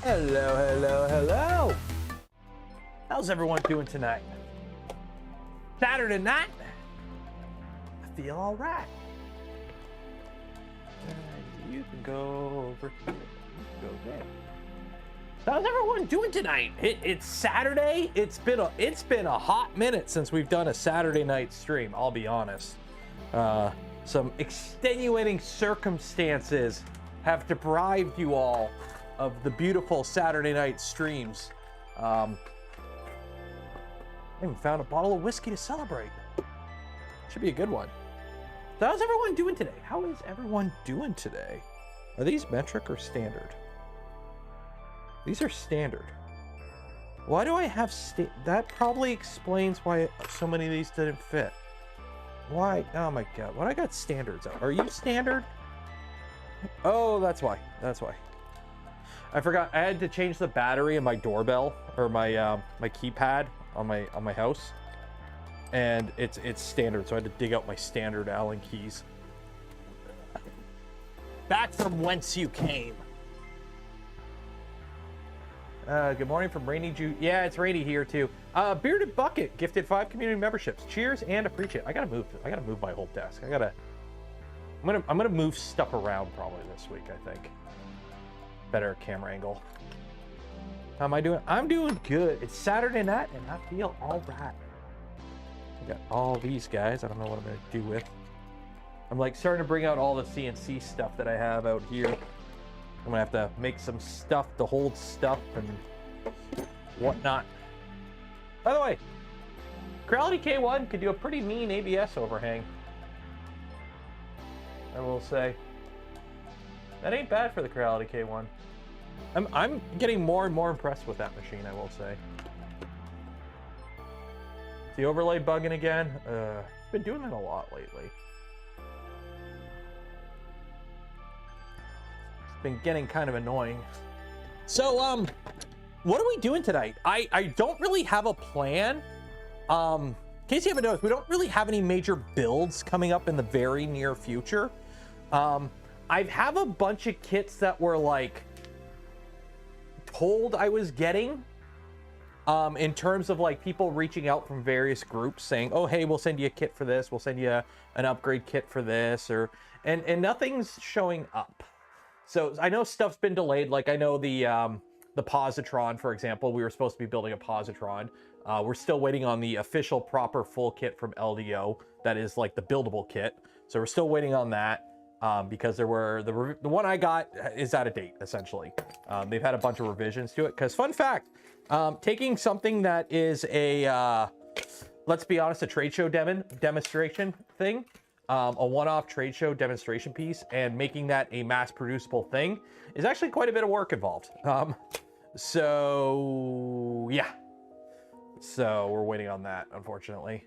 Hello, hello, hello. How's everyone doing tonight? Saturday night. I feel all right. You can go over here. You can go there. How's everyone doing tonight? It's Saturday. It's been a hot minute since we've done a Saturday night stream. I'll be honest. Some extenuating circumstances have deprived you all of the beautiful Saturday night streams. I even found a bottle of whiskey to celebrate. Should be a good one. So how's everyone doing today? How is everyone doing today? Are these metric or standard? These are standard. Why do I have that probably explains why so many of these didn't fit. Why? Oh my god. What I got standards out? Are you standard? Oh, that's why. That's why. I forgot. I had to change the battery in my doorbell or my my keypad on my house, and it's standard, so I had to dig out my standard Allen keys. Back from whence you came. Good morning from Rainy Jew. Yeah, it's rainy here too. Bearded Bucket gifted 5 community memberships. Cheers and appreciate. I gotta move my whole desk. I'm gonna move stuff around probably this week, I think. Better camera angle. How am I doing? I'm doing good. It's Saturday night and I feel all right. I got all these guys. I don't know what I'm gonna do with. I'm like starting to bring out all the CNC stuff that I have out here. I'm gonna have to make some stuff to hold stuff and whatnot. By the way, Creality K1 could do a pretty mean ABS overhang. I will say. That ain't bad for the Creality K1. I'm getting more and more impressed with that machine, I will say. Is the overlay bugging again? It's been doing that a lot lately. Been getting kind of annoying. So what are we doing tonight? I don't really have a plan. In case you haven't noticed, we don't really have any major builds coming up in the very near future. I have a bunch of kits that were like told I was getting, in terms of like people reaching out from various groups saying, oh hey, we'll send you a kit for this, we'll send you an upgrade kit for this, and nothing's showing up. So I know stuff's been delayed. Like I know the positron, for example, we were supposed to be building a positron. We're still waiting on the official proper full kit from LDO. That is like the buildable kit. So we're still waiting on that because there were the one I got is out of date essentially. They've had a bunch of revisions to it. Because fun fact, taking something that is a let's be honest, a trade show demonstration thing. A one-off trade show demonstration piece and making that a mass producible thing is actually quite a bit of work involved. So yeah, so we're waiting on that, unfortunately.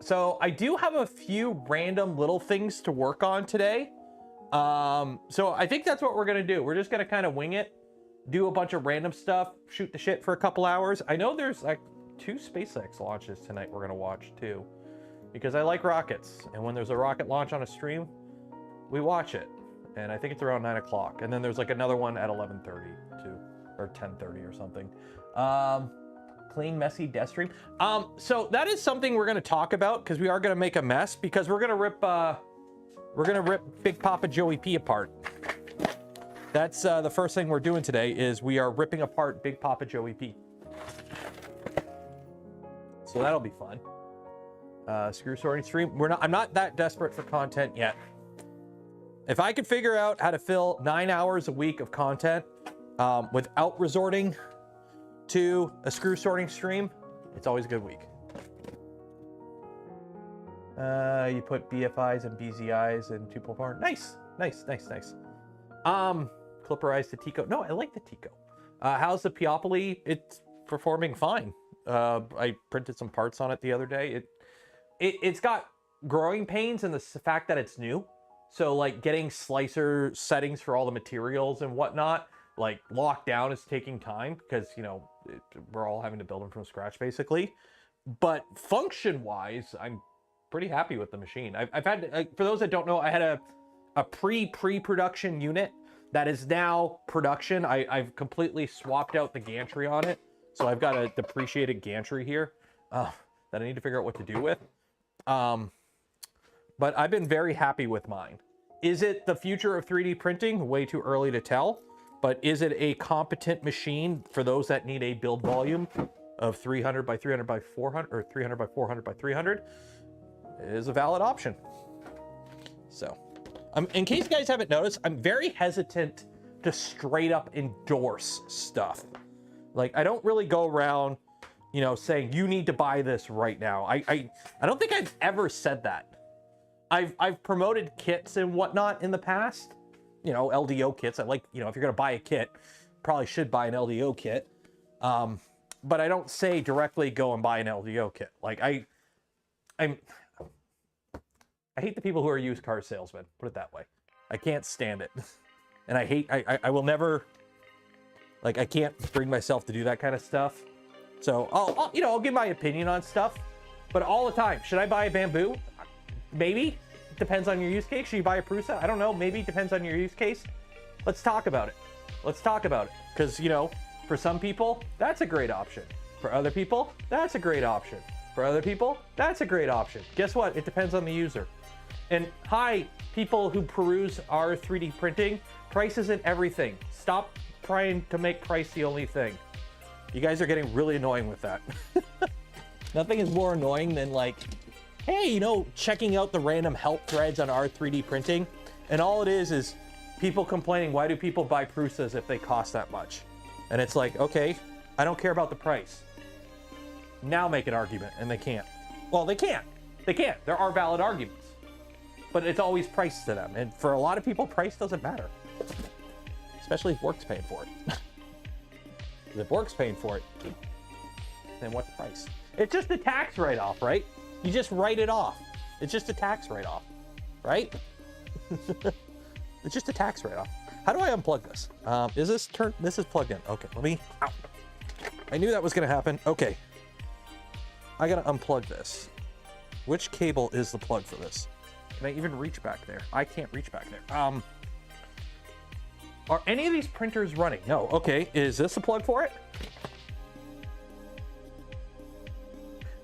So I do have a few random little things to work on today. So I think that's what we're gonna do. We're just gonna kind of wing it, do a bunch of random stuff, shoot the shit for a couple hours. I know there's like 2 SpaceX launches tonight we're gonna watch too. Because I like rockets, and when there's a rocket launch on a stream, we watch it. And I think it's around 9 o'clock. And then there's like another one at 11:30 too, or 10:30 or something. Clean, messy death stream. So that is something we're gonna talk about because we are gonna make a mess because we're gonna rip Big Papa Joey P apart. That's the first thing we're doing today is we are ripping apart Big Papa Joey P. So that'll be fun. Screw sorting stream. I'm not that desperate for content yet. If I could figure out how to fill 9 hours a week of content without resorting to a screw sorting stream, it's always a good week. You put BFIs and BZIs and 2.4. Nice. Clipperized the Tico. No, I like the Tico. How's the Piopoly? It's performing fine. I printed some parts on it the other day. It's got growing pains in the fact that it's new. So like getting slicer settings for all the materials and whatnot, like locked down is taking time because, you know, we're all having to build them from scratch basically. But function wise, I'm pretty happy with the machine. I've had, for those that don't know, I had a pre-production unit that is now production. I've completely swapped out the gantry on it. So I've got a depreciated gantry here that I need to figure out what to do with. But I've been very happy with mine. Is it the future of 3D printing? Way too early to tell. But is it a competent machine for those that need a build volume of 300 by 300 by 400 or 300 by 400 by 300? It is a valid option. So, in case you guys haven't noticed, I'm very hesitant to straight up endorse stuff. Like, I don't really go around, you know, saying you need to buy this right now. I don't think I've ever said that. I've promoted kits and whatnot in the past, you know, LDO kits. I like, you know, if you're gonna buy a kit, probably should buy an LDO kit. But I don't say directly go and buy an LDO kit. Like I hate the people who are used car salesmen. Put it that way. I can't stand it, and I will never. Like, I can't bring myself to do that kind of stuff. So I'll give my opinion on stuff, but all the time, should I buy a Bamboo? Maybe. Depends on your use case. Should you buy a Prusa? I don't know. Maybe. Depends on your use case. Let's talk about it. Let's talk about it. Because, you know, for some people, that's a great option. For other people, that's a great option. For other people, that's a great option. Guess what? It depends on the user. And hi, people who peruse our 3D printing, price isn't everything. Stop trying to make price the only thing. You guys are getting really annoying with that. Nothing is more annoying than like, hey, you know, checking out the random help threads on our 3D printing, and all it is people complaining, why do people buy Prusas if they cost that much? And it's like, okay, I don't care about the price. Now make an argument, and they can't. Well, they can't. They can't. There are valid arguments. But it's always price to them. And for a lot of people, price doesn't matter. Especially if work's paying for it. If work's paying for it, then what's the price? It's just a tax write-off, right? You just write it off. It's just a tax write-off, right? It's just a tax write-off. How do I unplug this? This is plugged in. Okay, let me, ow. I knew that was gonna happen. Okay. I gotta unplug this. Which cable is the plug for this? Can I even reach back there? I can't reach back there. Are any of these printers running? No, okay. Is this the plug for it?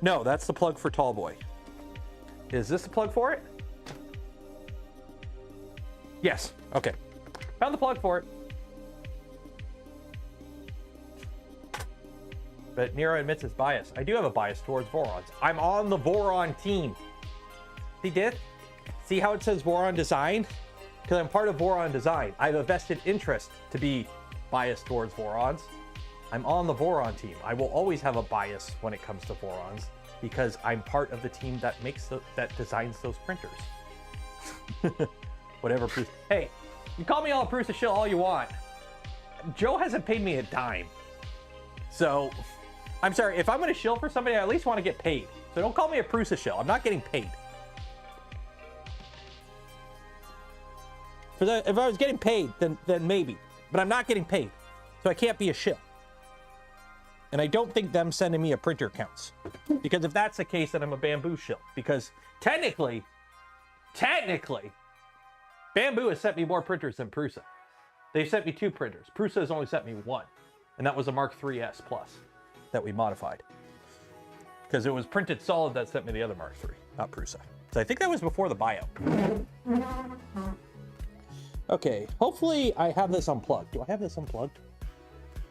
No, that's the plug for Tallboy. Is this the plug for it? Yes, okay. Found the plug for it. But Nero admits his bias. I do have a bias towards Vorons. I'm on the Voron team. See, Dith? See how it says Voron Design? Because I'm part of Voron Design. I have a vested interest to be biased towards Vorons. I'm on the Voron team. I will always have a bias when it comes to Vorons because I'm part of the team that that designs those printers. Whatever Prusa. Hey, you call me all a Prusa shill all you want. Joe hasn't paid me a dime. So, I'm sorry, if I'm going to shill for somebody, I at least want to get paid. So don't call me a Prusa shill. I'm not getting paid. If I was getting paid, then maybe. But I'm not getting paid. So I can't be a shill. And I don't think them sending me a printer counts. Because if that's the case, then I'm a Bamboo shill. Because technically, Bamboo has sent me more printers than Prusa. They've sent me 2 printers. Prusa has only sent me 1. And that was a Mark III's Plus that we modified. Because it was printed solid that sent me the other Mark III, not Prusa. So I think that was before the buyout. Okay, hopefully I have this unplugged. Do I have this unplugged?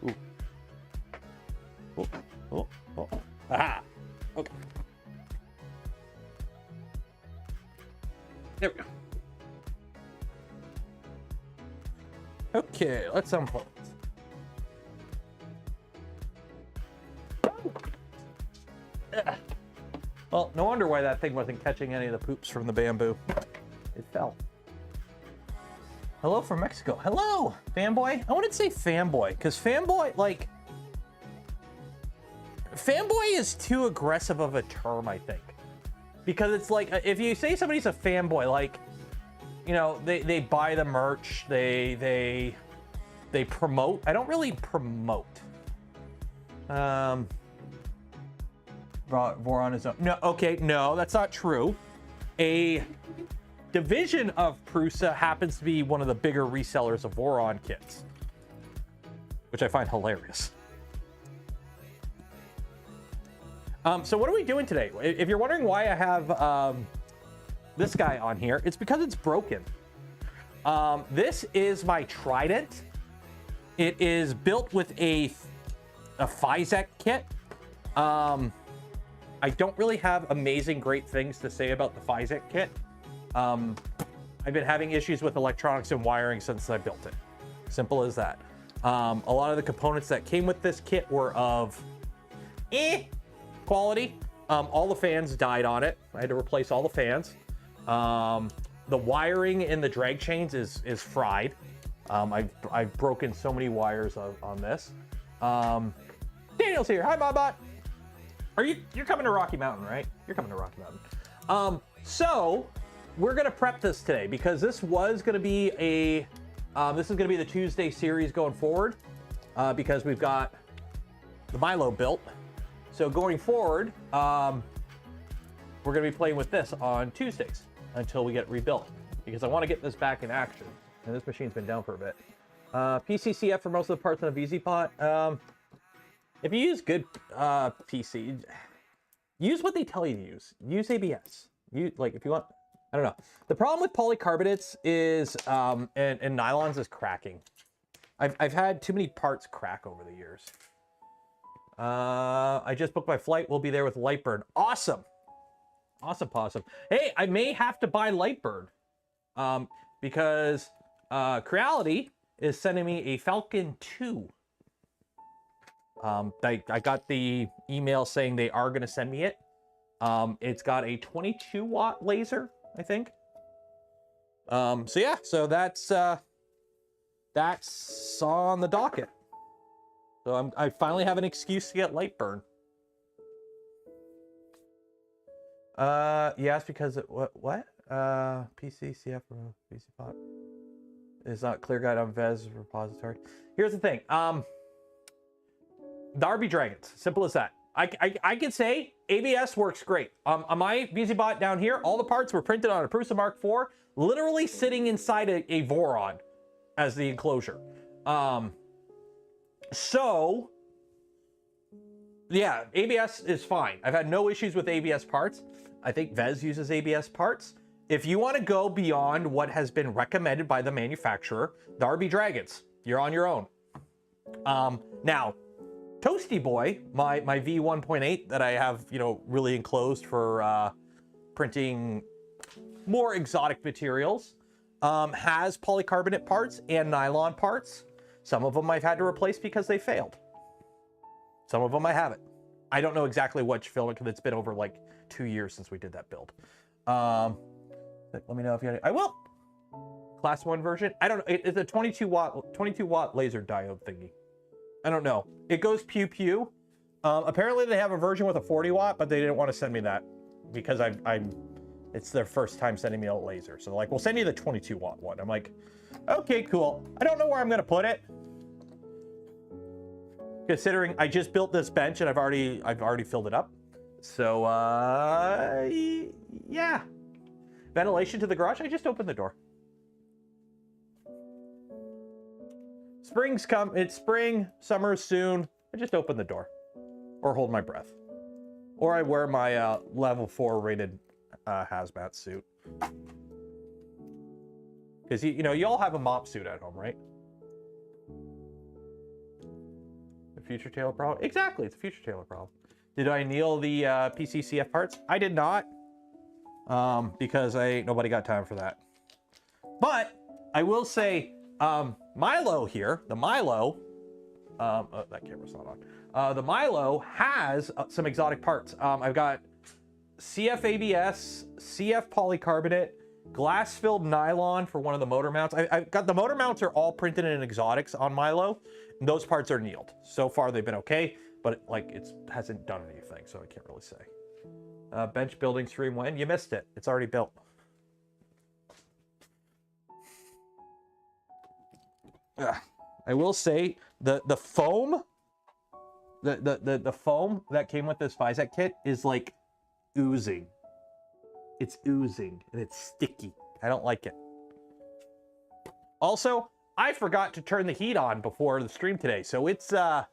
Ooh. Oh, oh, oh. Aha! Okay. There we go. Okay, let's unplug this. Well, no wonder why that thing wasn't catching any of the poops from the Bamboo. It fell. Hello from Mexico. Hello, fanboy. I wanted to say fanboy, because fanboy, like, fanboy is too aggressive of a term, I think. Because it's like, if you say somebody's a fanboy, like, you know, they buy the merch, they promote. I don't really promote. Voron is no, okay, no, that's not true. A division of Prusa happens to be one of the bigger resellers of Voron kits, which I find hilarious. So what are we doing today? If you're wondering why I have this guy on here, it's because it's broken. This is my Trident. It is built with a Physec kit. I don't really have amazing great things to say about the Physec kit. I've been having issues with electronics and wiring since I built it. Simple as that. A lot of the components that came with this kit were of quality. All the fans died on it. I had to replace all the fans. The wiring in the drag chains is fried. I've broken so many wires on this. Daniel's here. Hi, Bobot. You're coming to Rocky Mountain, right? You're coming to Rocky Mountain. So we're gonna prep this today because this was gonna be this is gonna be the Tuesday series going forward because we've got the Milo built. So going forward, we're gonna be playing with this on Tuesdays until we get rebuilt because I want to get this back in action. And this machine's been down for a bit. PCCF for most of the parts on a VZ-Pot. If you use good PC, use what they tell you to use. Use ABS. Like if you want, I don't know. The problem with polycarbonates is and nylons is cracking. I've had too many parts crack over the years. I just booked my flight. We'll be there with Lightburn. Awesome. Awesome, awesome. Hey, I may have to buy Lightburn because Creality is sending me a Falcon 2. I got the email saying they are going to send me it. It's got a 22-watt laser, I think. So yeah, so that's on the docket. So I finally have an excuse to get Lightburn. Yes, because it, what? PC, CF, PC pot. It's not clear guide on Vez repository. Here's the thing. The RB Dragons, simple as that. I can say ABS works great. On my VZ-Bot down here, all the parts were printed on a Prusa Mark IV, literally sitting inside a Voron as the enclosure. So, yeah, ABS is fine. I've had no issues with ABS parts. I think Vez uses ABS parts. If you want to go beyond what has been recommended by the manufacturer, the RB Dragons, you're on your own. Now, Toasty Boy, my V1.8 that I have, really enclosed for printing more exotic materials, has polycarbonate parts and nylon parts. Some of them I've had to replace because they failed. Some of them I haven't. I don't know exactly which filament because it's been over like 2 years since we did that build. Let me know if you. I will. Class 1 version. I don't know. It's a 22 watt laser diode thingy. I don't know. It goes pew pew. Apparently they have a version with a 40 watt, but they didn't want to send me that because it's their first time sending me a laser. So they're like, we'll send you the 22 watt one. I'm like, okay, cool. I don't know where I'm gonna put it. Considering I just built this bench and I've already filled it up. So yeah. Ventilation to the garage. I just opened the door. Spring's come. It's spring. Summer soon. I just open the door, or hold my breath, or I wear my level 4 rated hazmat suit. Because you all have a mop suit at home, right? The future Taylor problem. Exactly, it's a future Taylor problem. Did I anneal the PCCF parts? I did not, because nobody got time for that. But I will say. Milo here, the Milo, that camera's not on. The Milo has some exotic parts. I've got CF ABS, CF polycarbonate, glass-filled nylon for one of the motor mounts. I've got the motor mounts are all printed in exotics on Milo, and those parts are annealed. So far, they've been okay, but it hasn't done anything, so I can't really say. Bench building stream when? You missed it. It's already built. I will say the foam, the foam that came with this Physec kit is like oozing. It's oozing and it's sticky I don't like it. Also, I forgot to turn the heat on before the stream today, so it's a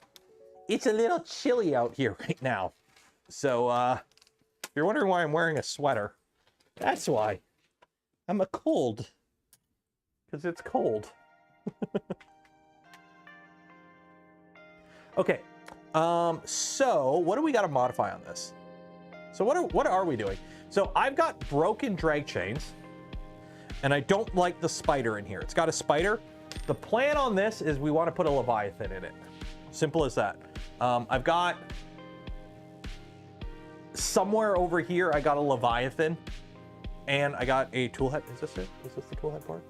little chilly out here right now. So if you're wondering why I'm wearing a sweater, that's why. I'm a cold. Because it's cold. Okay. So what do we got to modify on this? So what are we doing? So I've got broken drag chains, and I don't like the spider in here. It's got a spider. The plan on this is we want to put a Leviathan in it. Simple as that. I've got somewhere over here, I got a Leviathan, and I got a tool head. Is this it? Is this the tool head board?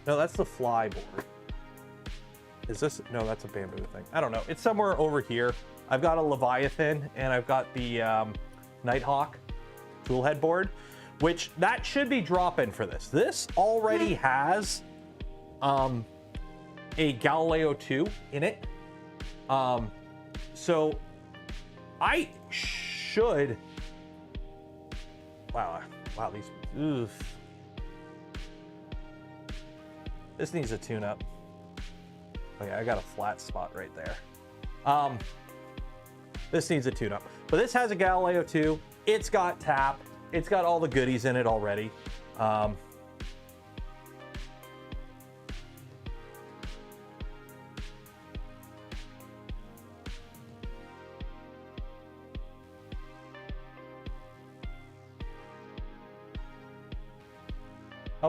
No, that's the fly board. Is this? No, that's a bamboo thing. I don't know. It's somewhere over here. I've got a Leviathan, and I've got the Nighthawk tool head board, which that should be drop-in for this. This already has a Galileo 2 in it. So I should... Wow, these... Oof. This needs a tune-up. Okay, I got a flat spot right there. This needs a tune-up. But this has a Galileo 2. It's got tap. It's got all the goodies in it already. I'll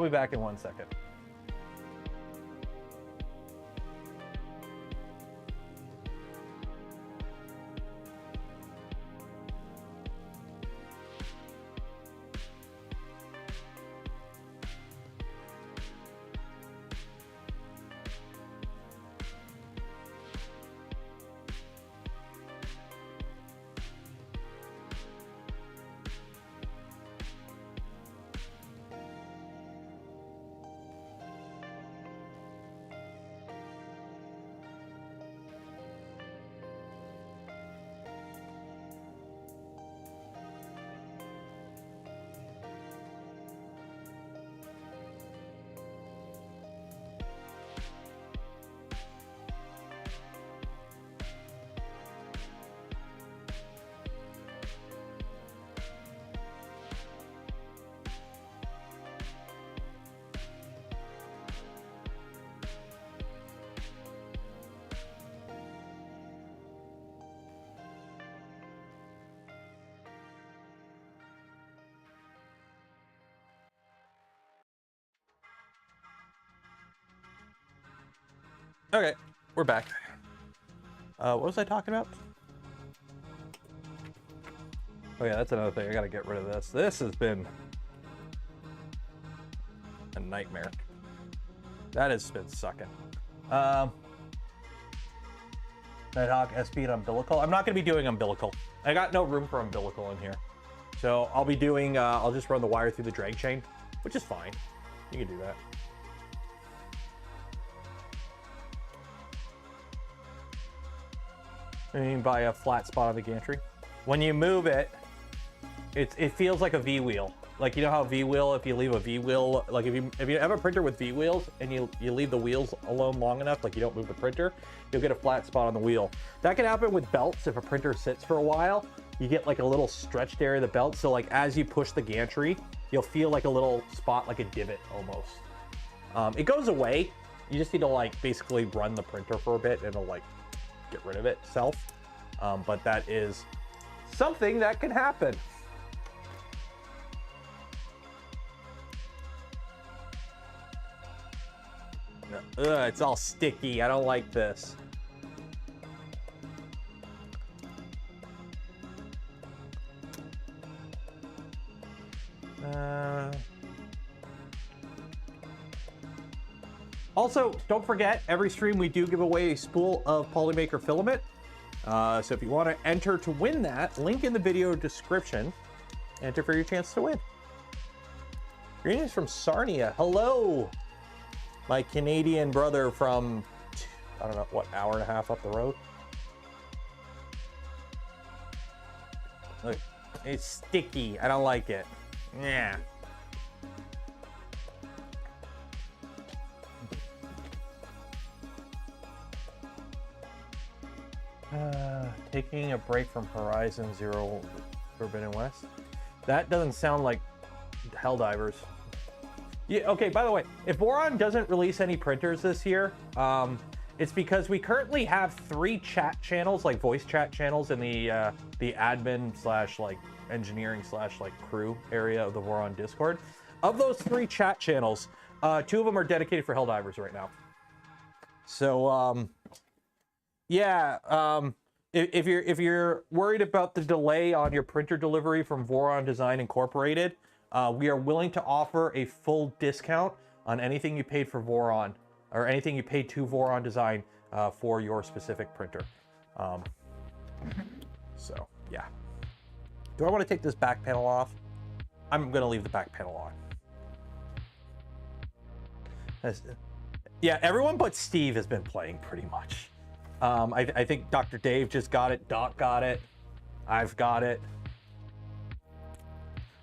be back in 1 second. Okay, we're back. What was I talking about? Oh yeah, that's another thing. I gotta get rid of this. This has been a nightmare. That has been sucking. Nighthawk, SP, and umbilical. I'm not gonna be doing umbilical. I got no room for umbilical in here. So I'll be doing, I'll just run the wire through the drag chain, which is fine. You can do that. I mean, by a flat spot of the gantry. When you move it, it feels like a V-wheel. Like, you know how V-wheel, if you leave a V-wheel, like if you have a printer with V-wheels and you leave the wheels alone long enough, like you don't move the printer, you'll get a flat spot on the wheel. That can happen with belts. If a printer sits for a while, you get like a little stretched area of the belt. So like as you push the gantry, you'll feel like a little spot, like a divot almost. It goes away. You just need to like basically run the printer for a bit and it'll like get rid of it itself. But that is something that can happen. Ugh, it's all sticky. I don't like this. Also, don't forget, every stream we do give away a spool of Polymaker Filament. So if you want to enter to win that, link in the video description. Enter for your chance to win. Greetings from Sarnia. Hello, my Canadian brother from, I don't know, what, hour and a half up the road? Look, it's sticky. I don't like it. Yeah. Taking a break from Horizon Zero Forbidden West. That doesn't sound like Helldivers. Yeah, okay, by the way, if Voron doesn't release any printers this year, it's because we currently have 3 chat channels, like voice chat channels in the admin slash like engineering slash like crew area of the Voron Discord. Of those 3 chat channels, 2 of them are dedicated for Helldivers right now. So, yeah, if you're worried about the delay on your printer delivery from Voron Design Incorporated, we are willing to offer a full discount on anything you paid for Voron, or anything you paid to Voron Design for your specific printer. So, yeah. Do I want to take this back panel off? I'm going to leave the back panel on. Yeah, everyone but Steve has been playing pretty much. I think Dr. Dave just got it. Doc got it. I've got it.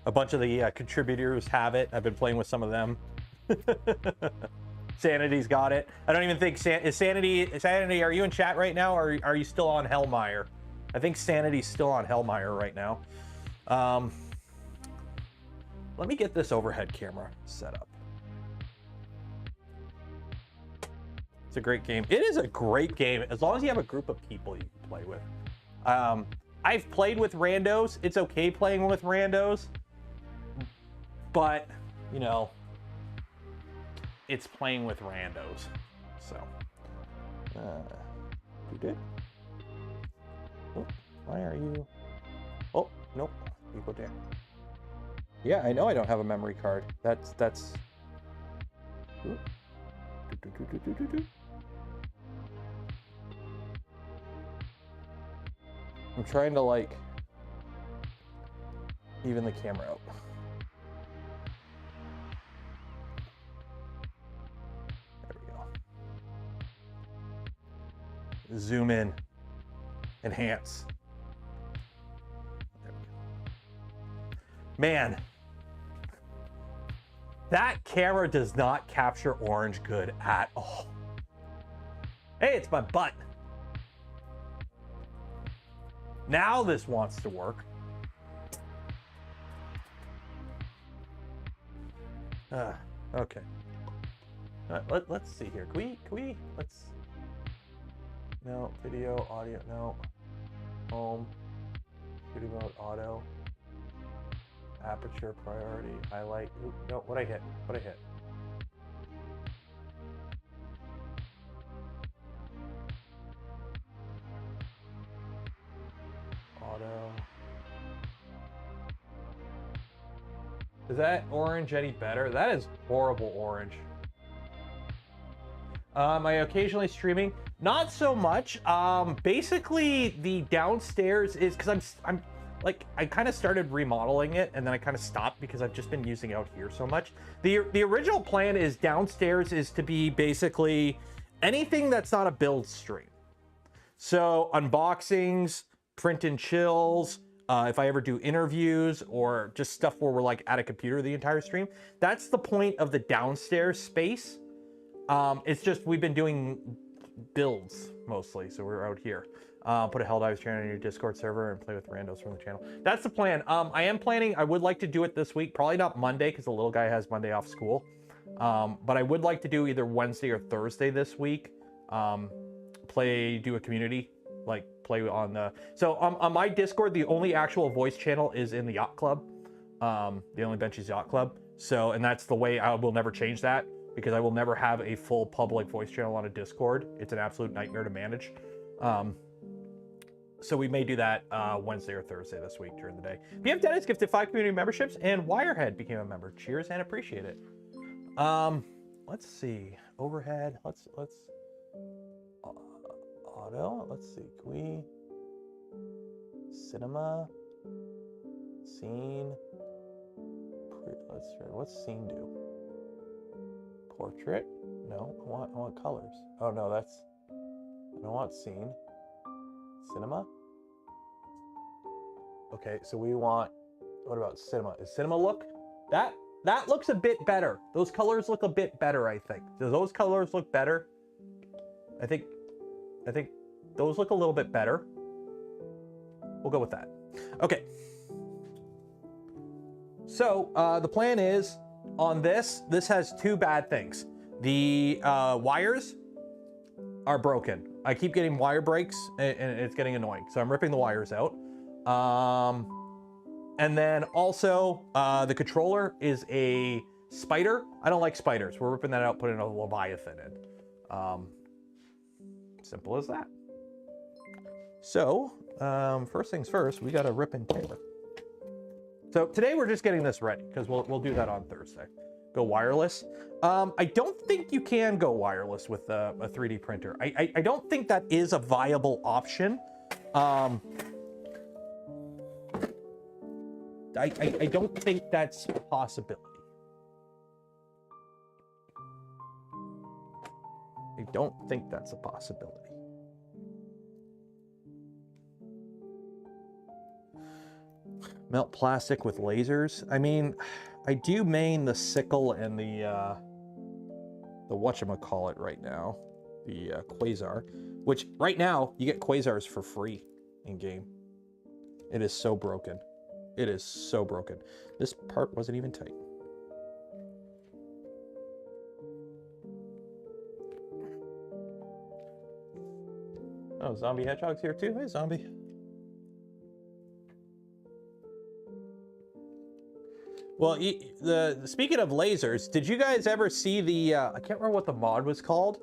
A bunch of the contributors have it. I've been playing with some of them. Sanity's got it. I don't even think Sanity, are you in chat right now, or are you still on Hellmeyer? I think Sanity's still on Hellmeyer right now. Let me get this overhead camera set up. It's a great game. It is a great game as long as you have a group of people you can play with. I've played with randos. It's okay playing with randos, but you know, it's playing with randos. So, you did? Oh, why are you? Oh, nope. You go down. Yeah, I know I don't have a memory card. That's. Ooh. I'm trying to like even the camera out. There we go. Zoom in. Enhance. There we go. Man, that camera does not capture orange good at all. Hey, it's my butt. Now this wants to work. Okay. Let's see here. Can we, let's, no, video, audio, no. Home, video mode, auto, aperture, priority, highlight. Ooh, no, what'd I hit? Auto. Is that orange any better? That is horrible orange. Am I occasionally streaming? Not so much. Basically the downstairs is because I'm like, I kind of started remodeling it and then I kind of stopped because I've just been using out here so much. The original plan is downstairs is to be basically anything that's not a build stream. So unboxings, print and chills, if I ever do interviews or just stuff where we're like at a computer the entire stream, that's the point of the downstairs space. It's just we've been doing builds mostly, so we're out here. Put a Helldivers channel on your Discord server and play with randos from the channel. That's the plan. I am planning, I would like to do it this week, probably not Monday because the little guy has Monday off school. But I would like to do either Wednesday or Thursday this week. Do a community, like play on the, so on my Discord, the only actual voice channel is in the Yacht Club. The only bench is Yacht Club. So, and that's the way I will never change that because I will never have a full public voice channel on a Discord. It's an absolute nightmare to manage. So we may do that Wednesday or Thursday this week during the day. BF Dennis gifted 5 community memberships and Wirehead became a member. Cheers and appreciate it. Let's see. Overhead. Let's auto. Let's see. Can we cinema scene? Let's try. What's scene do? Portrait? No. I want colors. Oh no, I don't want scene. Cinema? Okay, so we want, what about cinema? Is cinema look? That looks a bit better. Those colors look a bit better, I think. Do those colors look better? I think Those look a little bit better. We'll go with that. Okay. So the plan is on this has two bad things. The wires are broken. I keep getting wire breaks and it's getting annoying. So I'm ripping the wires out. And then also the controller is a spider. I don't like spiders. We're ripping that out, putting a Leviathan in. Simple as that. So first things first, we got to rip and tear. So today we're just getting this ready because we'll do that on Thursday. Go wireless. I don't think you can go wireless with a 3D printer. I don't think that is a viable option. I don't think that's a possibility. I don't think that's a possibility. Melt plastic with lasers. I mean, I do main the sickle and the whatchamacallit right now. The quasar, which right now you get quasars for free in game. It is so broken. It is so broken. This part wasn't even tight. Oh, Zombie Hedgehog's here too. Hey, Zombie. Well, speaking of lasers, did you guys ever see the, I can't remember what the mod was called,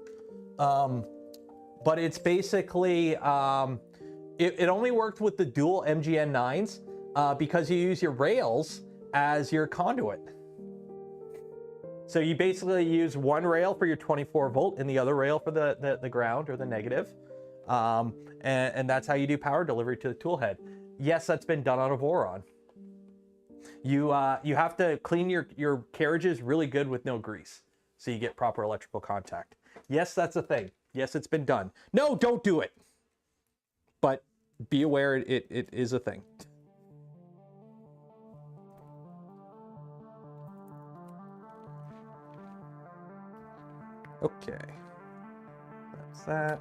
but it's basically, it only worked with the dual MGN9s because you use your rails as your conduit. So you basically use one rail for your 24 volt and the other rail for the ground or the negative. And that's how you do power delivery to the tool head. Yes, that's been done on a Voron. You have to clean your carriages really good with no grease so you get proper electrical contact. Yes, that's a thing. Yes, it's been done. No, don't do it. But be aware it is a thing. Okay. That's that.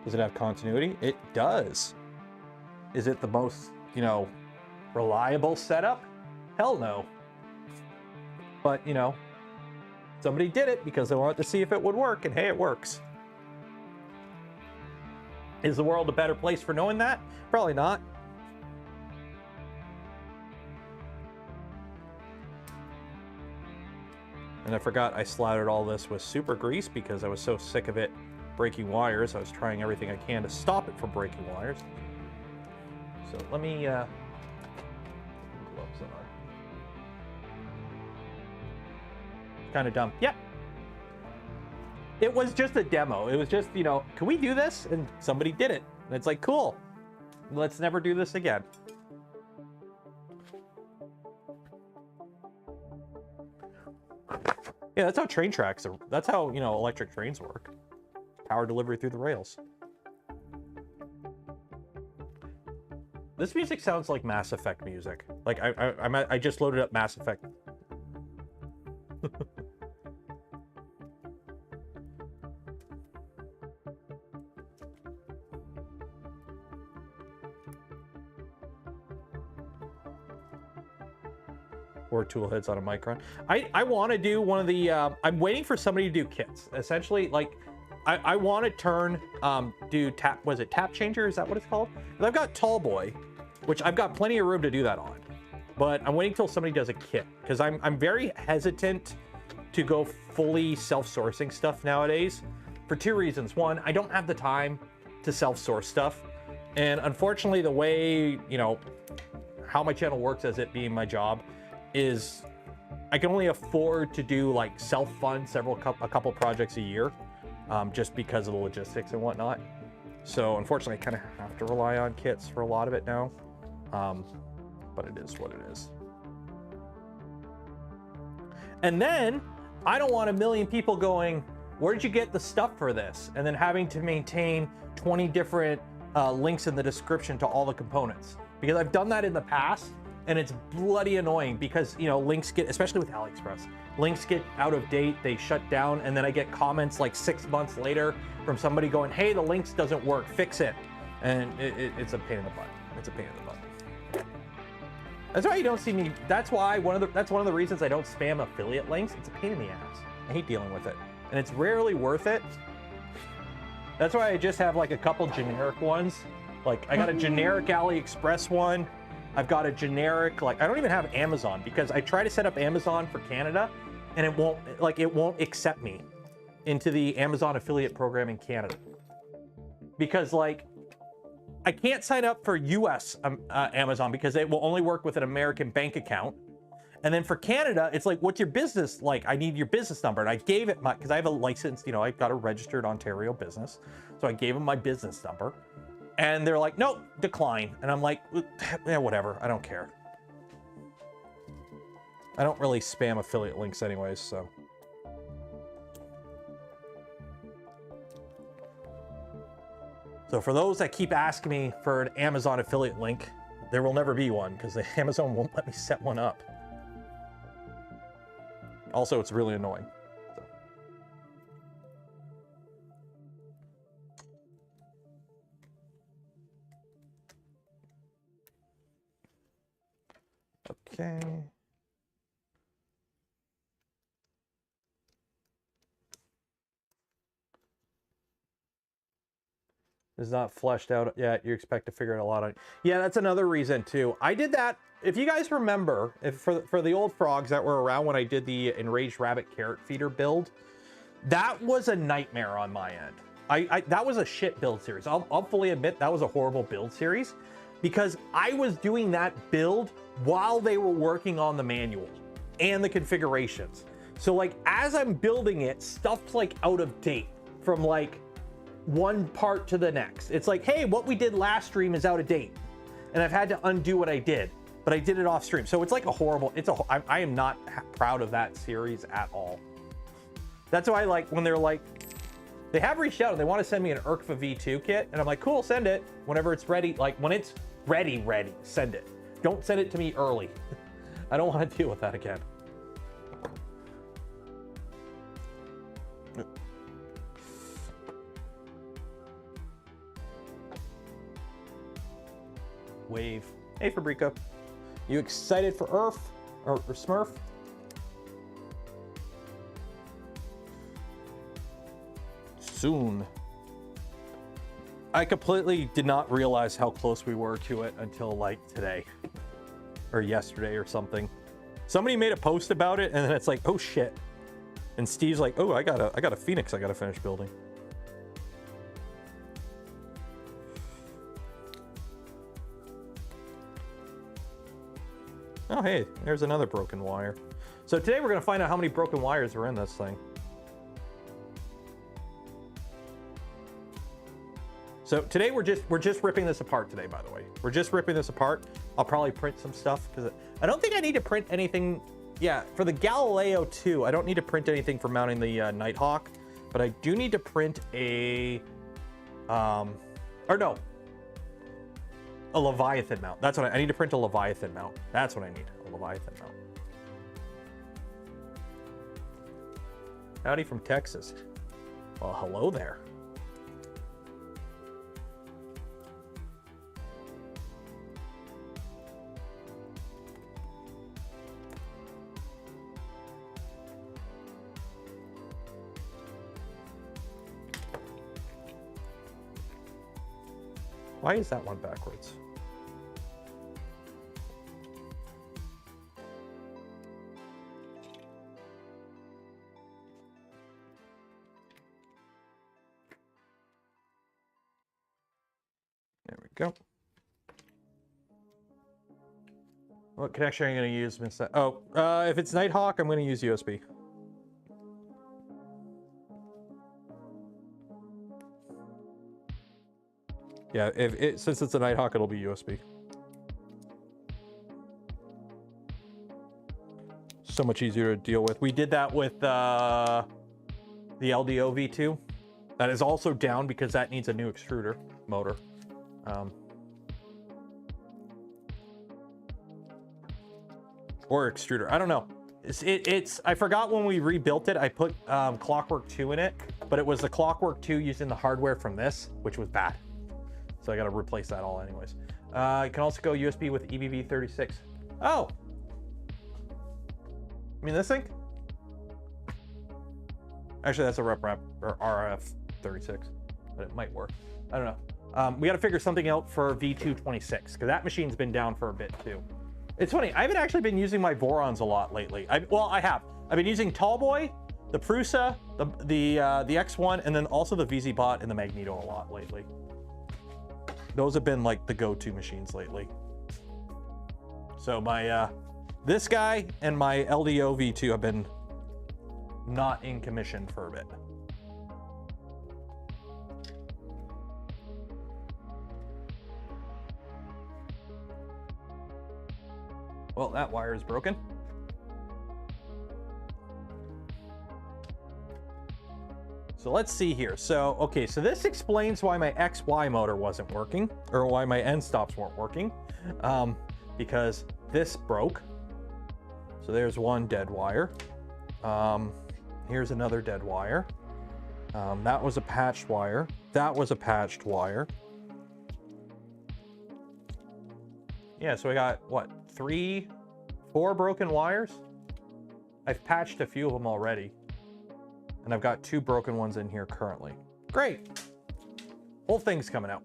Does it have continuity? It does. Is it the most, reliable setup? Hell no. But, somebody did it because they wanted to see if it would work, and hey, it works. Is the world a better place for knowing that? Probably not. And I forgot I slathered all this with super grease because I was so sick of it breaking wires. I was trying everything I can to stop it from breaking wires. So let me gloves on. Kind of dumb. Yep. It was just a demo. It was just, can we do this? And somebody did it. And it's like, cool. Let's never do this again. Yeah, that's how train tracks are. That's how, electric trains work. Power delivery through the rails. This music sounds like Mass Effect music. Like I just loaded up Mass Effect. Or tool heads on a micron. I want to do one of the. I'm waiting for somebody to do kits. Essentially, like. I want to turn, do tap, was it tap changer? Is that what it's called? And I've got Tall Boy, which I've got plenty of room to do that on. But I'm waiting till somebody does a kit because I'm very hesitant to go fully self-sourcing stuff nowadays for two reasons. One, I don't have the time to self-source stuff. And unfortunately, the way, how my channel works as it being my job is I can only afford to do like self-fund a couple projects a year. Just because of the logistics and whatnot. So unfortunately, I kind of have to rely on kits for a lot of it now. But it is what it is. And then I don't want a million people going, where did you get the stuff for this? And then having to maintain 20 different links in the description to all the components. Because I've done that in the past And it's bloody annoying because, you know, links get, especially with AliExpress, links get out of date, they shut down, and then I get comments like 6 months later from somebody going, hey, the links doesn't work, fix it. And it's a pain in the butt. It's a pain in the butt. That's why you don't see me, that's why that's one of the reasons I don't spam affiliate links. It's a pain in the ass. I hate dealing with it. And it's rarely worth it. That's why I just have like a couple generic ones. Like I got a generic AliExpress one. I've got a generic, like I don't even have Amazon because I try to set up Amazon for Canada and it won't accept me into the Amazon affiliate program in Canada. Because like, I can't sign up for US Amazon because it will only work with an American bank account. And then for Canada, it's like, what's your business like? I need your business number. And I gave it because I have a licensed, you know, I've got a registered Ontario business. So I gave them my business number. And they're like, nope, decline. And I'm like, yeah, whatever. I don't care. I don't really spam affiliate links anyways, so. So for those that keep asking me for an Amazon affiliate link, there will never be one because Amazon won't let me set one up. Also, it's really annoying. So. Okay. Is not fleshed out yet. You expect to figure it a lot out. Yeah, that's another reason too. I did that. If you guys remember, for the old frogs that were around when I did the Enraged Rabbit Carrot Feeder build, that was a nightmare on my end. That was a shit build series. I'll fully admit that was a horrible build series because I was doing that build while they were working on the manual and the configurations. So like as I'm building it, stuff's like out of date from like one part to the next. It's like, hey, what we did last stream is out of date. And I've had to undo what I did, but I did it off stream. So it's like a horrible, I am not proud of that series at all. That's why like when they're like, they have reached out and they want to send me an ERCFA V2 kit. And I'm like, cool, send it whenever it's ready. Like when it's ready, send it. Don't send it to me early. I don't want to deal with that again. Wave. Hey, Fabrico. You excited for Earth or Smurf? Soon. I completely did not realize how close we were to it until like today or yesterday or something. Somebody made a post about it and then it's like, oh shit. And Steve's like, oh, I got a Phoenix I gotta finish building. Oh, hey, there's another broken wire. So today we're gonna find out how many broken wires are in this thing. So today we're just ripping this apart today, by the way. We're just ripping this apart. I'll probably print some stuff because I don't think I need to print anything. Yeah, for the Galileo 2, I don't need to print anything for mounting the Nighthawk, but I do need to print a Leviathan mount. That's what I need to print a Leviathan mount. That's what I need, a Leviathan mount. Howdy from Texas. Well, hello there. Why is that one backwards? There we go. What connection are you going to use? Oh, if it's Nighthawk, I'm going to use USB. Yeah, since it's a Nighthawk, it'll be USB. So much easier to deal with. We did that with the LDO V2. That is also down because that needs a new extruder motor. or extruder. I don't know. It's I forgot when we rebuilt it, I put Clockwork 2 in it, but it was the Clockwork 2 using the hardware from this, which was bad. So I got to replace that all anyways. You can also go USB with EBV36. Oh! I mean, this thing? Actually, that's a rep or RF36, but it might work. I don't know. We got to figure something out for V226, because that machine's been down for a bit too. It's funny, I haven't actually been using my Vorons a lot lately. Well, I have. I've been using Tallboy, the Prusa, the X1, and then also the VZBot and the Magneto a lot lately. Those have been like the go-to machines lately. So my this guy and my LDO V2 have been not in commission for a bit. Well, that wire is broken. So let's see here. So, okay, so this explains why my XY motor wasn't working, or why my end stops weren't working, because this broke. So there's one dead wire. Here's another dead wire. That was a patched wire. That was a patched wire. Yeah, so we got, what, 4 broken wires? I've patched a few of them already. And I've got 2 broken ones in here currently. Great. Whole thing's coming out.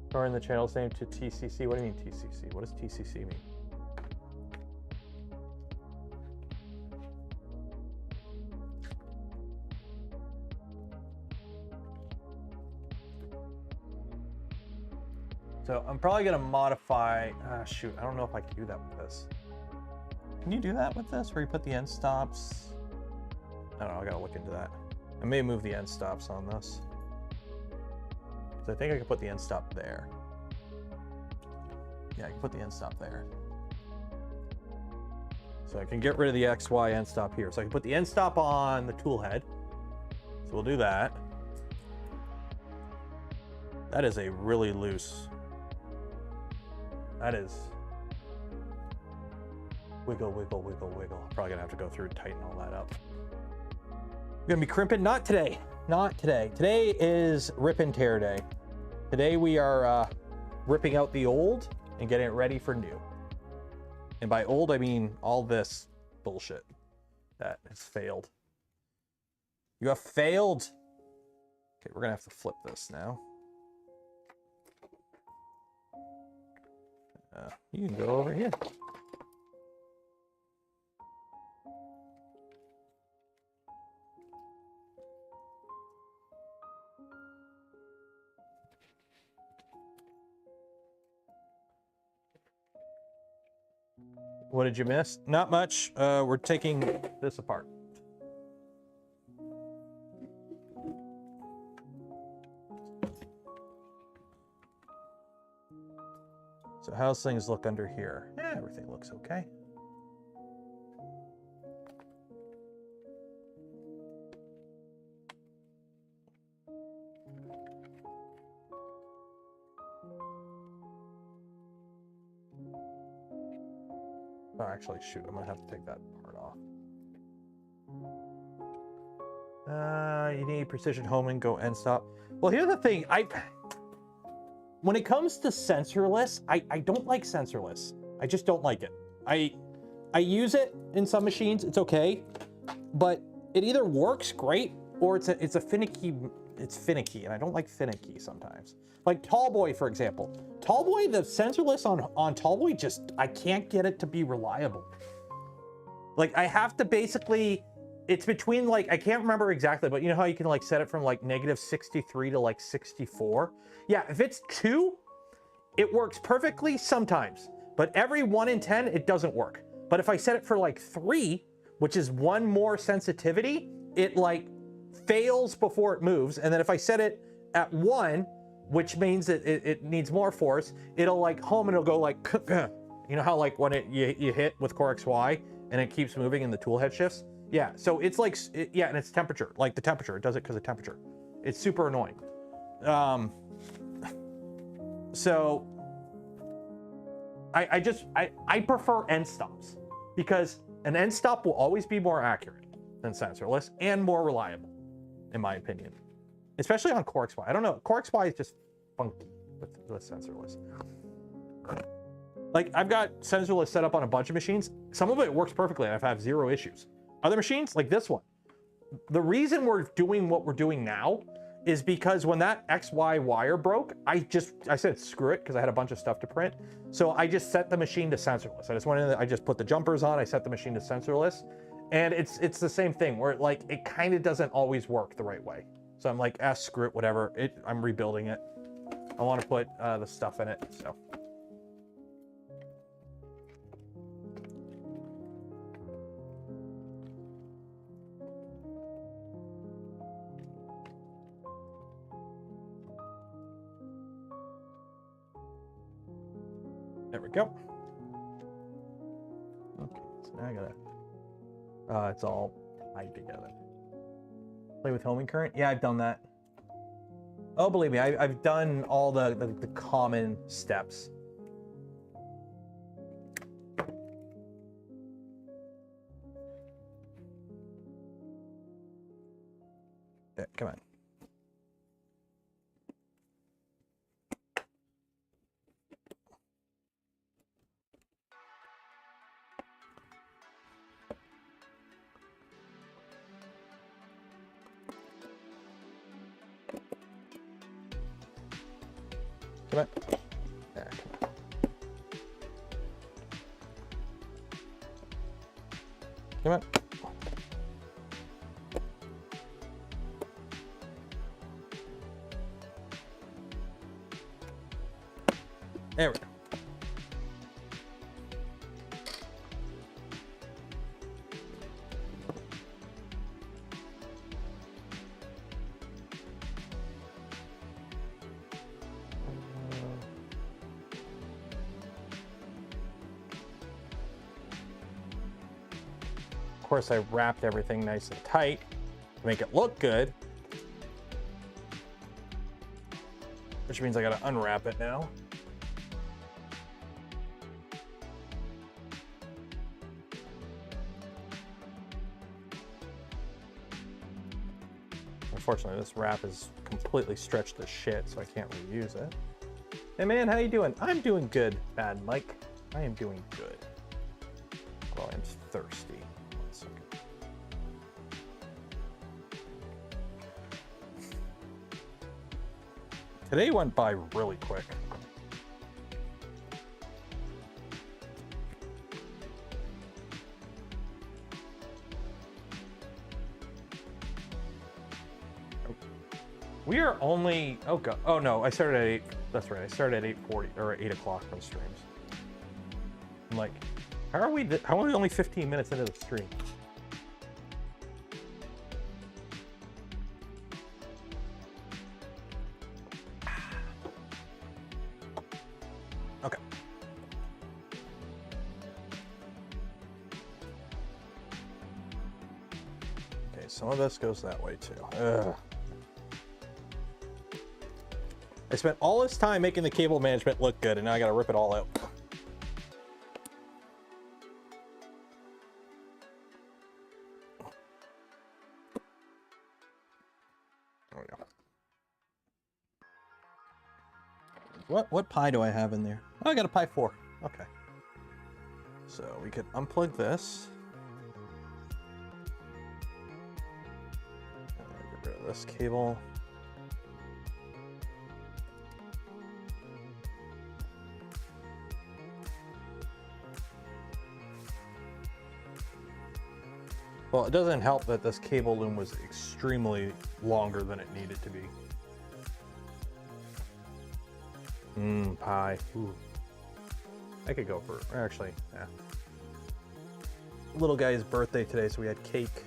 Storing the channel's name to TCC. What do you mean TCC? What does TCC mean? So I'm probably gonna modify, shoot, I don't know if I can do that with this. Can you do that with this, where you put the end stops? I don't know, I gotta look into that. I may move the end stops on this. So I think I can put the end stop there. Yeah, I can put the end stop there. So I can get rid of the XY end stop here. So I can put the end stop on the tool head. So we'll do that. That is a really loose. That is wiggle, wiggle, wiggle, wiggle. Probably gonna have to go through and tighten all that up. We're gonna be crimping, not today. Not today. Today is rip and tear day. Today we are ripping out the old and getting it ready for new. And by old, I mean all this bullshit that has failed. You have failed. Okay, we're gonna have to flip this now. You can go over here. What did you miss? Not much. We're taking this apart. So how's things look under here? Yeah, everything looks okay. Oh, actually, shoot, I'm gonna have to take that part off. You need precision homing, go end stop. Well, here's the thing. When it comes to sensorless, I don't like sensorless. I just don't like it. I use it in some machines, it's okay, but it either works great or it's finicky, and I don't like finicky sometimes. Like Tallboy, for example. Tallboy, the sensorless on Tallboy, just, I can't get it to be reliable. Like I have to basically, it's between like, I can't remember exactly, but you know how you can like set it from like -63 to like 64? Yeah, if it's 2, it works perfectly sometimes, but every 1 in 10, it doesn't work. But if I set it for like 3, which is 1 more sensitivity, it like fails before it moves. And then if I set it at 1, which means that it needs more force, it'll like home and it'll go like, You know how like when you hit with Core XY and it keeps moving and the tool head shifts? Yeah, so it's like, yeah, and it's temperature, like the temperature. It does it because of temperature. It's super annoying. So I prefer end stops because an end stop will always be more accurate than sensorless and more reliable, in my opinion. Especially on Core XY. I don't know, Core XY is just funky with sensorless. Like, I've got sensorless set up on a bunch of machines. Some of it works perfectly, and I've had 0 issues. Other machines, like this one, the reason we're doing what we're doing now is because when that XY wire broke, I said screw it because I had a bunch of stuff to print. So I just set the machine to sensorless. I just went in, I just put the jumpers on, I set the machine to sensorless, and it's the same thing where like it kind of doesn't always work the right way. So I'm like, screw it, whatever. I'm rebuilding it. I want to put the stuff in it, so. There we go. Okay, so now I gotta, it's all tied together. Play with homing current? Yeah, I've done that. Oh, believe me, I've done all the common steps. Yeah, come on. Come on. There, come on. Come on. There we go. Of course, I wrapped everything nice and tight to make it look good, which means I gotta unwrap it now. Unfortunately, this wrap is completely stretched to shit, so I can't reuse it. Hey man, how you doing? I'm doing good, Bad Mike. I am doing good. Well, I'm thirsty. One second. Today went by really quick. We are only, oh god, oh no, I started at 8, that's right, I started at 8:40, or 8 o'clock on streams. I'm like, how are we only 15 minutes into the stream? Okay. Okay, some of this goes that way too. Ugh. I spent all this time making the cable management look good, and now I gotta rip it all out. There we go. What pi do I have in there? Oh, I got a pi 4. Okay. So we could unplug this. Get rid of this cable. Well, it doesn't help that this cable loom was extremely longer than it needed to be. Pie. Ooh. I could go for, actually, yeah. Little guy's birthday today, so we had cake.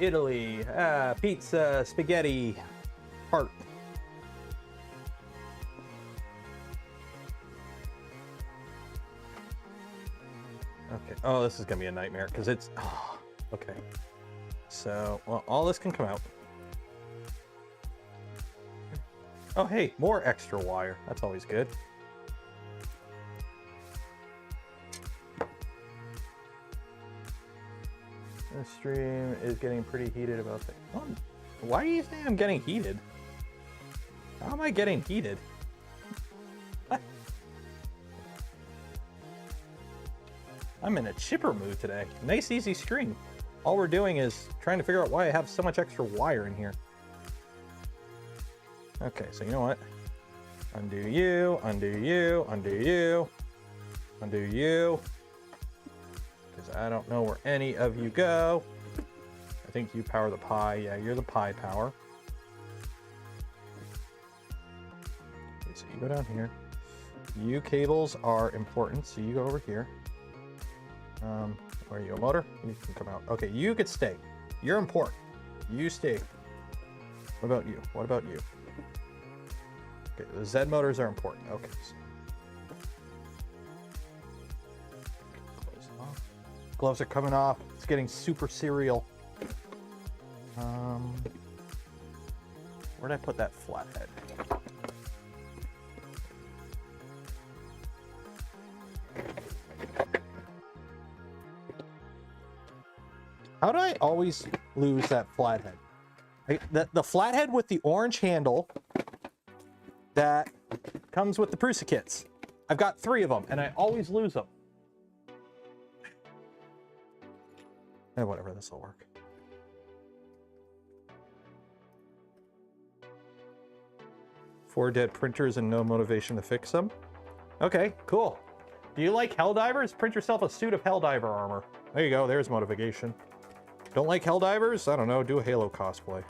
Italy. Pizza, spaghetti, heart. Okay. Oh, this is gonna be a nightmare because it's. Oh, okay. So, well, all this can come out. Oh, hey, more extra wire. That's always good. This stream is getting pretty heated about things. Oh, why do you think I'm getting heated? How am I getting heated? What? I'm in a chipper mood today. Nice, easy stream. All we're doing is trying to figure out why I have so much extra wire in here. Okay, so you know what? Undo you, undo you, undo you, undo you. Because I don't know where any of you go. I think you power the Pi. Yeah, you're the Pi power. Okay, so you go down here. You cables are important, so you go over here. Where are you, a motor? You can come out. Okay, you could stay. You're important. You stay. What about you? What about you? Okay, the Z motors are important. Okay. Close them off. Gloves are coming off. It's getting super serial. Where'd I put that flathead? How do I always lose that flathead? The flathead with the orange handle that comes with the Prusa kits. I've got 3 of them, and I always lose them. Whatever, this will work. Four dead printers and no motivation to fix them. Okay, cool. Do you like Helldivers? Print yourself a suit of Helldiver armor. There you go, there's motivation. Don't like Helldivers? I don't know, do a Halo cosplay.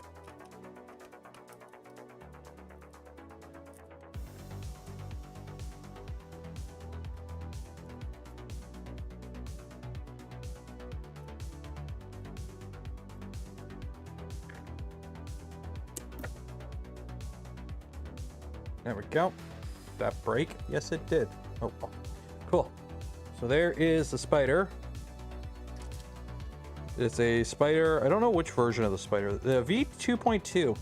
There we go. Did that break? Yes, it did. Oh, cool. So there is the spider. It's a spider. I don't know which version of the spider. The V2.2.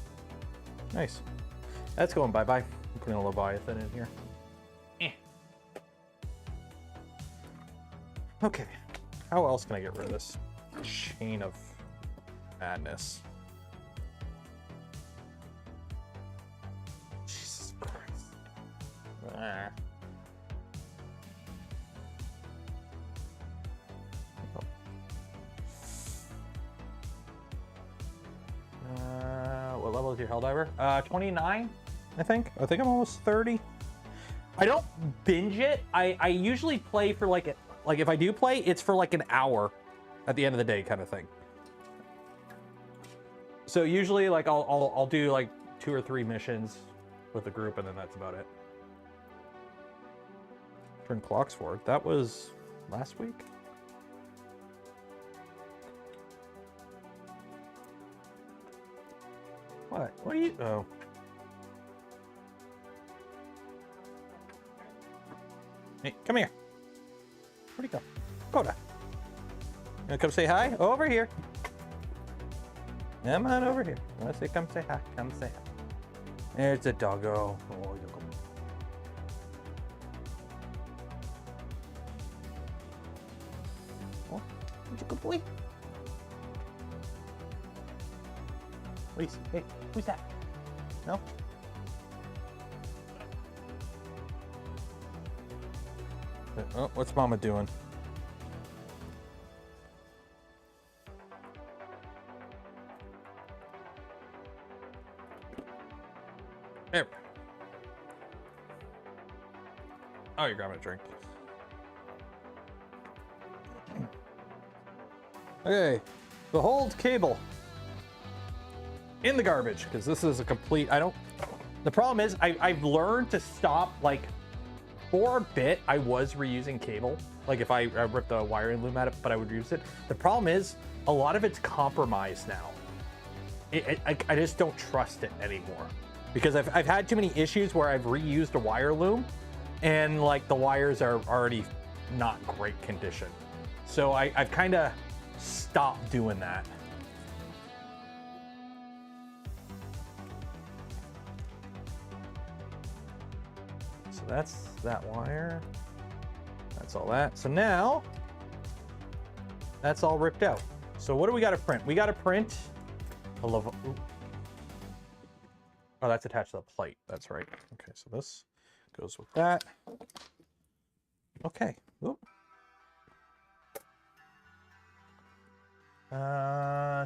Nice. That's going bye-bye. I'm putting a Leviathan in here. Okay. How else can I get rid of this chain of madness? Jesus Christ. What level is your Helldiver? 29, I think. I think I'm almost 30. I don't binge it. I usually play for like if I do play, it's for like an hour at the end of the day kind of thing. So usually like I'll do like 2 or 3 missions with the group, and then that's about it. Turn clocks forward. That was last week. What? What are you? Oh. Hey, come here. Where'd he go? Coda. You wanna come say hi? Over here. Come on over here. I wanna say come say hi. Come say hi. There's the doggo. Oh, you go. Oh, he's a good boy. Please. Hey, who's that? No? Oh, what's Mama doing? There. Oh, you're grabbing a drink. Okay, behold cable. In the garbage, because this is a complete, the problem is I've learned to stop like For a bit, I was reusing cable. Like if I ripped the wiring loom out of it, but I would use it. The problem is a lot of it's compromised now. I just don't trust it anymore because I've had too many issues where I've reused a wire loom and like the wires are already not great condition. So I've kind of stopped doing that. So that's that wire. That's all that. So now that's all ripped out. So what do we got to print? We got to print a oh, that's attached to the plate. That's right. Okay, so this goes with that. Okay. Oop.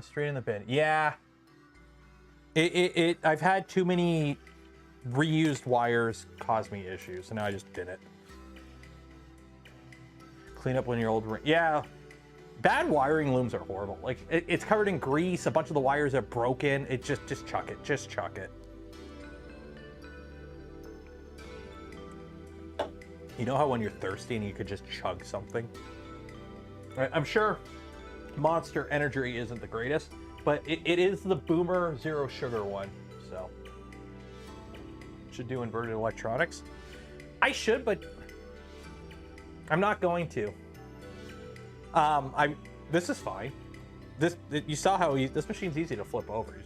Straight in the bin. Yeah. I've had too many reused wires cause me issues, so now I just bin it. Clean up when your old ring. Yeah. Bad wiring looms are horrible. Like it's covered in grease. A bunch of the wires are broken. It just chuck it. Just chuck it. You know how when you're thirsty and you could just chug something? I'm sure Monster Energy isn't the greatest, but it is the Boomer Zero Sugar one. So should do inverted electronics. I should, but I'm not going to. This is fine. You saw how this machine's easy to flip over.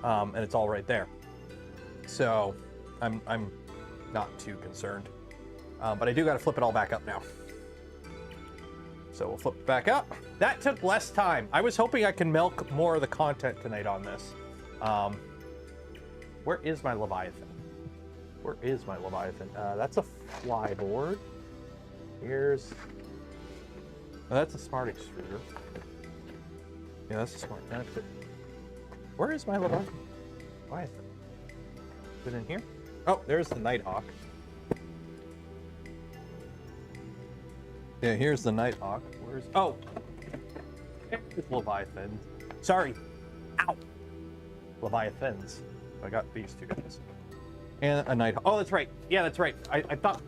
And it's all right there. So I'm not too concerned. But I do got to flip it all back up now. So we'll flip it back up. That took less time. I was hoping I can milk more of the content tonight on this. Where is my Leviathan? Where is my Leviathan? That's a fly board. Here's... Oh, that's a smart extruder. Yeah, that's a smart. That's it. Where is my Leviathan? Is it in here? Oh, there's the Nighthawk. Yeah, here's the Nighthawk. Where's... Oh! There's Leviathan. Sorry. Ow! Leviathans. I got these two guys. And a Nighthawk. Oh, that's right. Yeah, that's right. I thought...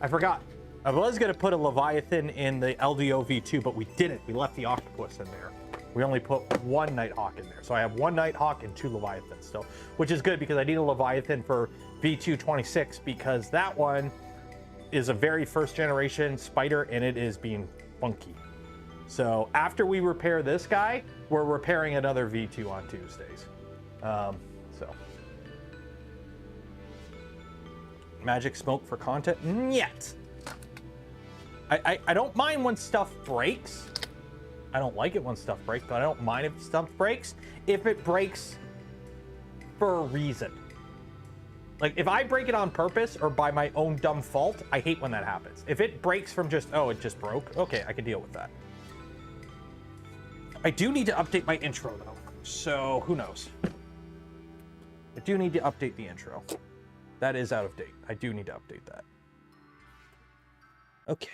I forgot. I was going to put a Leviathan in the LDO V2, but we didn't. We left the Octopus in there. We only put one Nighthawk in there. So I have one Nighthawk and two Leviathans still, which is good because I need a Leviathan for V226 because that one is a very first generation spider and it is being funky. So after we repair this guy, we're repairing another V2 on Tuesdays. So. Magic smoke for content? Yet. I don't mind when stuff breaks. I don't like it when stuff breaks, but I don't mind if stuff breaks if it breaks for a reason. Like if I break it on purpose or by my own dumb fault, I hate when that happens. If it breaks from just, oh, it just broke, okay, I can deal with that. I do need to update my intro though, so who knows? I do need to update the intro. That is out of date. I do need to update that. Okay.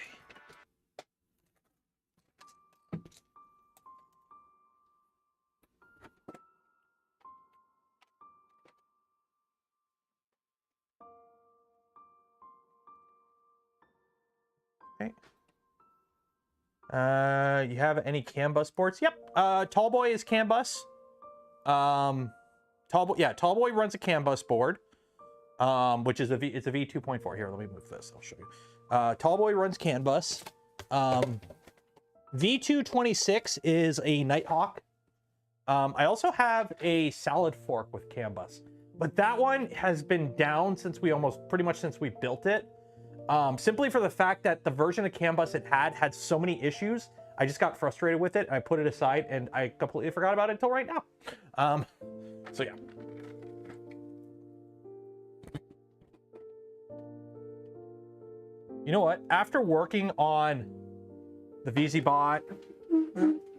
Okay. You have any CAN bus boards? Yep. Tallboy is CAN bus. Tallboy runs a CAN bus board. Which is it's a V2.4. Here, let me move this. I'll show you. Tallboy runs CAN bus. V226 is a Nighthawk. I also have a salad fork with CAN bus, but that one has been down since pretty much since we built it. Simply for the fact that the version of CAN bus it had so many issues. I just got frustrated with it and I put it aside and I completely forgot about it until right now. So yeah. You know what? After working on the VZBot,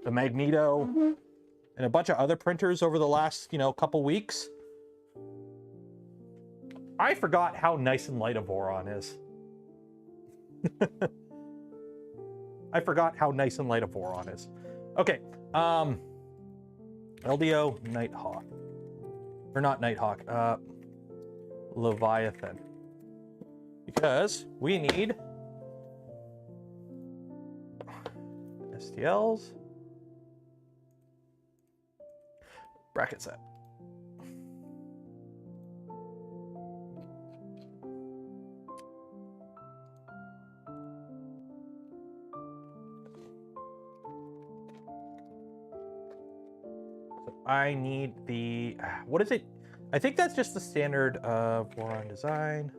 the Magneto, and a bunch of other printers over the last, couple weeks, I forgot how nice and light a Voron is. I forgot how nice and light a Voron is. Okay, LDO Nighthawk. Or not Nighthawk, Leviathan. because we need STLs, bracket set. So I need the, what is it? I think that's just the standard of War on Design,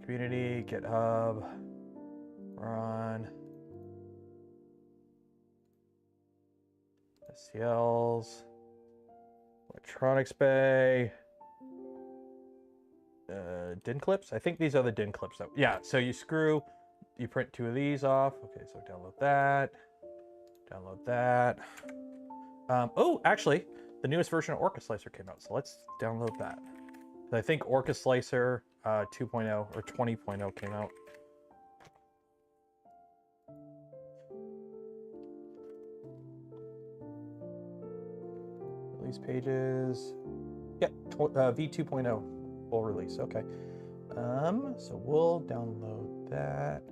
Community, GitHub, run, STLs, Electronics Bay, DIN clips. I think these are the DIN clips. Yeah, so you print 2 of these off. Okay, so download that. Oh, actually, the newest version of Orca Slicer came out, so let's download that. I think Orca Slicer 2.0 or 20.0 came out. Release pages. Yeah, v2.0 full release. Okay. So we'll download that.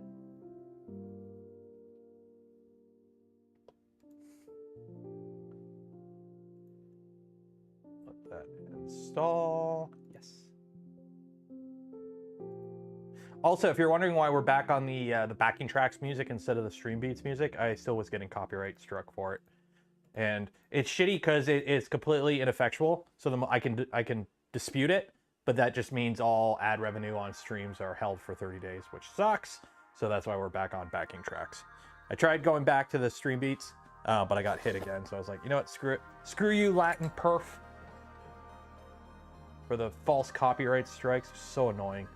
Let that install. Yes. Also, if you're wondering why we're back on the backing tracks music instead of the stream beats music, I still was getting copyright struck for it. And it's shitty because it's completely ineffectual. So I can dispute it, but that just means all ad revenue on streams are held for 30 days, which sucks. So that's why we're back on backing tracks. I tried going back to the stream beats, but I got hit again. So I was like, you know what? Screw it. Screw you, Latin perf. For the false copyright strikes. So annoying.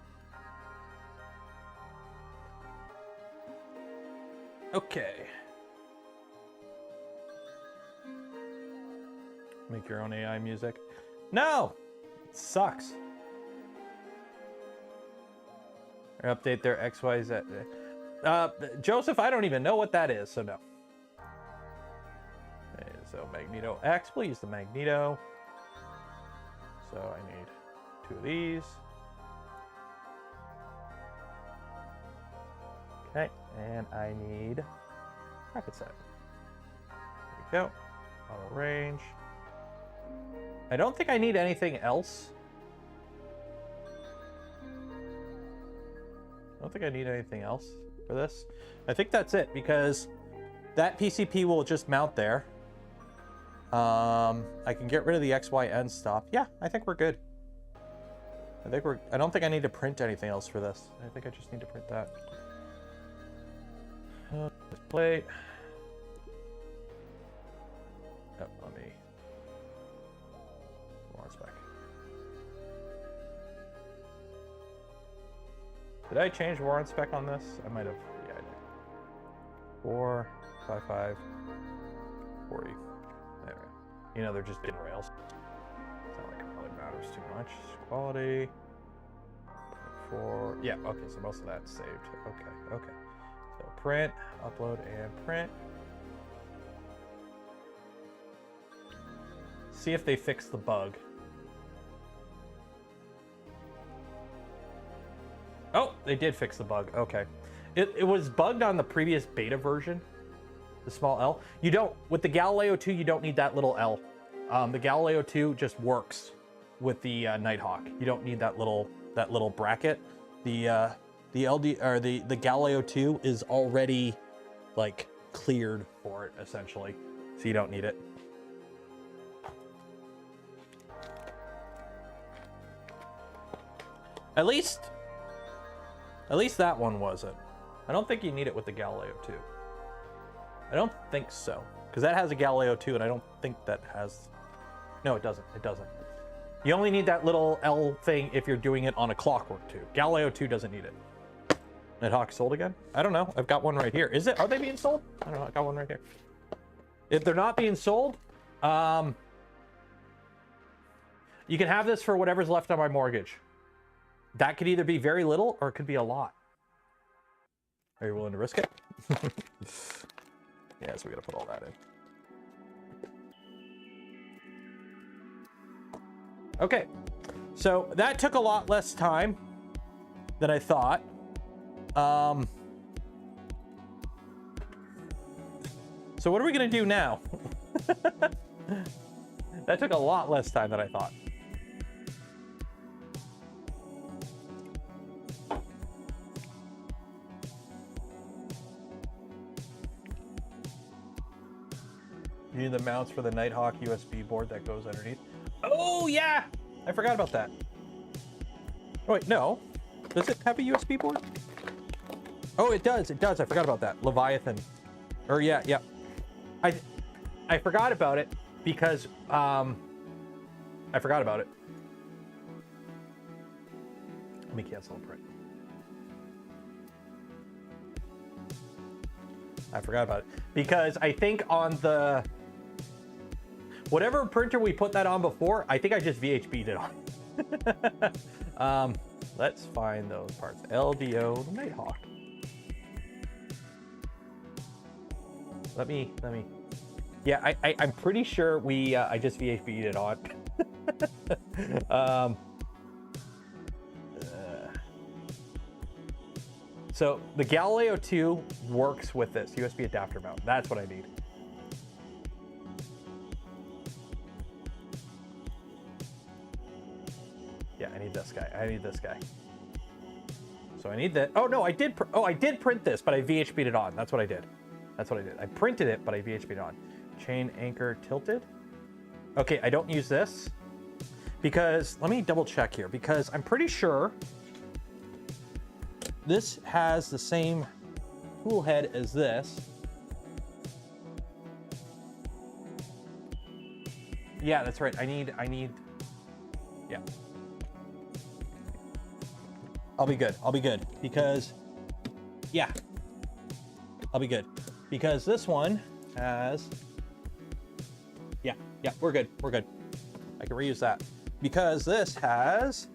Okay. Make your own AI music. No! It sucks. Or update their XYZ. Joseph, I don't even know what that is, so no. Okay, so Magneto X, we'll use the Magneto. So I need 2 of these. Okay, and I need bracket set. There we go. Auto range. I don't think I need anything else. I don't think I need anything else for this. I think that's it because that PCP will just mount there. I can get rid of the XY end stop. Yeah, I think we're good. I don't think I need to print anything else for this. I think I just need to print that. This plate. Oh, let me. Warrants back. Did I change warrant spec on this? I might have. Yeah, I did. 4, 5, 5, 40. There we go. You know, they're just in rails. It's not like it really matters too much. Quality. 4. Yeah, okay, so most of that's saved. Okay. So print, upload, and print. See if they fix the bug. Oh, they did fix the bug. Okay. It was bugged on the previous beta version, the small L. You don't, with the Galileo 2, you don't need that little L. The Galileo 2 just works with the Nighthawk. You don't need that little bracket. The LD or the Galileo 2 is already like cleared for it essentially, so you don't need it. At least that one wasn't. I don't think you need it with the Galileo 2. I don't think so, because that has a Galileo 2, and I don't think that has. No, it doesn't. It doesn't. You only need that little L thing if you're doing it on a Clockwork 2. Galileo 2 doesn't need it. Nighthawk sold again? I don't know. I've got one right here. Is it? Are they being sold? I don't know. I got one right here. If they're not being sold, you can have this for whatever's left on my mortgage. That could either be very little or it could be a lot. Are you willing to risk it? Yeah, so we gotta put all that in. Okay, so that took a lot less time than I thought. So what are we gonna do now? That took a lot less time than I thought. You need the mounts for the Nighthawk USB board that goes underneath. Oh yeah, I forgot about that. Oh wait, no. Does it have a USB board? Oh, it does. It does. I forgot about that. Leviathan. Or yeah. I forgot about it because I forgot about it. Let me cancel the print. I forgot about it because I think on the whatever printer we put that on before, I think I just VHB'd it on. Let's find those parts. LDO Nighthawk. Let me. Yeah, I'm pretty sure we I just VHB'd it on. So the Galileo 2 works with this USB adapter mount. That's what I need. Yeah, I need this guy. I need this guy. So I need that. Oh no, I did print this, but I VHB'd it on. That's what I did. That's what I did. I printed it, but I VHB'd it on. Chain anchor tilted. Okay, I don't use this because let me double check here because I'm pretty sure this has the same tool head as this. Yeah, that's right. I need, yeah. I'll be good because, yeah, I'll be good because this one has, yeah, we're good. I can reuse that because this has,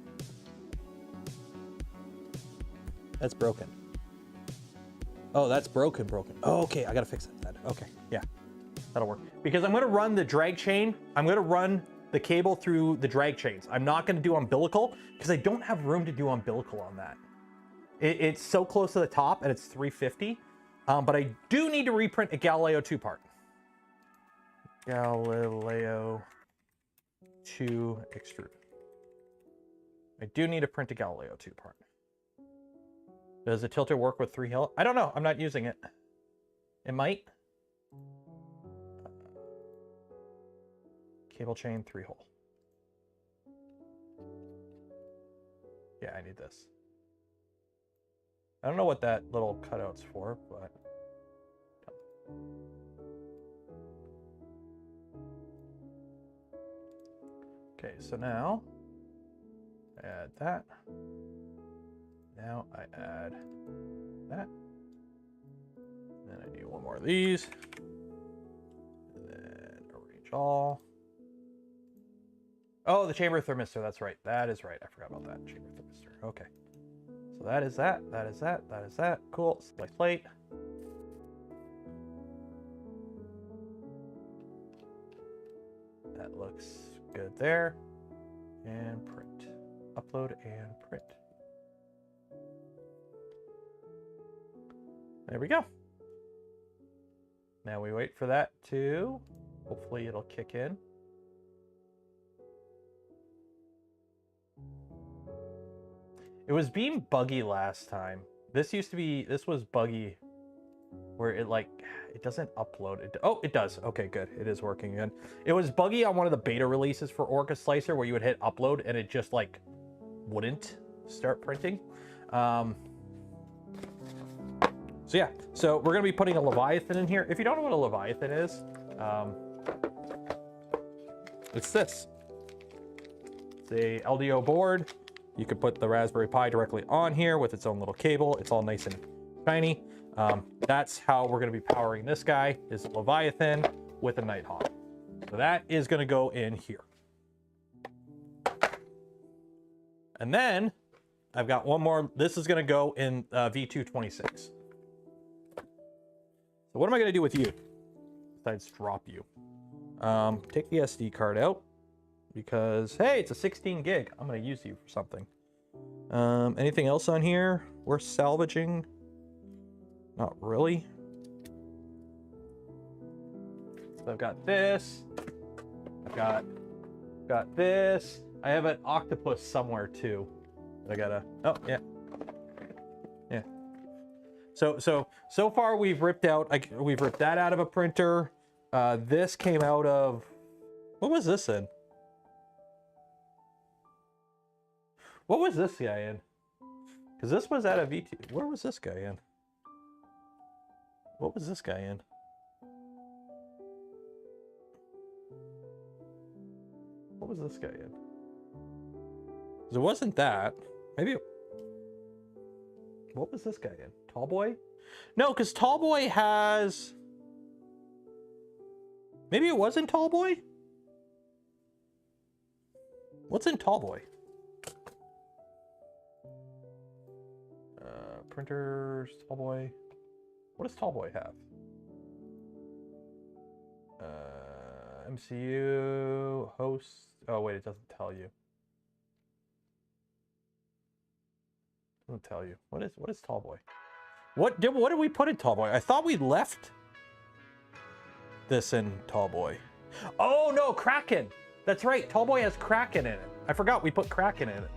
that's broken. Oh, that's broken. Oh, okay, I gotta fix that. Okay, yeah, that'll work. Because I'm gonna run the drag chain. I'm gonna run the cable through the drag chains. I'm not gonna do umbilical because I don't have room to do umbilical on that. It's so close to the top and it's 350. But I do need to reprint a Galileo 2 part. Galileo 2 extrude. I do need to print a Galileo 2 part. Does the tilter work with 3 hill? I don't know. I'm not using it. It might. Cable chain 3 hole. Yeah, I need this. I don't know what that little cutout's for, but. Okay, so now I add that. Now I add that. Then I need one more of these. And then arrange all. Oh, the chamber thermistor. That's right. That is right. I forgot about that. Chamber thermistor. Okay. So that is that. That is that. That is that. Cool. Splice plate. That looks good there. And print. Upload and print. There we go. Now we wait for that to, hopefully it'll kick in. It was being buggy last time. This was buggy where it doesn't upload. Oh, it does. Okay, good. It is working again. It was buggy on one of the beta releases for Orca Slicer where you would hit upload and it just wouldn't start printing. So yeah, so we're gonna be putting a Leviathan in here. If you don't know what a Leviathan is, it's this. It's a LDO board. You could put the Raspberry Pi directly on here with its own little cable. It's all nice and shiny. That's how we're gonna be powering this guy, is Leviathan with a Nighthawk. So that is gonna go in here. And then I've got one more. This is gonna go in V226. So what am I gonna do with you besides drop you? Take the SD card out because, hey, it's a 16 gig. I'm gonna use you for something. Anything else on here worth salvaging? Not really. So I've got this. I've got this. I have an octopus somewhere too. I gotta. Oh yeah. Yeah. So far we've ripped that out of a printer. This came out of. What was this in? What was this guy in? Because this was out of VT. Where was this guy in? What was this guy in? What was this guy in? Because it wasn't that. Maybe it... What was this guy in? Tallboy? No, because Tallboy has... Maybe it was in Tallboy? What's in Tallboy? Printers, Tallboy. What does Tallboy have? MCU, host. Oh wait, it doesn't tell you. Doesn't tell you. What is Tallboy? What did we put in Tallboy? I thought we left this in Tallboy. Oh no, Kraken. That's right. Tallboy has Kraken in it. I forgot we put Kraken in it.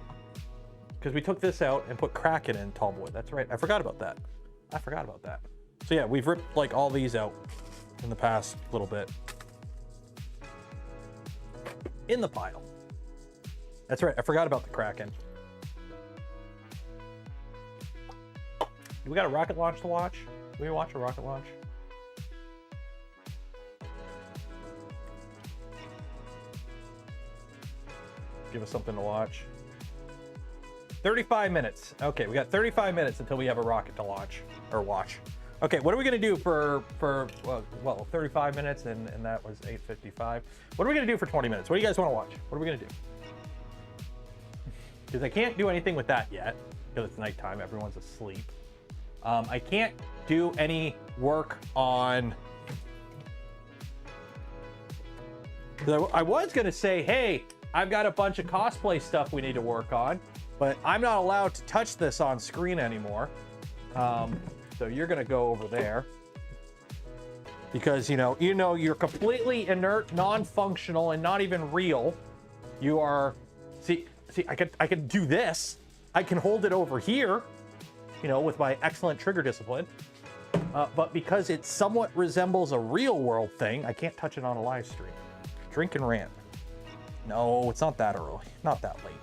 Because we took this out and put Kraken in Tallboy. That's right. I forgot about that. So yeah, we've ripped like all these out in the past little bit. In the pile. That's right. I forgot about the Kraken. Do we got a rocket launch to watch? Can we watch a rocket launch? Give us something to watch. 35 minutes. Okay, we got 35 minutes until we have a rocket to launch or watch. Okay, what are we gonna do for 35 minutes and that was 8:55. What are we gonna do for 20 minutes? What do you guys want to watch? What are we gonna do? Because I can't do anything with that yet because it's nighttime. Everyone's asleep. I can't do any work on. I was gonna say, hey, I've got a bunch of cosplay stuff we need to work on. But I'm not allowed to touch this on screen anymore. So you're gonna go over there. Because you're completely inert, non-functional, and not even real. You are, see, I could do this. I can hold it over here, with my excellent trigger discipline. But because it somewhat resembles a real world thing, I can't touch it on a live stream. Drink and rant. No, it's not that early, not that late.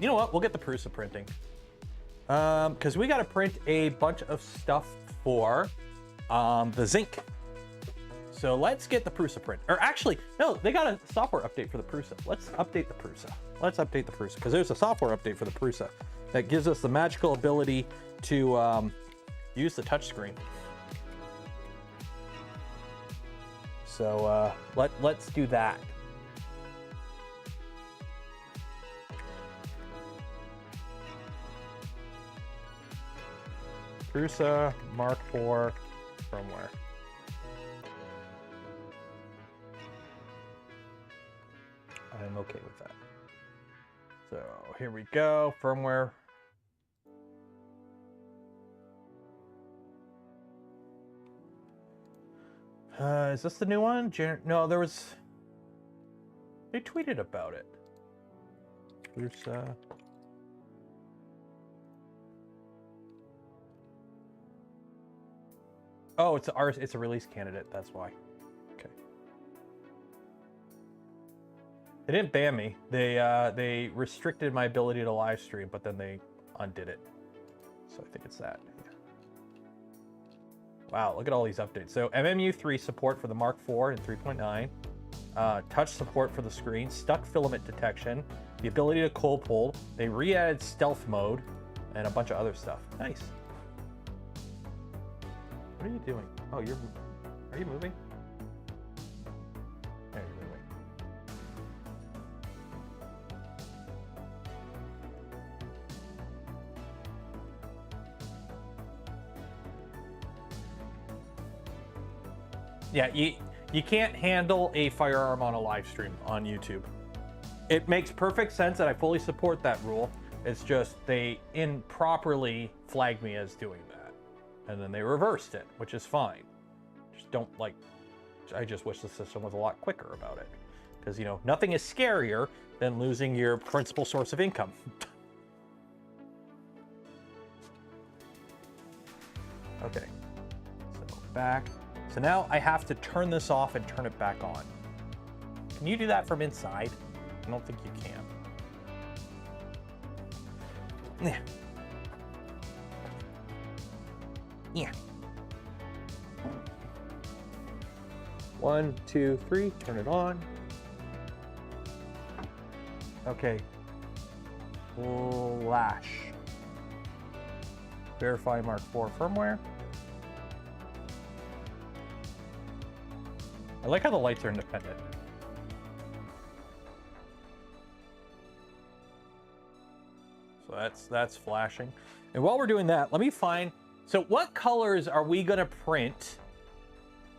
You know what? We'll get the Prusa printing. Because we got to print a bunch of stuff for the zinc. So let's get the Prusa print. Or actually, no, they got a software update for the Prusa. Let's update the Prusa. Because there's a software update for the Prusa that gives us the magical ability to use the touchscreen. So let's do that. Prusa Mark IV firmware. I'm okay with that. So here we go, firmware. Is this the new one? No, there was. They tweeted about it. Prusa. Oh, it's a release candidate. That's why. Okay. They didn't ban me. They restricted my ability to live stream, but then they undid it. So I think it's that. Yeah. Wow, look at all these updates. So MMU3 support for the Mark IV and 3.9. Touch support for the screen. Stuck filament detection. The ability to cold pull. They re-added stealth mode and a bunch of other stuff. Nice. What are you doing? Oh, are you moving? There, you're moving. Yeah, you can't handle a firearm on a live stream on YouTube. It makes perfect sense, and I fully support that rule. It's just they improperly flagged me as doing that, and then they reversed it, which is fine. Just don't like. I just wish the system was a lot quicker about it, because you know nothing is scarier than losing your principal source of income. Okay, so back. So now I have to turn this off and turn it back on. Can you do that from inside? I don't think you can. Yeah. Yeah. 1, 2, 3, turn it on. Okay. Flash. Verify Mark 4 firmware. I like how the lights are independent. So that's flashing. And while we're doing that, let me find, so what colors are we gonna print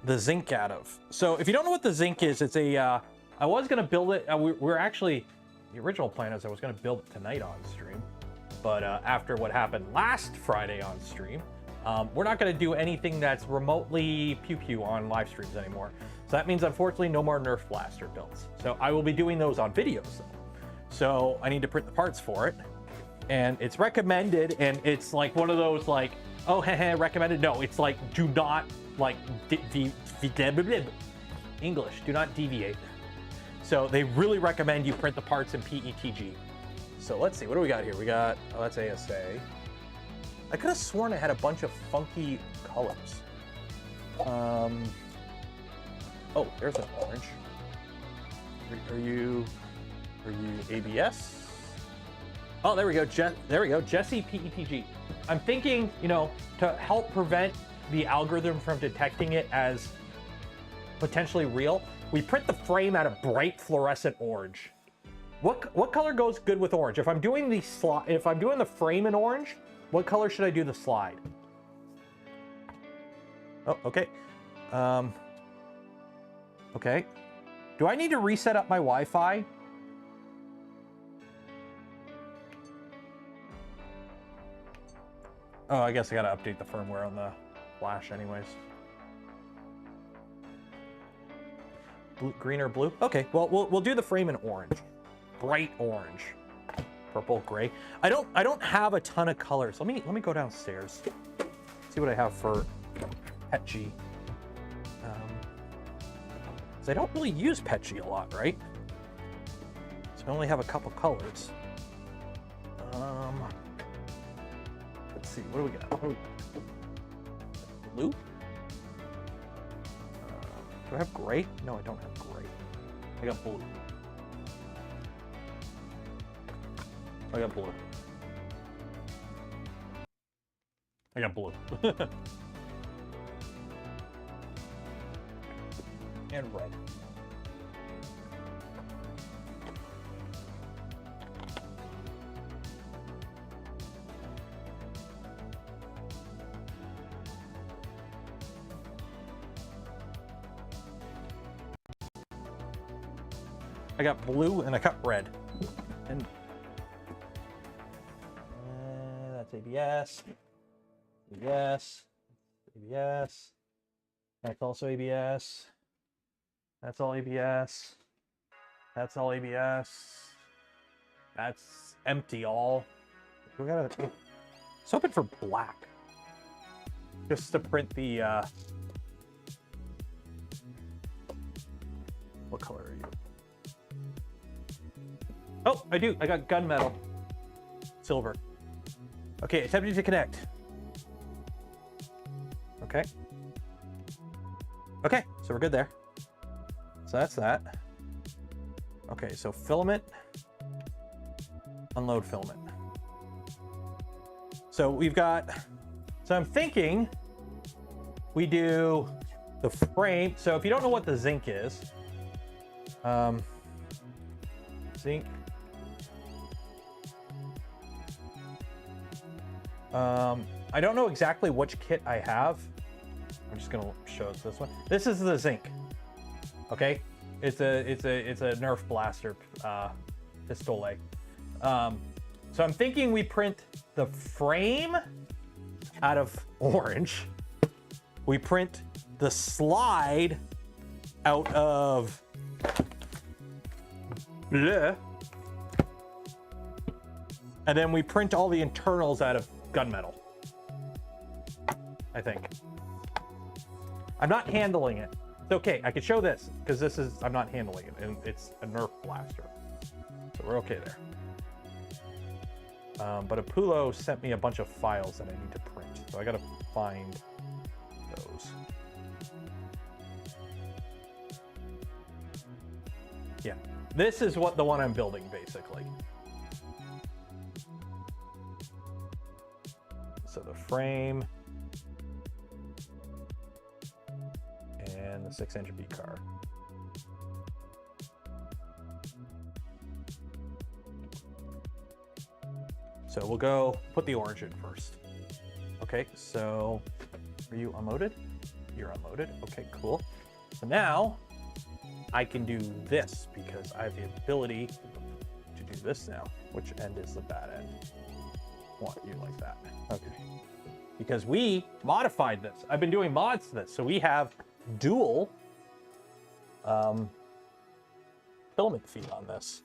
the zinc out of? So if you don't know what the zinc is, it's a, I was gonna build it, we're actually, the original plan is I was gonna build it tonight on stream, but after what happened last Friday on stream, we're not gonna do anything that's remotely pew-pew on live streams anymore. So that means, unfortunately, no more Nerf blaster builds. So I will be doing those on videos, though. So I need to print the parts for it. And it's recommended, and it's like one of those like, oh, recommended. No, it's like, do not, like, English, do not deviate. So they really recommend you print the parts in PETG. So let's see, what do we got here? We got, oh, that's ASA. I could have sworn I had a bunch of funky colors. Oh, there's an orange. Are you ABS? Oh, there we go. There we go. Jesse PETG. I'm thinking, you know, to help prevent the algorithm from detecting it as potentially real, we print the frame out of bright fluorescent orange. What color goes good with orange? If I'm doing the frame in orange, what color should I do the slide? Oh, okay. Okay. Do I need to reset up my Wi-Fi? Oh, I guess I gotta update the firmware on the flash anyways. Blue, green or blue? Okay, well, we'll do the frame in orange. Bright orange. Purple, gray. I don't have a ton of colors. Let me go downstairs. See what I have for PETG. Because I don't really use PETG a lot, right? So I only have a couple colors. Let's see, what do we got? Blue? Do I have gray? No, I don't have gray. I got blue. I got blue. I got blue. And red. I got blue and I got red. And that's ABS. ABS. ABS. That's also ABS. That's all ABS. That's all ABS. That's empty all. We gotta, let's open for black. Just to print the, what color are you? Oh, I do. I got gunmetal. Silver. Okay, attempting to connect. Okay. Okay, so we're good there. So that's that. Okay, so filament. Unload filament. So we've got, so I'm thinking we do the frame. So if you don't know what the zinc is, zinc. I don't know exactly which kit I have. I'm just gonna show us this one. This is the zinc. Okay, it's a Nerf blaster pistole. So I'm thinking we print the frame out of orange. We print the slide out of bleh. And then we print all the internals out of gunmetal. I think. I'm not handling it. It's okay. I can show this because I'm not handling it, and it's a Nerf blaster. So we're okay there. But Apollo sent me a bunch of files that I need to print. So I got to find those. Yeah. This is the one I'm building, basically. So the frame and the 6-inch B car. So we'll go put the orange in first. Okay, so are you unloaded? You're unloaded. Okay, cool. So now I can do this because I have the ability to do this now. Which end is the bad end? Want you like that. Okay. Because we modified this. I've been doing mods to this. So we have dual filament feed on this.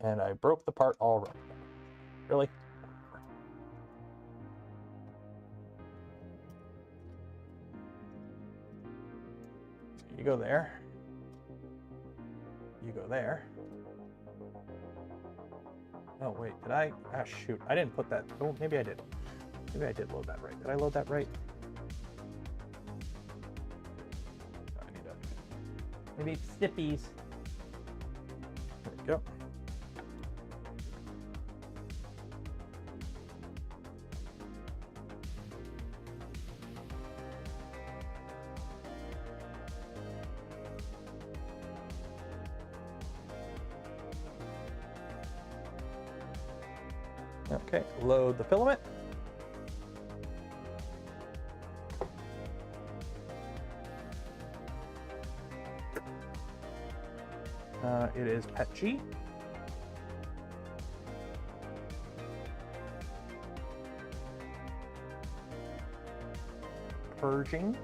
And I broke the part already. Really? You go there. You go there. Oh, wait, did I? Ah, shoot. I didn't put that. Oh, maybe I did. Maybe I did load that right. Did I load that right? Oh, I need to. Maybe it's snippies. There we go. Okay, load the filament. It is PETG. Purging.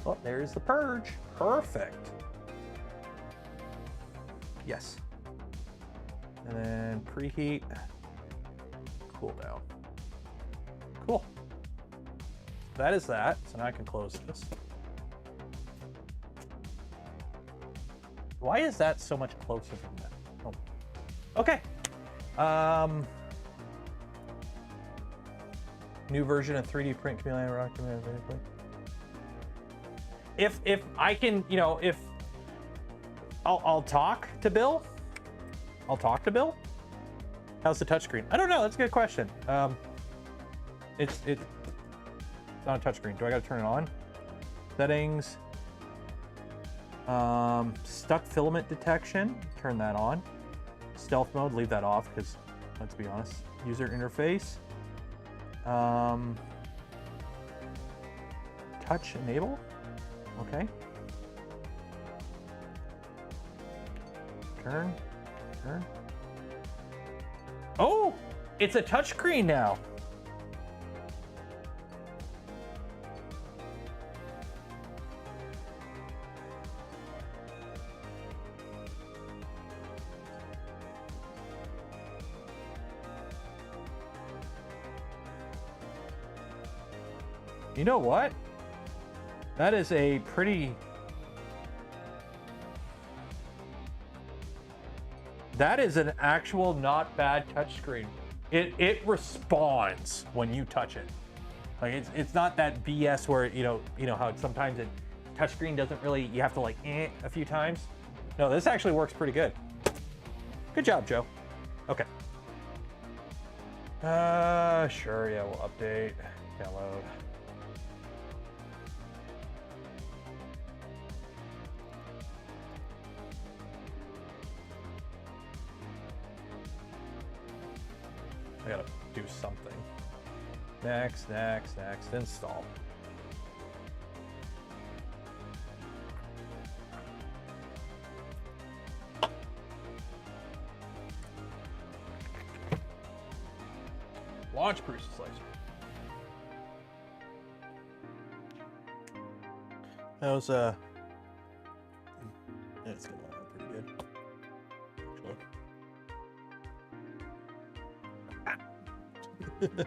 Oh, there's the purge. Perfect. Yes. And then preheat. Cool down. Cool. That is that. So now I can close this. Why is that so much closer than that? Oh. Okay. New version of 3D print chameleon rock. If I can, you know, if I'll talk to Bill. I'll talk to Bill. How's the touchscreen? I don't know. That's a good question. It's not a touchscreen. Do I got to turn it on? Settings. Stuck filament detection. Turn that on. Stealth mode. Leave that off because, let's be honest. User interface. Touch enable. Okay. Turn. Oh, it's a touchscreen now. You know what? That is a pretty... That is an actual not bad touchscreen. It responds when you touch it. Like it's not that BS where you know how sometimes it touchscreen doesn't really, you have to like a few times. No, this actually works pretty good. Good job, Joe. Okay. Sure, yeah, we'll update, download. I gotta do something. Next, next, next, install. Launch Prusa Slicer. That was it's gonna line up pretty good. Actually.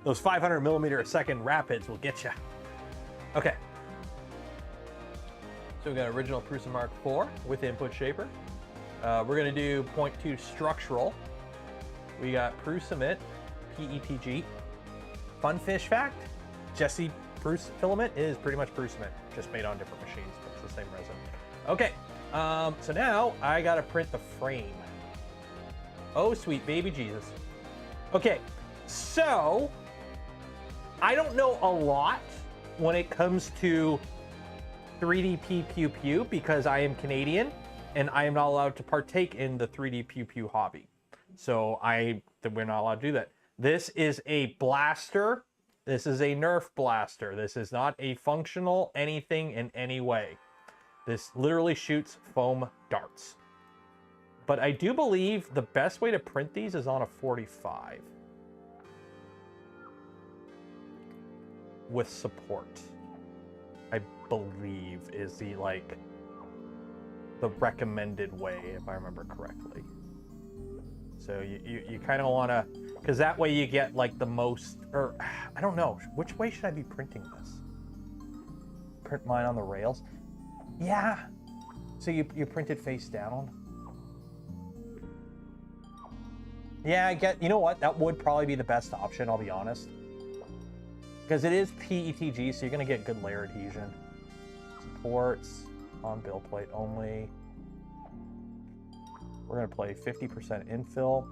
Those 500 millimeter a second rapids will get you. Okay. So we got original Prusa Mark IV with input shaper. We're gonna do 0.2 structural. We got Filament, PETG. Fun fish fact, Jesse Filament is pretty much Filament, just made on different machines, but it's the same resin. Okay, so now I gotta print the frame. Oh, sweet baby Jesus. Okay, so I don't know a lot when it comes to 3D Pew Pew because I am Canadian and I am not allowed to partake in the 3D Pew Pew hobby. So we're not allowed to do that. This is a blaster. This is a Nerf blaster. This is not a functional anything in any way. This literally shoots foam darts. But I do believe the best way to print these is on a 45. With support. I believe is the recommended way, if I remember correctly. So you kind of want to, because that way you get like the most, or I don't know, which way should I be printing this? Print mine on the rails? Yeah. So you print it face down? Yeah, I get, you know what? That would probably be the best option, I'll be honest. Because it is PETG, so you're going to get good layer adhesion. Supports on build plate only. We're going to play 50% infill.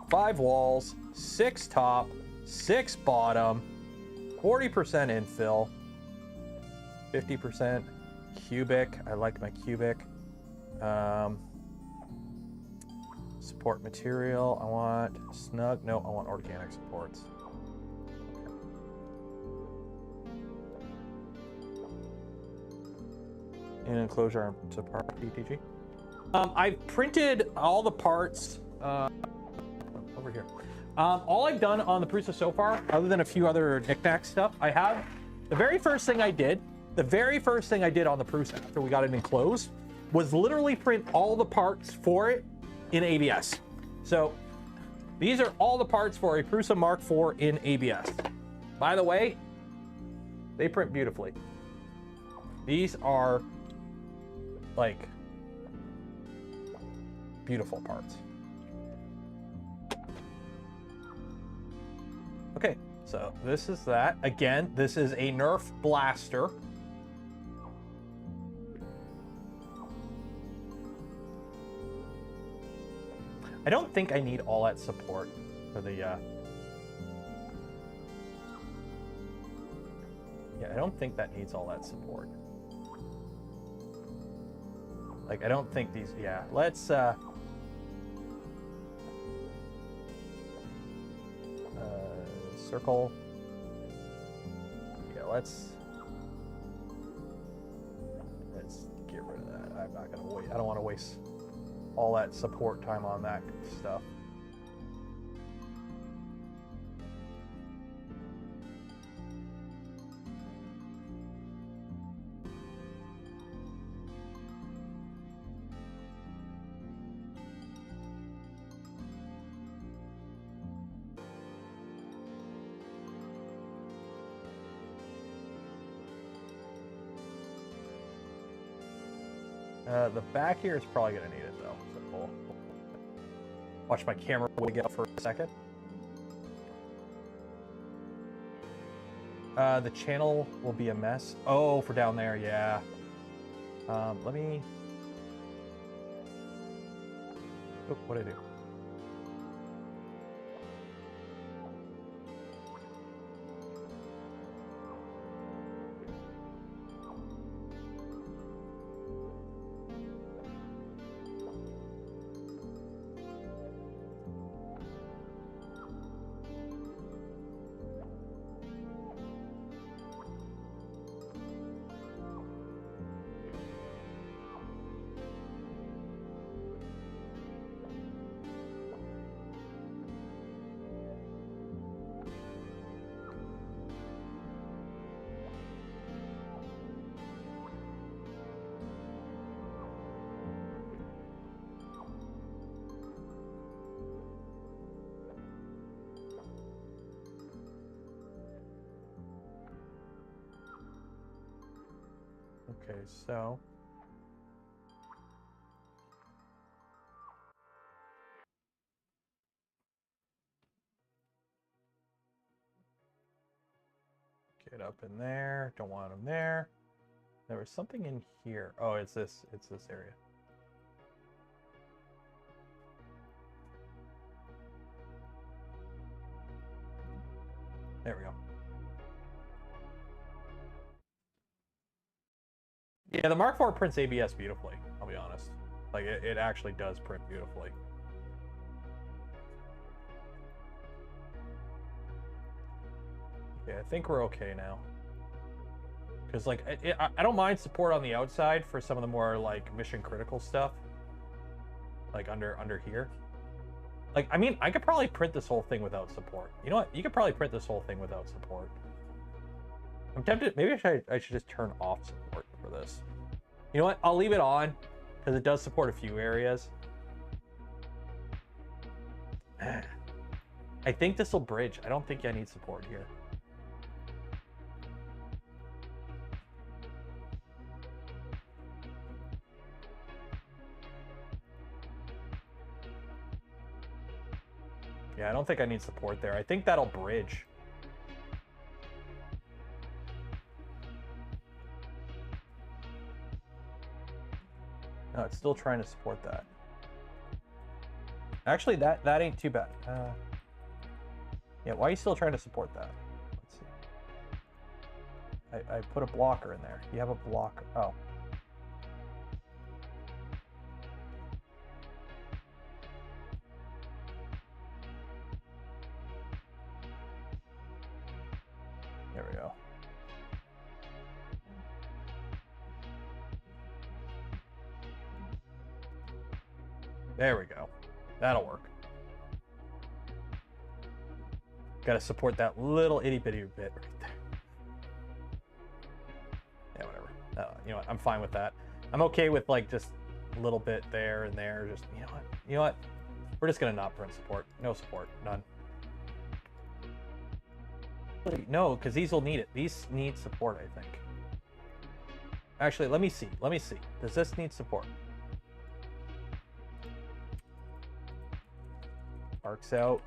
5 walls, 6 top, 6 bottom, 40% infill, 50% cubic. I like my cubic. Support material. I want snug. No, I want organic supports. In enclosure to part PTG. I've printed all the parts over here. All I've done on the Prusa so far, other than a few other knickknack stuff, I have the very first thing I did on the Prusa after we got it enclosed was literally print all the parts for it in ABS. So these are all the parts for a Prusa Mark IV in ABS. By the way, they print beautifully. These are like beautiful parts. Okay, so this is that. Again, this is a Nerf blaster. I don't think I need all that support for the yeah, I don't think that needs all that support. Like, I don't think these, yeah, let's, circle. Yeah, let's get rid of that. I'm not gonna wait. I don't want to waste all that support time on that stuff. The back here is probably going to need it, though. So we'll watch my camera wig out for a second. The channel will be a mess. Oh, for down there, yeah. Let me... Oh, what'd I do? Okay, so get up in there. Don't want them there. There was something in here. Oh, it's this area. There we go. Yeah, the Mark IV prints ABS beautifully, I'll be honest. Like, it actually does print beautifully. Okay, I think we're okay now. Because, like, I don't mind support on the outside for some of the more, like, mission critical stuff. Like, under here. Like, I mean, I could probably print this whole thing without support. You know what? You could probably print this whole thing without support. I'm tempted. Maybe I should just turn off support for this. You know what? I'll leave it on because it does support a few areas. I think this will bridge. I don't think I need support here. Yeah, I don't think I need support there. I think that'll bridge. No, it's still trying to support that. Actually, that ain't too bad. Yeah, why are you still trying to support that? Let's see. I put a blocker in there. You have a blocker. Oh. There we go. There we go. That'll work. Got to support that little itty bitty bit right there. Yeah, whatever. You know what? I'm fine with that. I'm okay with like just a little bit there and there. Just, you know what? You know what? We're just gonna not print support. No support. None. No, because these will need it. These need support, I think. Actually, let me see. Let me see. Does this need support? Arcs out.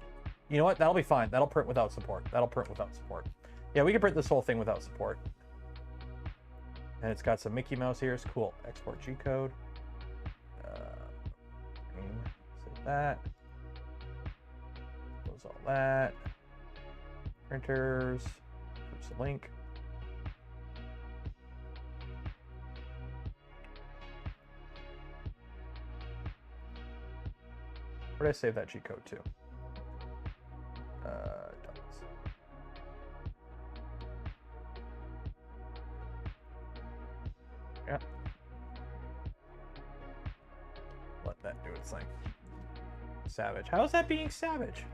You know what? That'll be fine. That'll print without support. That'll print without support. Yeah, we can print this whole thing without support. And it's got some Mickey Mouse here. It's cool. Export G code. Save that. Close all that. Printers. Here's the link. Where did I save that G code to? Yeah. Let that do its thing. Savage. How is that being savage?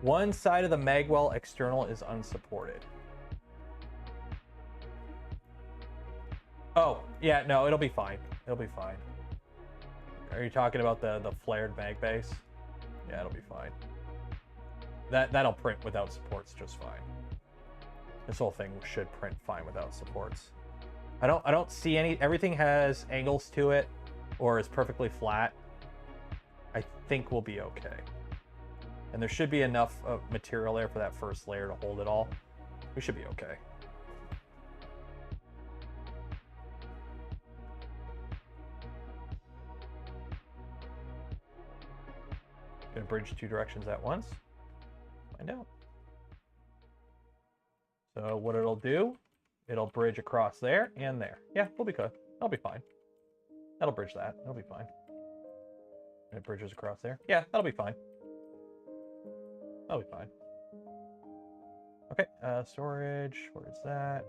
One side of the magwell external is unsupported. Oh, yeah, no, it'll be fine. It'll be fine. Are you talking about the flared mag base? Yeah, it'll be fine. That'll print without supports just fine. This whole thing should print fine without supports. I don't see any. Everything has angles to it, or is perfectly flat. I think we'll be okay. And there should be enough material there for that first layer to hold it all. We should be okay. Gonna bridge two directions at once. Find out. So what it'll do, it'll bridge across there and there. Yeah, we'll be good. That'll be fine. That'll bridge that. That'll be fine. And it bridges across there. Yeah, that'll be fine. That'll be fine. Okay, storage. Where's that?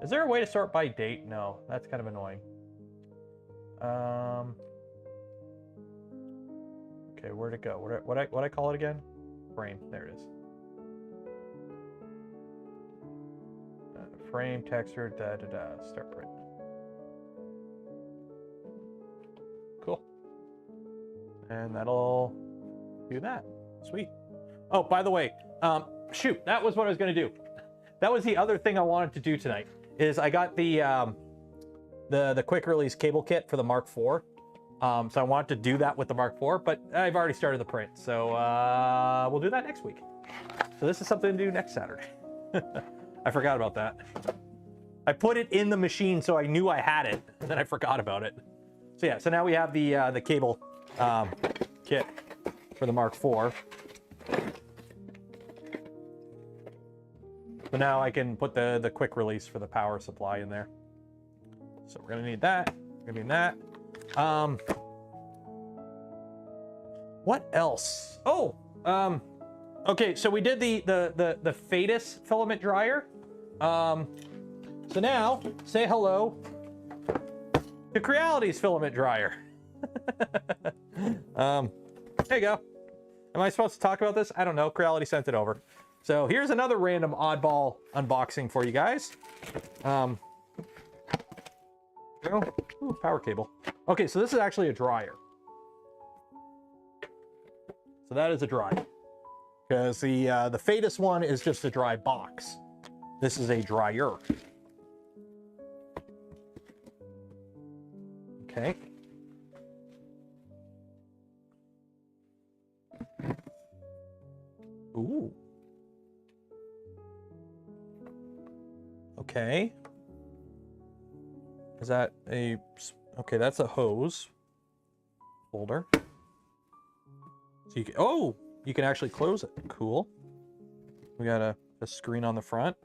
Is there a way to sort by date? No, that's kind of annoying. Okay, where'd it go? What I call it again? Frame. There it is. Frame, texture, start print. Cool. And that'll do that. Sweet. Oh, by the way, shoot, that was what I was gonna do. that was the other thing I wanted to do tonight. Is I got the quick release cable kit for the Mark IV. So I wanted to do that with the Mark IV, but I've already started the print, so we'll do that next week. So this is something to do next Saturday. I forgot about that. I put it in the machine so I knew I had it, and then I forgot about it. So yeah, so now we have the cable kit for the Mark IV. So now I can put the quick release for the power supply in there. So we're gonna need that. We're gonna need that. What else? Oh, okay. So we did the Fadus filament dryer. So now say hello to Creality's filament dryer. There you go. Am I supposed to talk about this? I don't know. Creality sent it over. So here's another random oddball unboxing for you guys. Oh, ooh, power cable. Okay, so this is actually a dryer. So that is a dryer. Because the Fadus one is just a dry box. This is a dryer. Okay. Ooh. Okay. Is that a... Okay, that's a hose holder. So you can... Oh! You can actually close it. Cool. We got a screen on the front.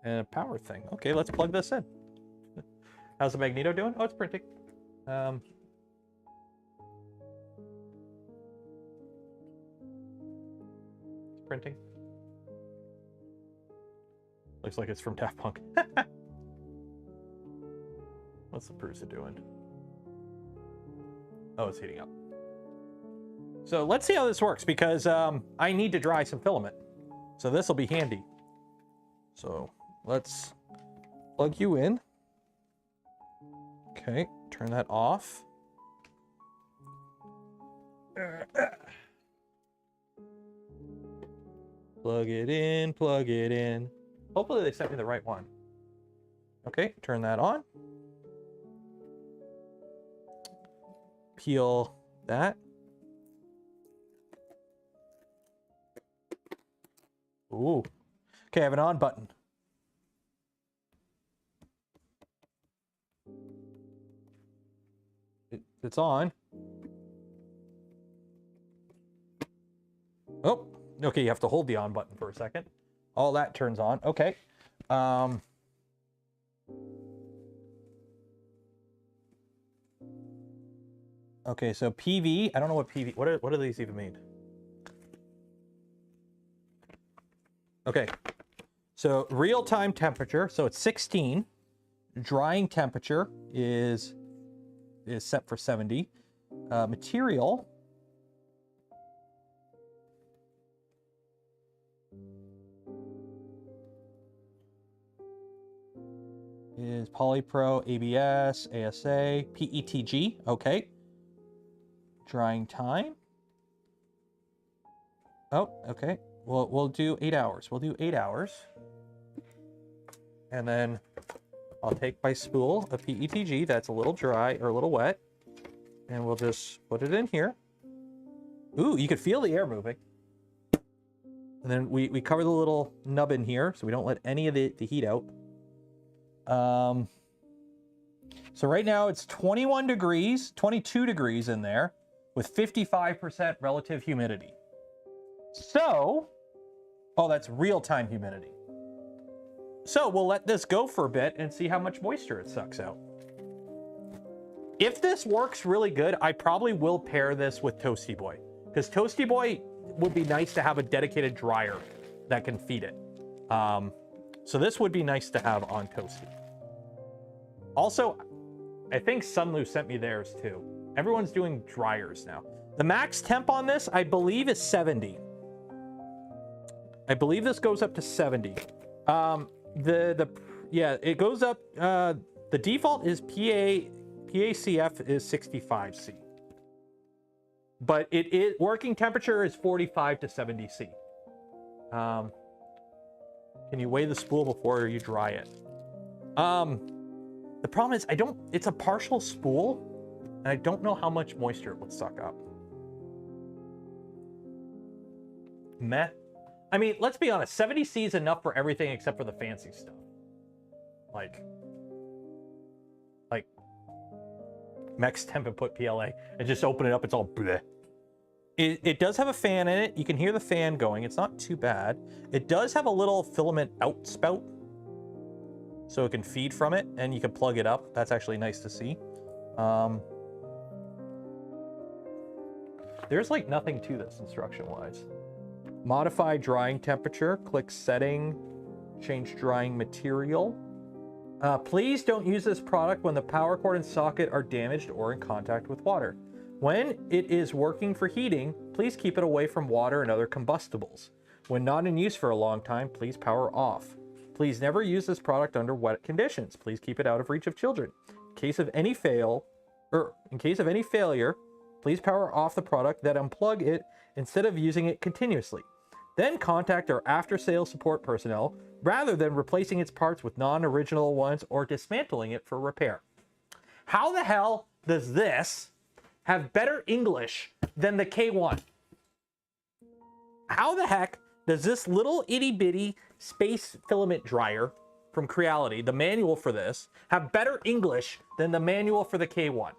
And a power thing. Okay, let's plug this in. How's the Magneto doing? Oh, it's printing. It's printing. Looks like it's from Daft Punk. What's the Prusa doing? Oh, it's heating up. So let's see how this works, because I need to dry some filament. So this will be handy. So let's plug you in. Okay, turn that off. Plug it in, plug it in. Hopefully they sent me the right one. Okay, turn that on. Peel that. Ooh. Okay, I have an on button. It's on. Oh, okay, you have to hold the on button for a second. All that turns on. Okay. Okay, so PV, I don't know what PV, what do these even mean? Okay, so real-time temperature, so it's 16. Drying temperature is set for 70. Material is Polypro, ABS, ASA, PETG. Okay. Drying time. Oh, okay. We'll do 8 hours. We'll do 8 hours. And then I'll take my spool of PETG that's a little dry or a little wet, and we'll just put it in here. Ooh, you could feel the air moving. And then we cover the little nub in here so we don't let any of the heat out. So right now it's 21 degrees, 22 degrees in there with 55% relative humidity. So, oh, that's real-time humidity. So we'll let this go for a bit and see how much moisture it sucks out. If this works really good, I probably will pair this with Toasty Boy, because Toasty Boy would be nice to have a dedicated dryer that can feed it. So this would be nice to have on Toasty. Also, I think Sunlu sent me theirs too. Everyone's doing dryers now. The max temp on this, I believe, is 70. I believe this goes up to 70. Yeah, it goes up. The default is PACF is 65C. But it is working temperature is 45 to 70C. Can you weigh the spool before you dry it? The problem is it's a partial spool, and I don't know how much moisture it would suck up. Meh. I mean, let's be honest, 70C is enough for everything except for the fancy stuff. Like max temp and put PLA and just open it up, it's all bleh. It does have a fan in it. You can hear the fan going. It's not too bad. It does have a little filament out spout, so it can feed from it, and you can plug it up. That's actually nice to see. There's like nothing to this instruction-wise. Modify drying temperature. Click setting. Change drying material. Please don't use this product when the power cord and socket are damaged or in contact with water. When it is working for heating, please keep it away from water and other combustibles. When not in use for a long time, please power off. Please never use this product under wet conditions. Please keep it out of reach of children. In case of any failure, please power off the product, then unplug it instead of using it continuously. Then contact our after-sales support personnel rather than replacing its parts with non-original ones or dismantling it for repair. How the hell does this have better English than the K1? How the heck does this little itty-bitty space filament dryer from Creality, the manual for this, have better English than the manual for the K1?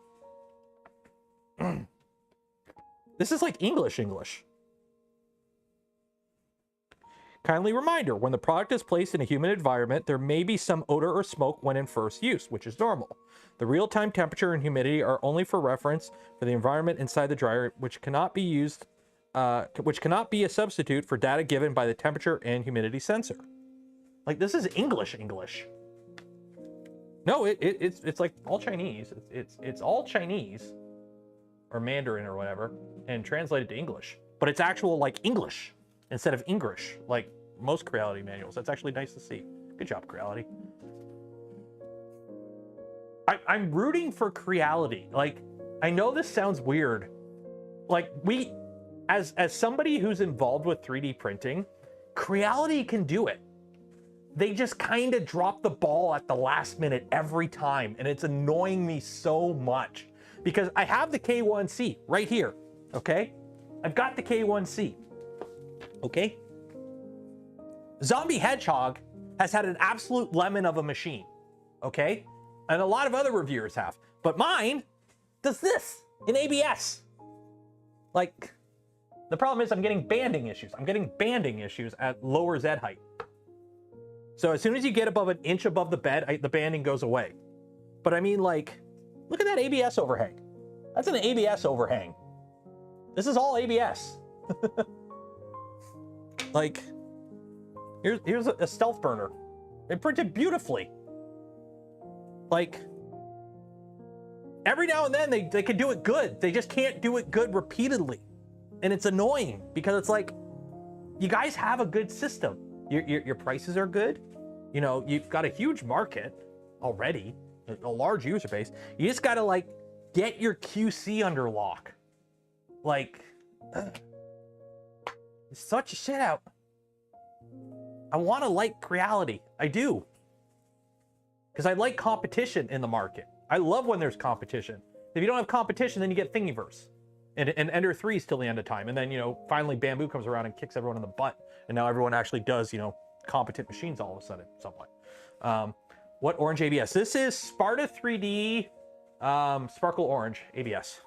This is like English. Kindly reminder, when the product is placed in a humid environment, there may be some odor or smoke when in first use, which is normal. The real-time temperature and humidity are only for reference for the environment inside the dryer, which cannot be a substitute for data given by the temperature and humidity sensor. Like, this is English. No, it's like all Chinese. It's all Chinese or Mandarin or whatever and translated to English, but it's actual like English instead of English, like most Creality manuals. That's actually nice to see. Good job, Creality. I'm rooting for Creality. Like, I know this sounds weird. Like, as somebody who's involved with 3D printing, Creality can do it. They just kind of drop the ball at the last minute every time, and it's annoying me so much because I have the K1C right here, okay? I've got the K1C, okay? Zombie Hedgehog has had an absolute lemon of a machine, okay? And a lot of other reviewers have, but mine does this in ABS. Like, the problem is I'm getting banding issues. I'm getting banding issues at lower Z height. So as soon as you get above an inch above the bed, the banding goes away. But I mean, like, look at that ABS overhang. That's an ABS overhang. This is all ABS. Like, here's a stealth burner. It printed beautifully. Like, every now and then they can do it good. They just can't do it good repeatedly. And it's annoying because it's like, you guys have a good system. Your prices are good. You know, you've got a huge market already, a large user base. You just got to like get your QC under lock. Like, it's such a shit out. I want to like Creality. I do. Because I like competition in the market. I love when there's competition. If you don't have competition, then you get Thingiverse. And Ender 3 is till the end of time. And then, you know, finally Bamboo comes around and kicks everyone in the butt. And now everyone actually does, you know, competent machines all of a sudden, somewhat. What orange ABS? This is Sparta 3D Sparkle Orange ABS.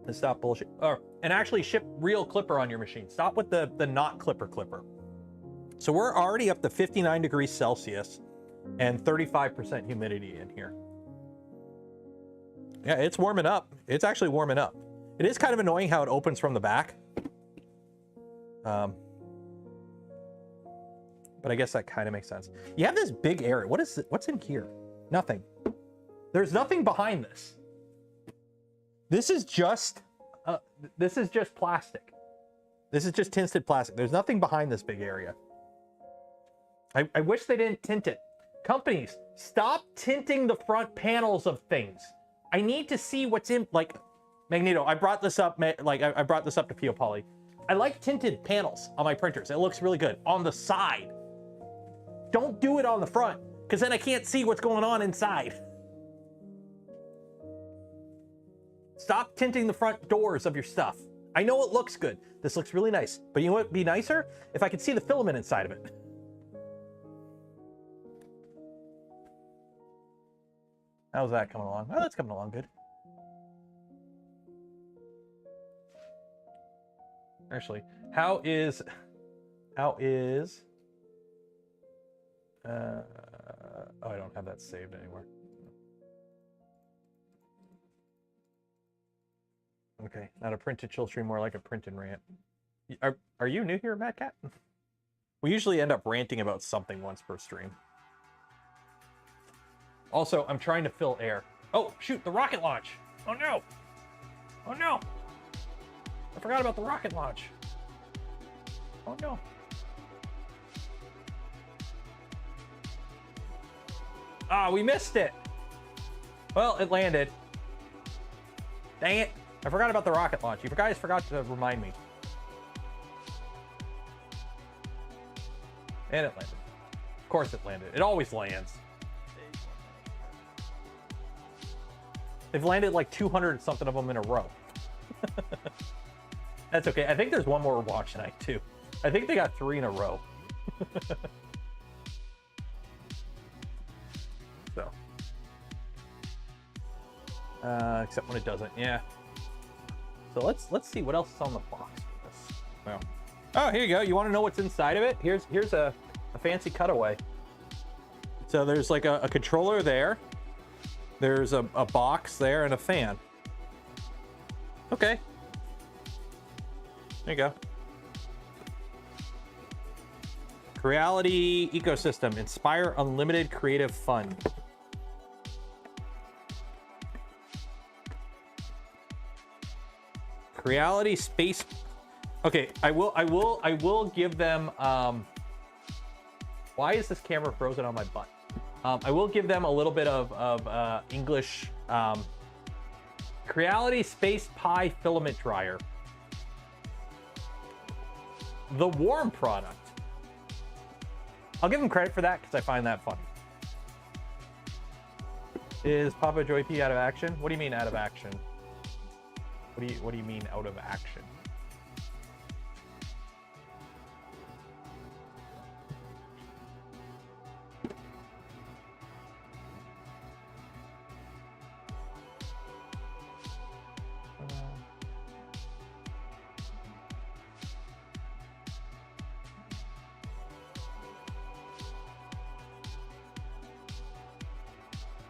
And stop bullshit. And actually ship real clipper on your machine. Stop with the not clipper. So we're already up to 59 degrees Celsius and 35% humidity in here. Yeah, it's warming up. It's actually warming up. It is kind of annoying how it opens from the back. But I guess that kind of makes sense. You have this big area. What's in here? Nothing. There's nothing behind this. This is just plastic. This is just tinted plastic. There's nothing behind this big area. I wish they didn't tint it. Companies, stop tinting the front panels of things. I need to see what's in, like, Magneto, I brought this up, like, I brought this up to Pio Poly. I like tinted panels on my printers. It looks really good. On the side. Don't do it on the front, because then I can't see what's going on inside. Stop tinting the front doors of your stuff. I know it looks good. This looks really nice. But you know what would be nicer? If I could see the filament inside of it. How's that coming along? Oh, that's coming along good. Actually, how is oh, I don't have that saved anymore. Okay, not a print to chill stream, more like a print and rant. Are you new here, Matt Cat? We usually end up ranting about something once per stream. Also, I'm trying to fill air. Oh, shoot, the rocket launch. Oh, no. Oh, no. I forgot about the rocket launch. Oh, no. Ah, we missed it. Well, it landed. Dang it. I forgot about the rocket launch. You guys forgot to remind me. And it landed. Of course it landed. It always lands. They've landed like 200 something of them in a row. That's okay. I think there's one more launch tonight too. I think they got 3 in a row. So. Except when it doesn't, yeah. So let's see what else is on the box for this. Well, oh, here you go. You want to know what's inside of it? Here's a fancy cutaway. So there's like a controller there. There's a box there and a fan. Okay. There you go. Creality ecosystem. Inspire unlimited creative fun. Creality space. Okay, I will give them why is this camera frozen on my butt? I will give them a little bit of English. Creality Space Pi Filament Dryer. The warm product. I'll give them credit for that because I find that funny. Is Papa Joy P out of action? What do you mean out of action? What do you mean out of action?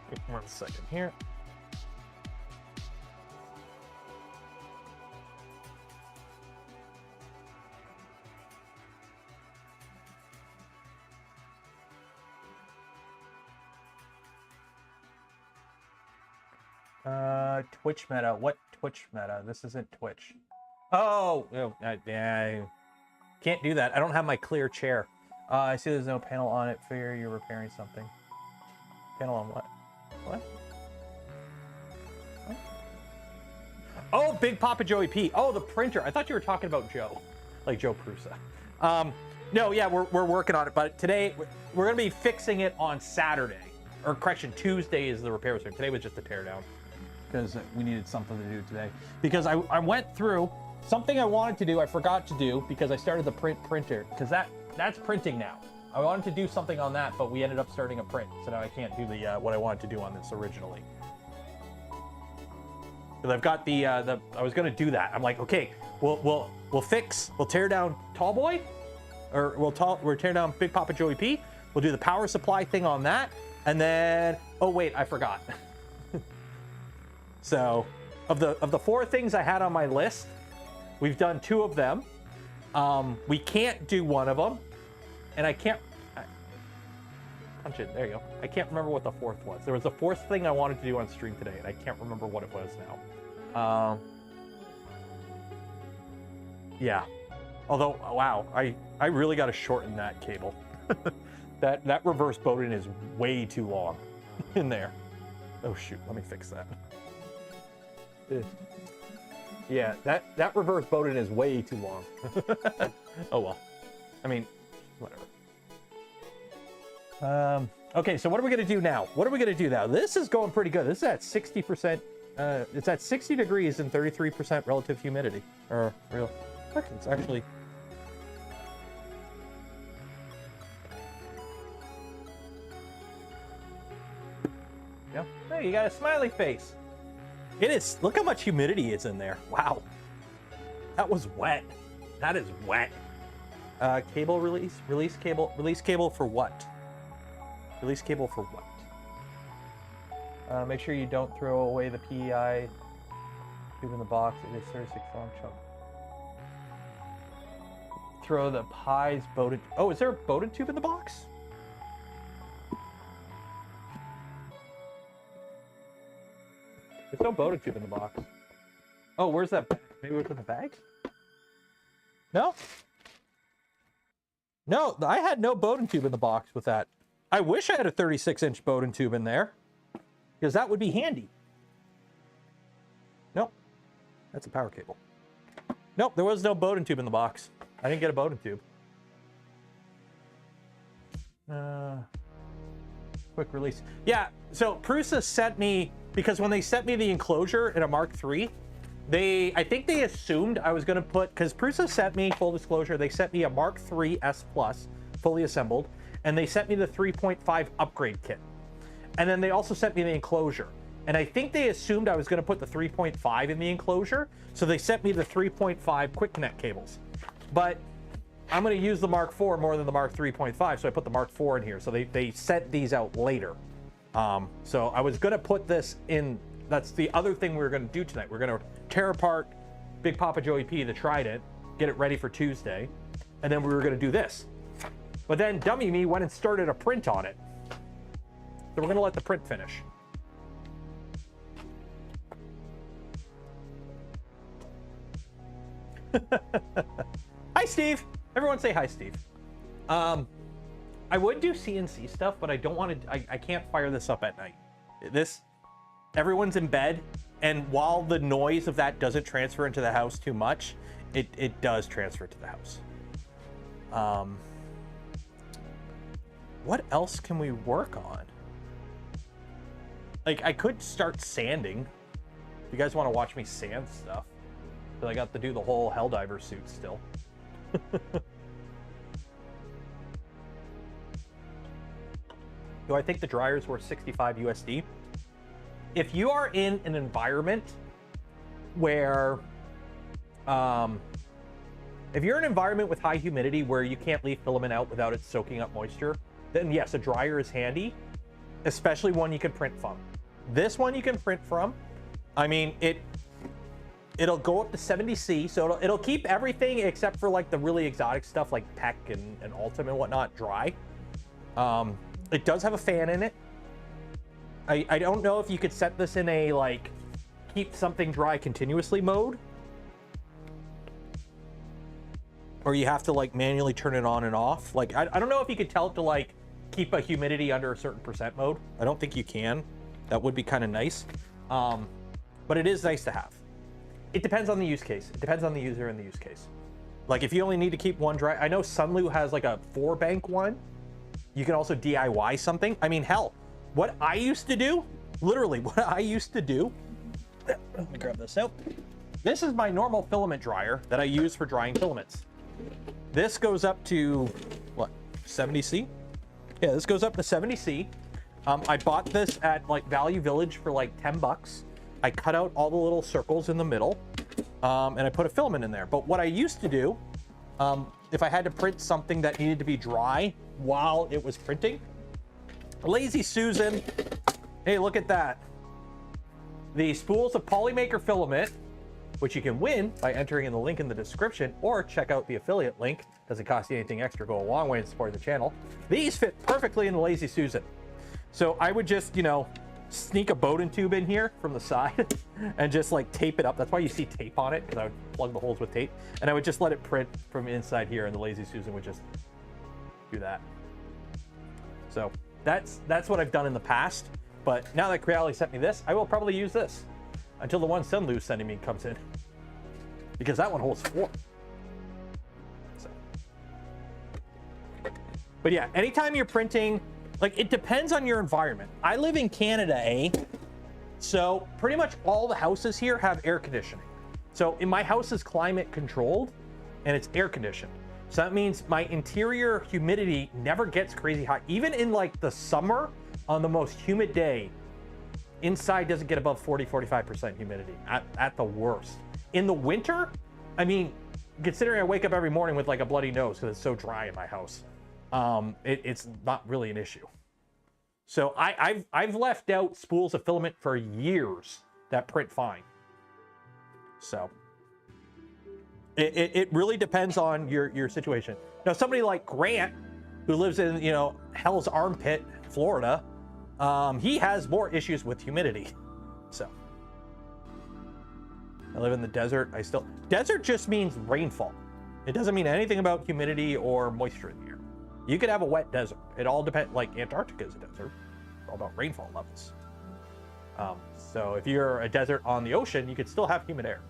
Wait 1 second here. Twitch meta. What Twitch meta? This isn't Twitch. Oh, I can't do that. I don't have my clear chair. I see there's no panel on it. Figure you're repairing something. Panel on what? What? What? Oh, Big Papa Joey P. Oh, the printer. I thought you were talking about Joe, like Joe Prusa. No, yeah, we're working on it, but today we're gonna be fixing it on Saturday, or correction, Tuesday is the repair stream. Today was just a teardown because we needed something to do today. Because I went through something I wanted to do, I forgot to do because I started the printer because that's printing now. I wanted to do something on that, but we ended up starting a print, so now I can't do the what I wanted to do on this originally. Because I've got the I was gonna do that. I'm like, okay, we'll tear down Tallboy, or we'll tear down Big Papa Joey P. We'll do the power supply thing on that, and then oh wait, I forgot. So of the 4 things I had on my list, we've done 2 of them. We can't do one of them, and I can't punch it. There you go. I can't remember what the 4th was. There was a 4th thing I wanted to do on stream today, and I can't remember what it was now. Yeah. Although, wow, I really got to shorten that cable. that reverse boat-in is way too long in there. Oh shoot, let me fix that. Yeah, that reverse Bowden is way too long. Oh well. I mean, whatever. Okay, so what are we gonna do now? What are we gonna do now? This is going pretty good. This is at 60%. It's at 60 degrees and 33% relative humidity. Or real. It's actually. Yeah. Hey, you got a smiley face. It is. Look how much humidity is in there. Wow. That was wet. That is wet. Cable release. Release cable. Release cable for what? Release cable for what? Make sure you don't throw away the PEI tube in the box. It is 36 long chunk. Throw the pies Bowden. Oh, is there a Bowden tube in the box? There's no Bowden tube in the box. Oh, where's that bag? Maybe it was in the bag? No? No, I had no Bowden tube in the box with that. I wish I had a 36-inch Bowden tube in there, because that would be handy. Nope. That's a power cable. Nope, there was no Bowden tube in the box. I didn't get a Bowden tube. Quick release. Yeah, so Prusa sent me, because when they sent me the enclosure in a Mark III, I think they assumed I was going to put, because Prusa sent me, full disclosure, they sent me a Mark III S Plus, fully assembled, and they sent me the 3.5 upgrade kit. And then they also sent me the enclosure. And I think they assumed I was going to put the 3.5 in the enclosure, so they sent me the 3.5 quick connect cables. But I'm going to use the Mark IV more than the Mark 3.5, so I put the Mark IV in here. So they sent these out later. So I was going to put this in. That's the other thing we were going to do tonight. We're going to tear apart Big Papa Joey P, the Trident, get it ready for Tuesday, and then we were going to do this. But then dummy me went and started a print on it. So we're going to let the print finish. Hi, Steve. Everyone say hi, Steve. I would do CNC stuff, but I don't want to. I can't fire this up at night. Everyone's in bed, and while the noise of that doesn't transfer into the house too much, it does transfer to the house. What else can we work on? Like, I could start sanding. If you guys want to watch me sand stuff, but I got to do the whole Helldiver suit still. Do I think the dryer's worth 65 USD? If you are in an environment where, if you're in an environment with high humidity where you can't leave filament out without it soaking up moisture, then yes, a dryer is handy, especially one you can print from. This one you can print from. I mean, it'll go up to 70C, so it'll keep everything except for like the really exotic stuff like Peck and Ultim and whatnot dry. It does have a fan in it. I don't know if you could set this in a like keep something dry continuously mode, or you have to like manually turn it on and off. Like I don't know if you could tell it to like keep a humidity under a certain percent mode. I don't think you can. That would be kind of nice, but it is nice to have. It depends on the use case. It depends on the user and the use case. Like if you only need to keep one dry, I know Sunlu has like a 4-bank one. You can also DIY something. I mean, hell, what I used to do, literally what I used to do, let me grab this out. This is my normal filament dryer that I use for drying filaments. This goes up to, what, 70C? Yeah, this goes up to 70C. I bought this at like Value Village for like 10 bucks. I cut out all the little circles in the middle, and I put a filament in there. But what I used to do, if I had to print something that needed to be dry while it was printing, Lazy Susan, hey, look at that. The spools of Polymaker filament, which you can win by entering in the link in the description or check out the affiliate link. Doesn't cost you anything extra, go a long way in supporting the channel. These fit perfectly in the Lazy Susan. So I would just, you know, sneak a Bowden tube in here from the side and just like tape it up. That's why you see tape on it, because I would plug the holes with tape, and I would just let it print from inside here, and the Lazy Susan would just do that. So that's what I've done in the past. But now that Creality sent me this, I will probably use this until the one Sunlu's sending me comes in. because that one holds 4. So. But yeah, anytime you're printing, like, it depends on your environment. I live in Canada, so pretty much all the houses here have air conditioning. So in my house is climate controlled and it's air conditioned. So that means my interior humidity never gets crazy high. Even in like the summer on the most humid day, inside doesn't get above 40-45% humidity at the worst. In the winter, I mean, considering I wake up every morning with like a bloody nose because it's so dry in my house, it's not really an issue. So I've left out spools of filament for years that print fine. So it really depends on your situation. Now, somebody like Grant, who lives in, you know, Hell's Armpit, Florida, he has more issues with humidity. So I live in the desert. Desert just means rainfall. It doesn't mean anything about humidity or moisture in the air. You could have a wet desert. It all depends, like Antarctica is a desert. It's all about rainfall levels. So if you're a desert on the ocean, you could still have humid air.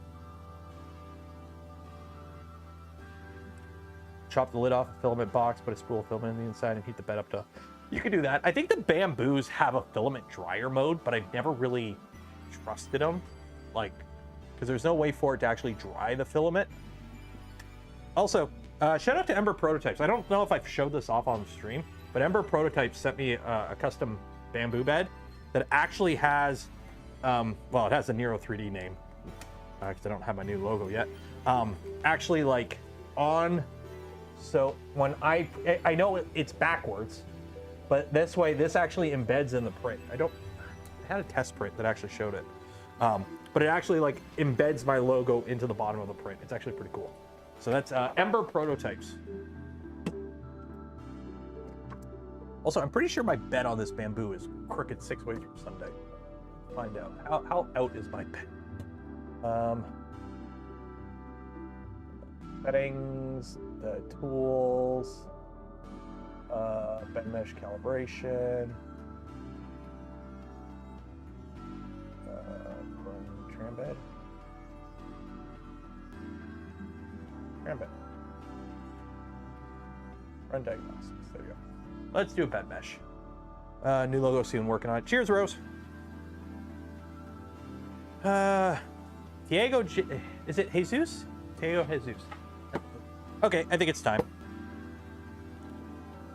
Chop the lid off a filament box, put a spool of filament in the inside, and heat the bed up to... You could do that. I think the bamboos have a filament dryer mode, but I've never really trusted them. Like, because there's no way for it to actually dry the filament. Also, shout out to Ember Prototypes. I don't know if I've showed this off on the stream, but Ember Prototypes sent me a custom bamboo bed that actually has, well, it has the Nero 3D name, because I don't have my new logo yet. Actually, like, on... So when I know it's backwards, but this way, this actually embeds in the print. I had a test print that actually showed it. But it actually like embeds my logo into the bottom of the print. It's actually pretty cool. So that's Ember Prototypes. Also, I'm pretty sure my bed on this bamboo is crooked 6 ways from Sunday. Find out. How out is my bed? Settings, tools, bed mesh calibration, tram bed, run diagnostics. There you go. Let's do a bed mesh. New logo soon, working on it. Cheers, Rose. Diego, is it Jesus? Diego Jesus. Okay, I think it's time.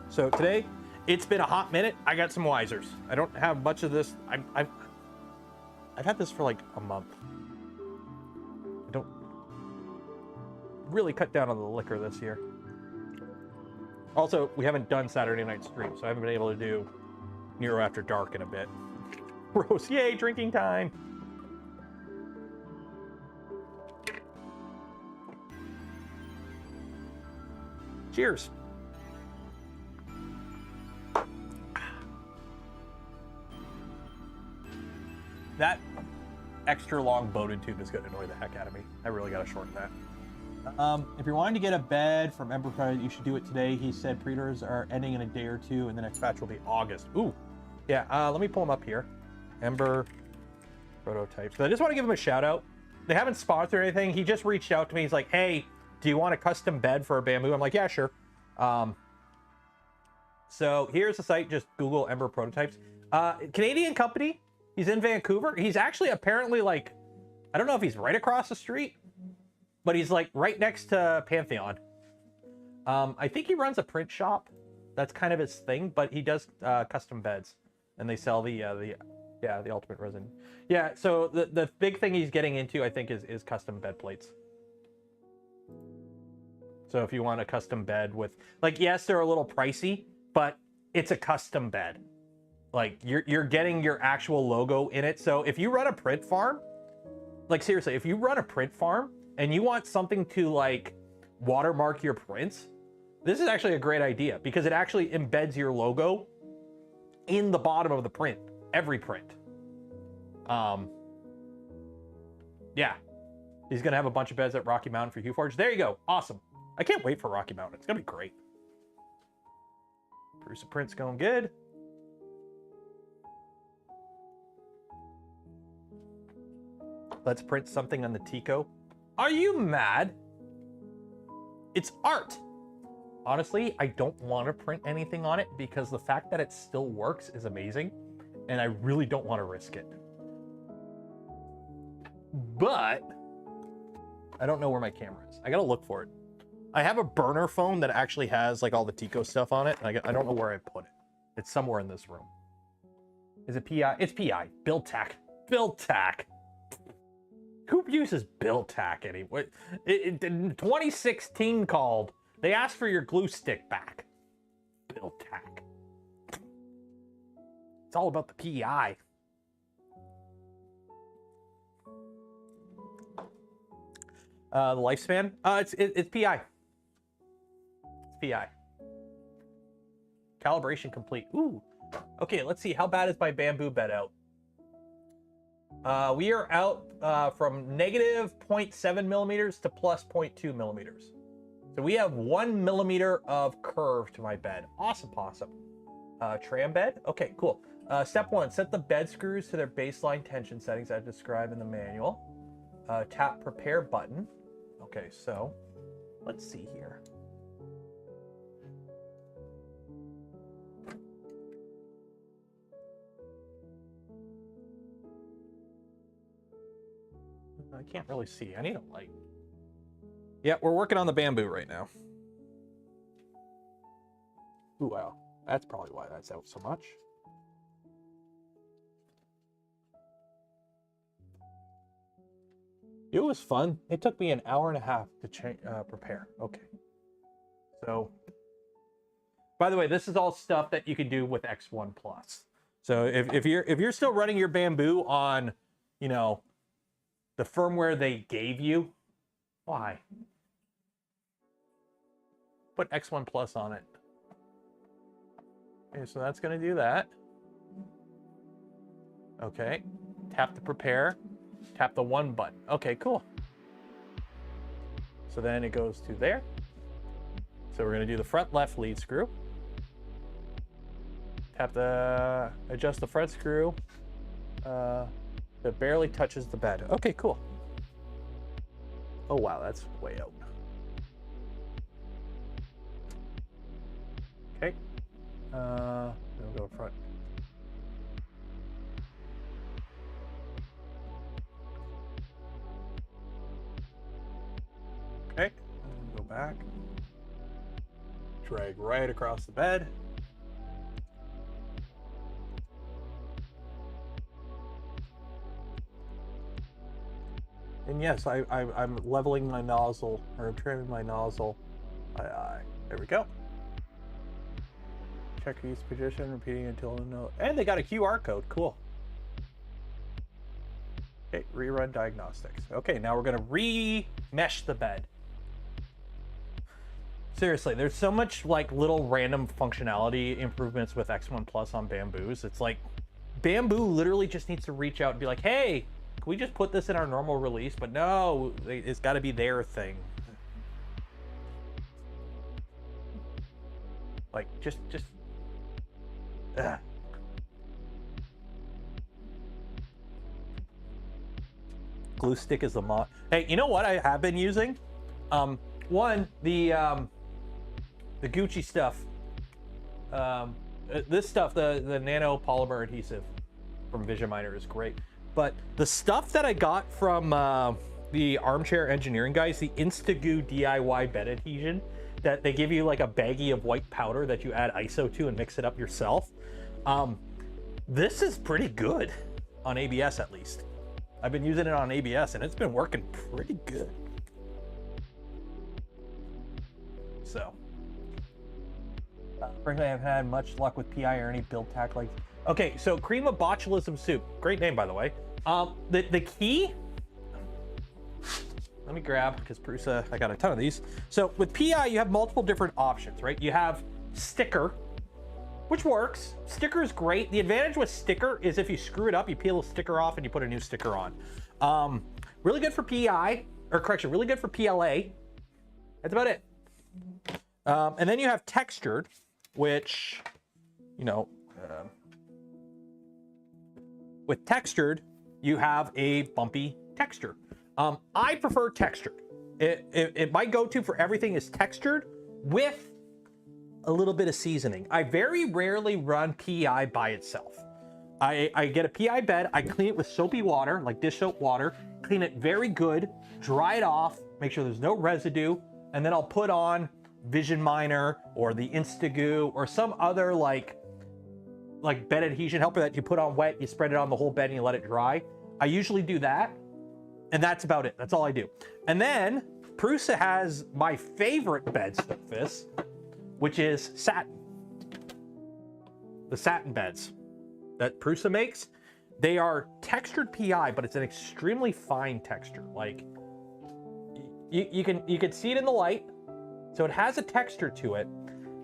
So today, it's been a hot minute. I got some Wisers. I don't have much of this. I've had this for like a month. I don't really cut down on the liquor this year. Also, we haven't done Saturday night stream, so I haven't been able to do Nero After Dark in a bit. Rose, yay, drinking time. Cheers. That extra long Bowden tube is going to annoy the heck out of me. I really got to shorten that. If you're wanting to get a bed from Ember Prototypes, you should do it today. He said pre-orders are ending in a day or two, and the next batch will be August. Ooh. Yeah, let me pull him up here. Ember Prototypes. So I just want to give him a shout out. They haven't sponsored anything. He just reached out to me. He's like, hey, do you want a custom bed for a bamboo? I'm like, yeah, sure. So here's the site. Just Google Ember Prototypes. Canadian company. He's in Vancouver. He's actually apparently like, I don't know if he's right across the street, but he's like right next to Pantheon. I think he runs a print shop. That's kind of his thing, but he does custom beds, and they sell the ultimate resin. Yeah. So the big thing he's getting into, I think, is custom bed plates. So if you want a custom bed with, like, yes, they're a little pricey, but it's a custom bed. Like, you're getting your actual logo in it. So if you run a print farm, like, seriously, if you run a print farm and you want something to, like, watermark your prints, this is actually a great idea because it actually embeds your logo in the bottom of the print, every print. Yeah. He's going to have a bunch of beds at Rocky Mountain for HueForge. There you go. Awesome. I can't wait for Rocky Mountain. It's going to be great. Produce a print's going good. Let's print something on the Tico. Are you mad? It's art. Honestly, I don't want to print anything on it because the fact that it still works is amazing, and I really don't want to risk it. But I don't know where my camera is. I gotta look for it. I have a burner phone that actually has like all the Tico stuff on it. And I don't know where I put it. It's somewhere in this room. Is it PI? It's PI. Build tack. Build tack. Who uses build tack anyway? 2016 called. They asked for your glue stick back. Build tack. It's all about the PI. The lifespan? It's PI. It's PI. Calibration complete. Ooh. Okay, let's see. How bad is my bamboo bed out? We are out from negative 0.7 millimeters to plus 0.2 millimeters. So we have 1 millimeter of curve to my bed. Awesome possum. Tram bed? Okay, cool. Step 1, set the bed screws to their baseline tension settings as described in the manual. Tap prepare button. Okay, so let's see here. I can't really see. I need a light. Yeah, we're working on the bamboo right now. Ooh, wow. That's probably why that's out so much. It was fun. It took me an hour and a half to prepare. Okay. So, by the way, this is all stuff that you can do with X1 Plus. So if you're still running your bamboo on, you know, the firmware they gave you, why? Put X1 Plus on it. Okay, so that's going to do that. Okay. Tap the prepare. Tap the 1 button. Okay, cool. So then it goes to there. So we're going to do the front left lead screw. Tap the, adjust the front screw. It barely touches the bed. Okay, cool. Oh, wow, that's way out. Okay. We'll go front. Okay, and go back. Drag right across the bed. And yes, I'm leveling my nozzle, or trimming my nozzle. There we go. Check each position, repeating until no. And they got a QR code. Cool. Okay, rerun diagnostics. Okay, now we're gonna re-mesh the bed. Seriously, there's so much like little random functionality improvements with X1 Plus on bamboos. It's like bamboo literally just needs to reach out and be like, hey, can we just put this in our normal release? But no, it's got to be their thing. Like just ugh. Glue stick is the mod. Hey, you know what I have been using? One, the Gucci stuff. This stuff, the nano polymer adhesive from Vision Miner is great. But the stuff that I got from the Armchair Engineering guys, the Instagoo DIY bed adhesion, that they give you like a baggie of white powder that you add ISO to and mix it up yourself. This is pretty good on ABS at least. I've been using it on ABS and it's been working pretty good. So, frankly, I haven't had much luck with PI or any build tack like. Okay, so cream of botulism soup. Great name, by the way. The key, let me grab, because Prusa, I got a ton of these. So with PI, you have multiple different options, right? You have sticker, which works. Sticker is great. The advantage with sticker is if you screw it up, you peel the sticker off and you put a new sticker on. Really good for PI, or correction, really good for PLA. That's about it. And then you have textured, which, you know, with textured, you have a bumpy texture. I prefer textured. My go-to for everything is textured with a little bit of seasoning. I very rarely run PEI by itself. I get a PEI bed, I clean it with soapy water, like dish soap water, clean it very good, dry it off, make sure there's no residue, and then I'll put on Vision Miner or the Instagoo or some other like bed adhesion helper that you put on wet, you spread it on the whole bed and you let it dry. I usually do that, and that's about it. That's all I do. And then Prusa has my favorite bed surface, which is satin. The satin beds that Prusa makes, they are textured PI, but it's an extremely fine texture. Like you can see it in the light, so it has a texture to it,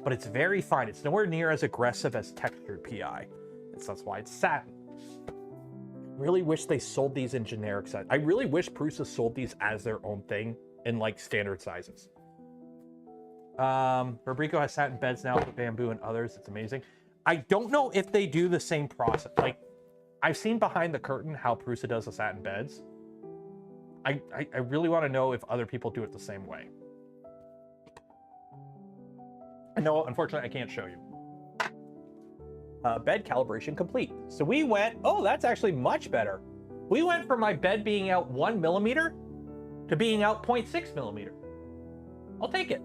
but it's very fine. It's nowhere near as aggressive as textured PI. That's why it's satin. Really wish they sold these in generic size. I really wish Prusa sold these as their own thing in like standard sizes. Fabrico has satin beds now for bamboo and others. It's amazing. I don't know if they do the same process. Like, I've seen behind the curtain how Prusa does the satin beds. I really want to know if other people do it the same way. No, unfortunately, I can't show you. Bed calibration complete. So we went, oh, that's actually much better. We went from my bed being out 1 millimeter to being out 0.6 millimeter. I'll take it.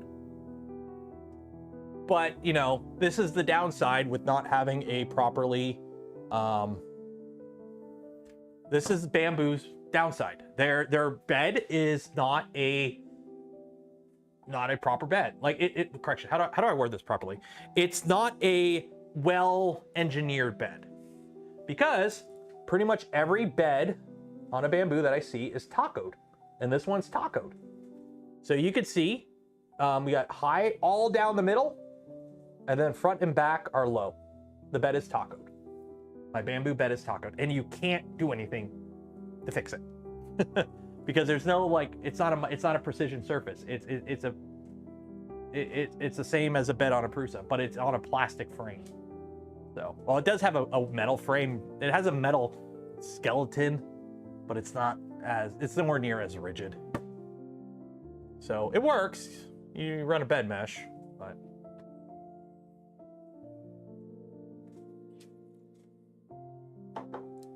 But, you know, this is the downside with not having a properly, this is Bamboo's downside. Their bed is not a proper bed. Like correction, how do I word this properly? It's not a well-engineered bed, because pretty much every bed on a Bamboo that I see is tacoed, and this one's tacoed. So you can see we got high all down the middle, and then front and back are low. The bed is tacoed. My Bamboo bed is tacoed, and you can't do anything to fix it because there's no, like, it's not a precision surface. It's the same as a bed on a Prusa, but it's on a plastic frame. So, well, it does have a metal frame. It has a metal skeleton, but it's nowhere near as rigid. So it works. You run a bed mesh, but.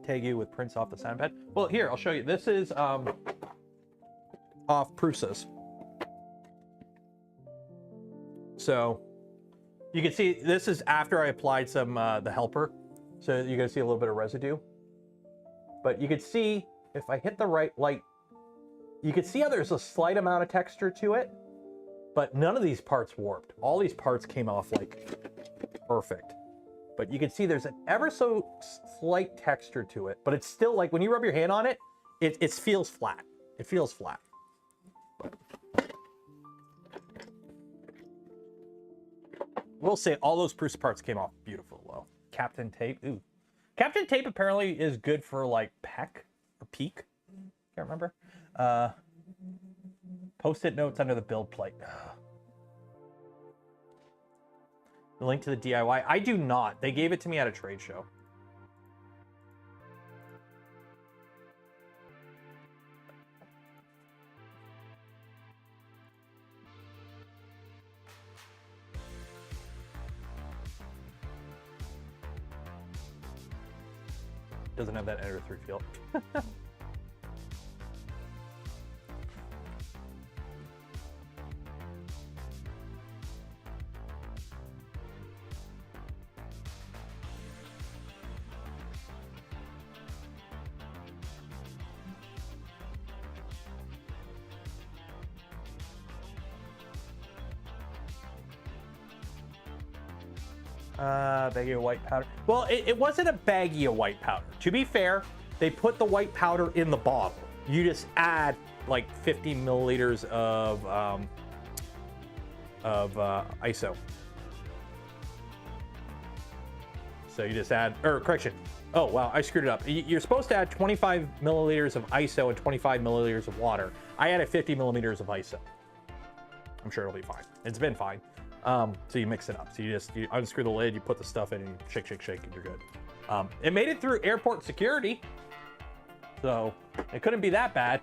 Tag you with prints off the sound bed. Well, here, I'll show you. This is off Prusa's. So you can see this is after I applied some the helper, so you're gonna see a little bit of residue. But you can see if I hit the right light, you can see how there's a slight amount of texture to it, but none of these parts warped. All these parts came off like perfect. But you can see there's an ever so slight texture to it, but it's still like when you rub your hand on it, it feels flat. It feels flat. But we'll say all those Prusa parts came off beautiful though. Captain Tape, ooh. Captain Tape apparently is good for like peck or peak. Can't remember. Post-it notes under the build plate. The link to the DIY. I do not. They gave it to me at a trade show. Doesn't have that Ender 3 feel. Baggy of white powder. Well, it wasn't a baggy of white powder. To be fair, they put the white powder in the bottle. You just add like 50 milliliters of ISO. So you just add, or correction. Oh, wow, I screwed it up. You're supposed to add 25 milliliters of ISO and 25 milliliters of water. I added 50 milliliters of ISO. I'm sure it'll be fine. It's been fine. So you mix it up. So you unscrew the lid, you put the stuff in, and you shake, shake, shake, and you're good. It made it through airport security, so it couldn't be that bad.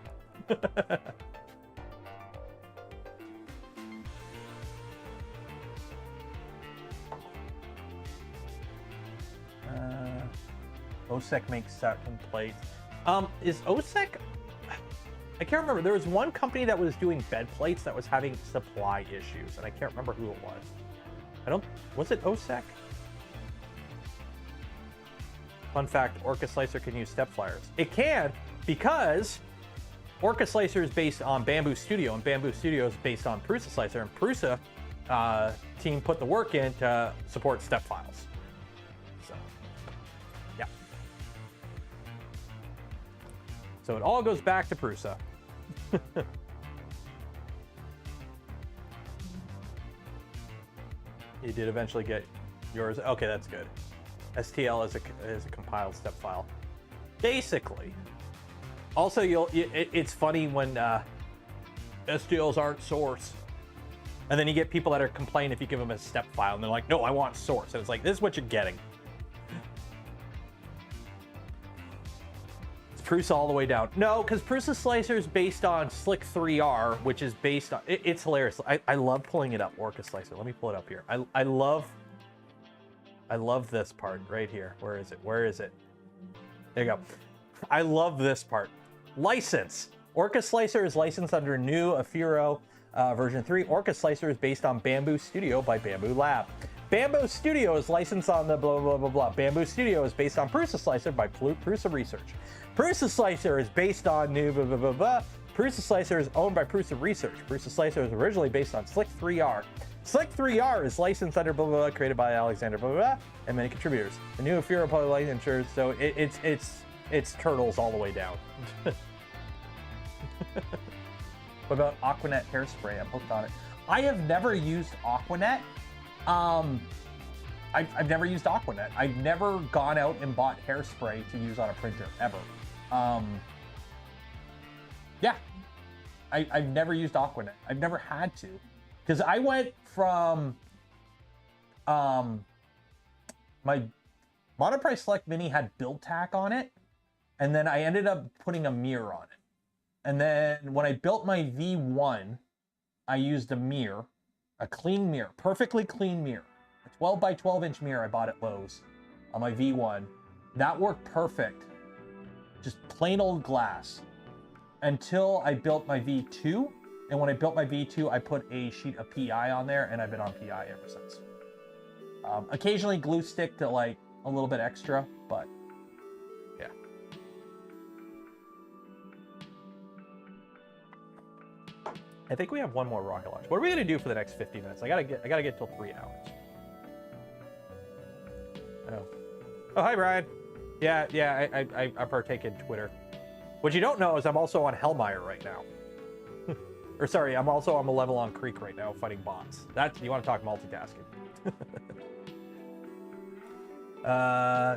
OSEC makes second plates. Is OSEC? I can't remember. There was one company that was doing bed plates that was having supply issues, and I can't remember who it was. Was it OSEC? Fun fact, Orca Slicer can use step flyers. It can, because Orca Slicer is based on Bamboo Studio, and Bamboo Studio is based on Prusa Slicer, and Prusa team put the work in to support step files. So, yeah. So it all goes back to Prusa. You did eventually get yours. Okay, that's good. STL is a compiled step file, basically. Also, it's funny when STLs aren't source, and then you get people that are complaining if you give them a step file, and they're like, "No, I want source," and it's like, "This is what you're getting." It's Prusa all the way down. No, because Prusa Slicer is based on Slick 3R, which is based on. It's hilarious. I love pulling it up. Orca Slicer. Let me pull it up here. I love this part right here. Where is it? Where is it? There you go. I love this part. License. Orca Slicer is licensed under new Afiro version 3. Orca Slicer is based on Bamboo Studio by Bamboo Lab. Bamboo Studio is licensed on the blah, blah, blah, blah. Bamboo Studio is based on Prusa Slicer by Prusa Research. Prusa Slicer is based on new blah, blah, blah, blah. Prusa Slicer is owned by Prusa Research. Prusa Slicer is originally based on Slick 3R. Slick 3R is licensed under blah, blah, blah, created by Alexander blah, blah, blah, and many contributors. The new Afiro Polymaker, so it's turtles all the way down. What about Aquanet hairspray? I'm hooked on it. I have never used Aquanet. I've never used Aquanet. I've never gone out and bought hairspray to use on a printer, ever. Yeah, I've never used Aquanet. I've never had to. Because I went from my Monoprice Select Mini had build tack on it, and then I ended up putting a mirror on it. And then when I built my V1, I used a mirror, a clean mirror, perfectly clean mirror. A 12 by 12 inch mirror I bought at Lowe's on my V1. That worked perfect. Just plain old glass. Until I built my V2. And when I built my V2, I put a sheet of PI on there, and I've been on PI ever since. Occasionally glue stick to like a little bit extra, but yeah. I think we have one more rocket launch. What are we gonna do for the next 50 minutes? I gotta get till 3 hours. Oh, hi Brian. Yeah, I partake in Twitter. What you don't know is I'm also on Hellmire right now. Or sorry, I'm also on Malevelon Creek right now fighting bots. You want to talk multitasking.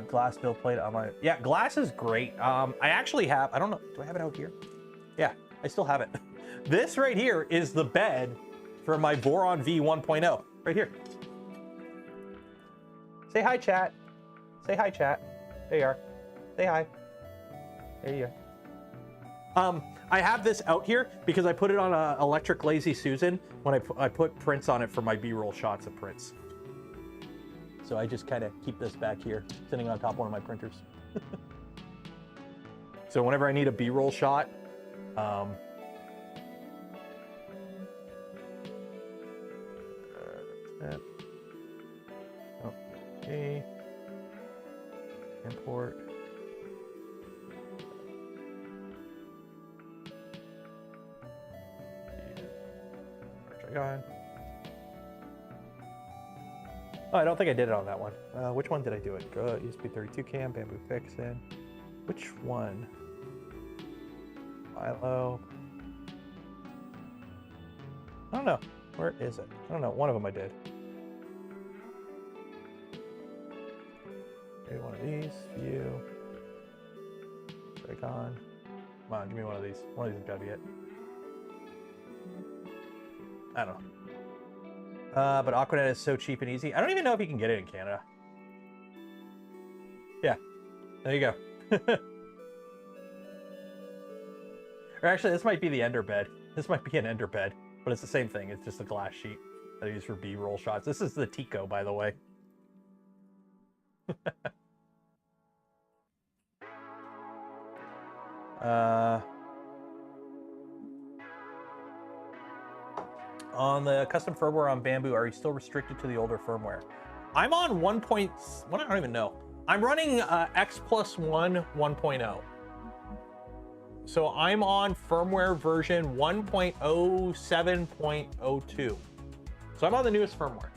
Glass build plate on my... Yeah, glass is great. I actually have... I don't know. Do I have it out here? Yeah, I still have it. This right here is the bed for my Voron V 1.0. Right here. Say hi, chat. Say hi, chat. There you are. Say hi. There you go. I have this out here because I put it on a electric Lazy Susan when I put prints on it for my B-roll shots of prints. So I just kind of keep this back here, sitting on top of one of my printers. So whenever I need a B-roll shot, okay, import. On. Oh, I don't think I did it on that one. Which one did I do it? USB 32 cam, Bamboo Fixin. Which one? Milo. I don't know. Where is it? I don't know. One of them I did. Maybe one of these. View. Icon. Come on, give me one of these. One of these has got to be it. I don't know. But Aquanet is so cheap and easy. I don't even know if you can get it in Canada. Yeah. There you go. Or actually, this might be the ender bed. This might be an ender bed, but it's the same thing. It's just a glass sheet that I use for B-roll shots. This is the Tico, by the way. On the custom firmware on Bamboo, are you still restricted to the older firmware? I'm on 1. What, I don't even know. I'm running X+1 1.0. So I'm on firmware version 1.07.02. So I'm on the newest firmware.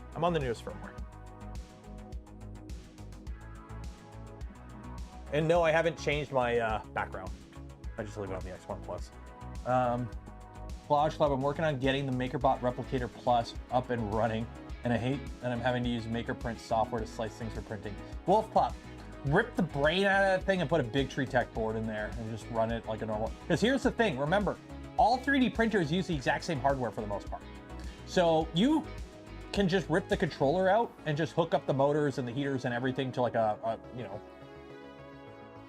And no, I haven't changed my background. I just leave it on the X1 Plus. Collage Club, I'm working on getting the MakerBot Replicator Plus up and running, and I hate that I'm having to use MakerPrint software to slice things for printing. Wolf Pup, rip the brain out of that thing and put a Big Tree Tech board in there and just run it like a normal. Because here's the thing, remember, all 3D printers use the exact same hardware for the most part. So you can just rip the controller out and just hook up the motors and the heaters and everything to like a you know,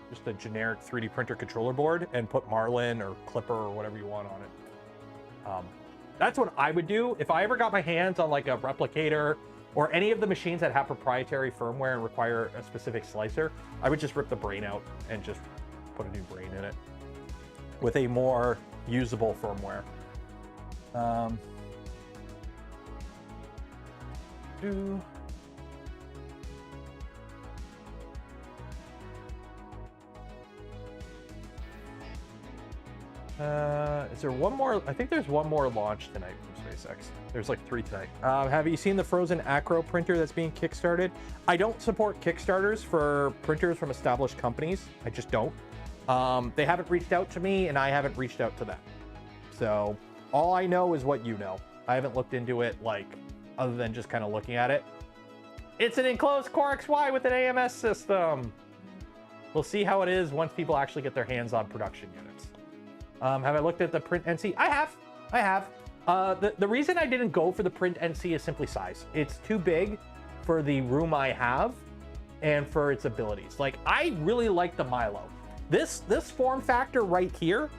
just a generic 3D printer controller board and put Marlin or Clipper or whatever you want on it. That's what I would do if I ever got my hands on like a replicator or any of the machines that have proprietary firmware and require a specific slicer. I would just rip the brain out and just put a new brain in it with a more usable firmware. Is there one more? I think there's one more launch tonight from SpaceX. There's like 3 tonight. Have you seen the frozen Acro printer that's being kickstarted? I don't support Kickstarters for printers from established companies. I just don't. They haven't reached out to me and I haven't reached out to them. So all I know is what you know. I haven't looked into it, like, other than just kind of looking at it. It's an enclosed Core XY with an AMS system. We'll see how it is once people actually get their hands on production units. Have I looked at the print NC? I have. The reason I didn't go for the print NC is simply size. It's too big for the room I have and for its abilities. Like, I really like the Milo. This form factor right here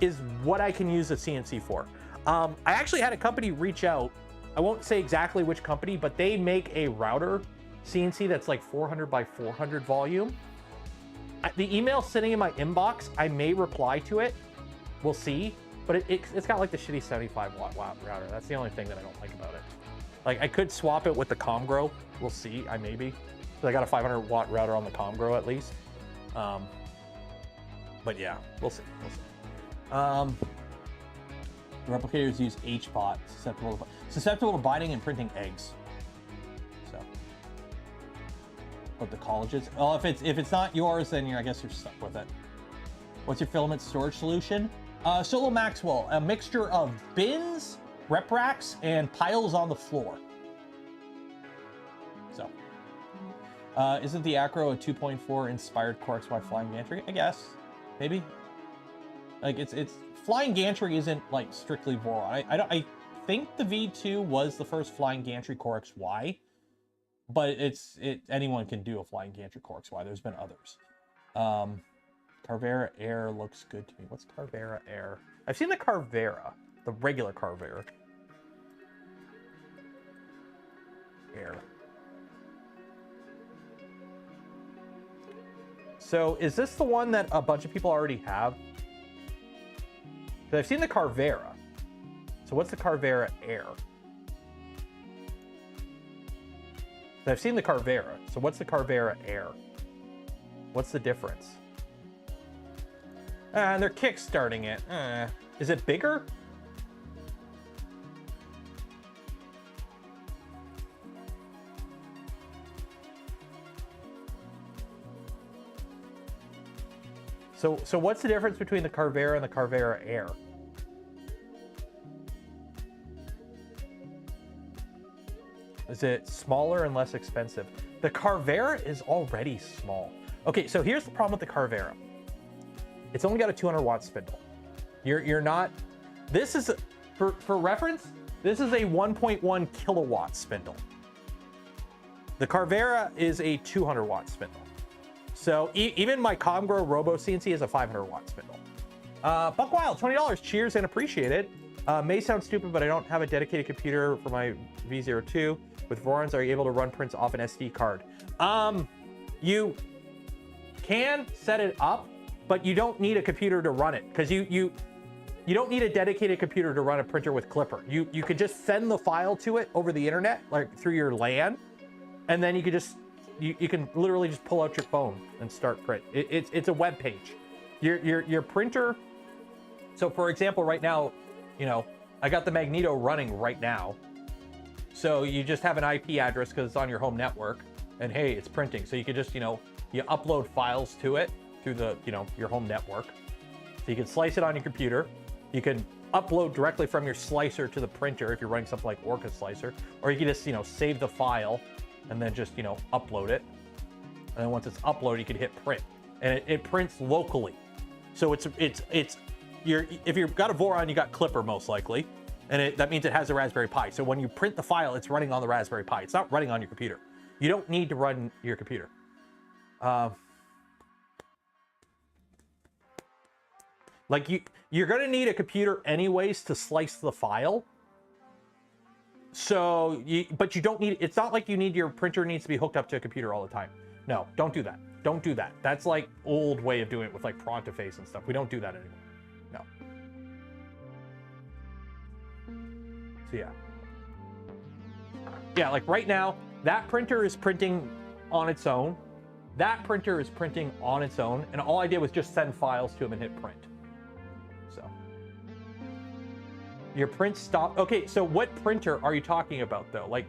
is what I can use a CNC for. I actually had a company reach out. I won't say exactly which company, but they make a router CNC that's like 400 by 400 volume. The email's sitting in my inbox. I may reply to it. We'll see. But it's got like the shitty 75 watt router. That's the only thing that I don't like about it. Like, I could swap it with the Comgrow. We'll see. I maybe. Because I got a 500 watt router on the Comgrow at least. But yeah, we'll see. The replicators use HBot, susceptible to binding and printing eggs. So, what the colleges? Well, if it's not yours, then I guess you're stuck with it. What's your filament storage solution? Solo Maxwell, a mixture of bins, rep racks, and piles on the floor. So, isn't the Acro a 2.4 inspired Core XY flying gantry? I guess, maybe. Like, it's flying gantry isn't like strictly Voron. I think the V2 was the first flying gantry Core XY, but anyone can do a flying gantry Core XY. There's been others. Carvera Air looks good to me. What's Carvera Air? I've seen the Carvera, the regular Carvera Air. So is this the one that a bunch of people already have? Because I've seen the Carvera. So what's the Carvera Air? I've seen the Carvera. So what's the Carvera Air? What's the difference? They're kickstarting it. Is it bigger? So what's the difference between the Carvera and the Carvera Air? Is it smaller and less expensive? The Carvera is already small. Okay, so here's the problem with the Carvera. It's only got a 200 watt spindle. You're not, this is, for reference, this is a 1.1 kilowatt spindle. The Carvera is a 200 watt spindle. So even my Comgrow Robo CNC is a 500 watt spindle. Buck Wild, $20. Cheers and appreciate it. May sound stupid, but I don't have a dedicated computer for my V02. With Vorons, are you able to run prints off an SD card? You can set it up, but you don't need a computer to run it, because you don't need a dedicated computer to run a printer with Clipper. You could just send the file to it over the internet, like through your LAN, and then you could just you can literally just pull out your phone and start print. It's a web page. Your printer. So for example, right now, you know, I got the Magneto running right now. So you just have an IP address because it's on your home network, and hey, it's printing. So you could just, you know, you upload files to it through the, you know, your home network. So you can slice it on your computer. You can upload directly from your slicer to the printer if you're running something like Orca slicer, or you can just, you know, save the file and then just, you know, upload it. And then once it's uploaded, you can hit print, and it prints locally. So if you've got a Voron, you got Clipper most likely, and that means it has a Raspberry Pi. So when you print the file, it's running on the Raspberry Pi. It's not running on your computer. You don't need to run your computer. Like you're gonna need a computer anyways to slice the file. So, but you don't need, it's not like you need, your printer needs to be hooked up to a computer all the time. No, don't do that. Don't do that. That's like old way of doing it with like Prontoface and stuff. We don't do that anymore. No. So yeah. Yeah, like right now, that printer is printing on its own. That printer is printing on its own. And all I did was just send files to him and hit print. So. Your print stop. Okay, so what printer are you talking about though? Like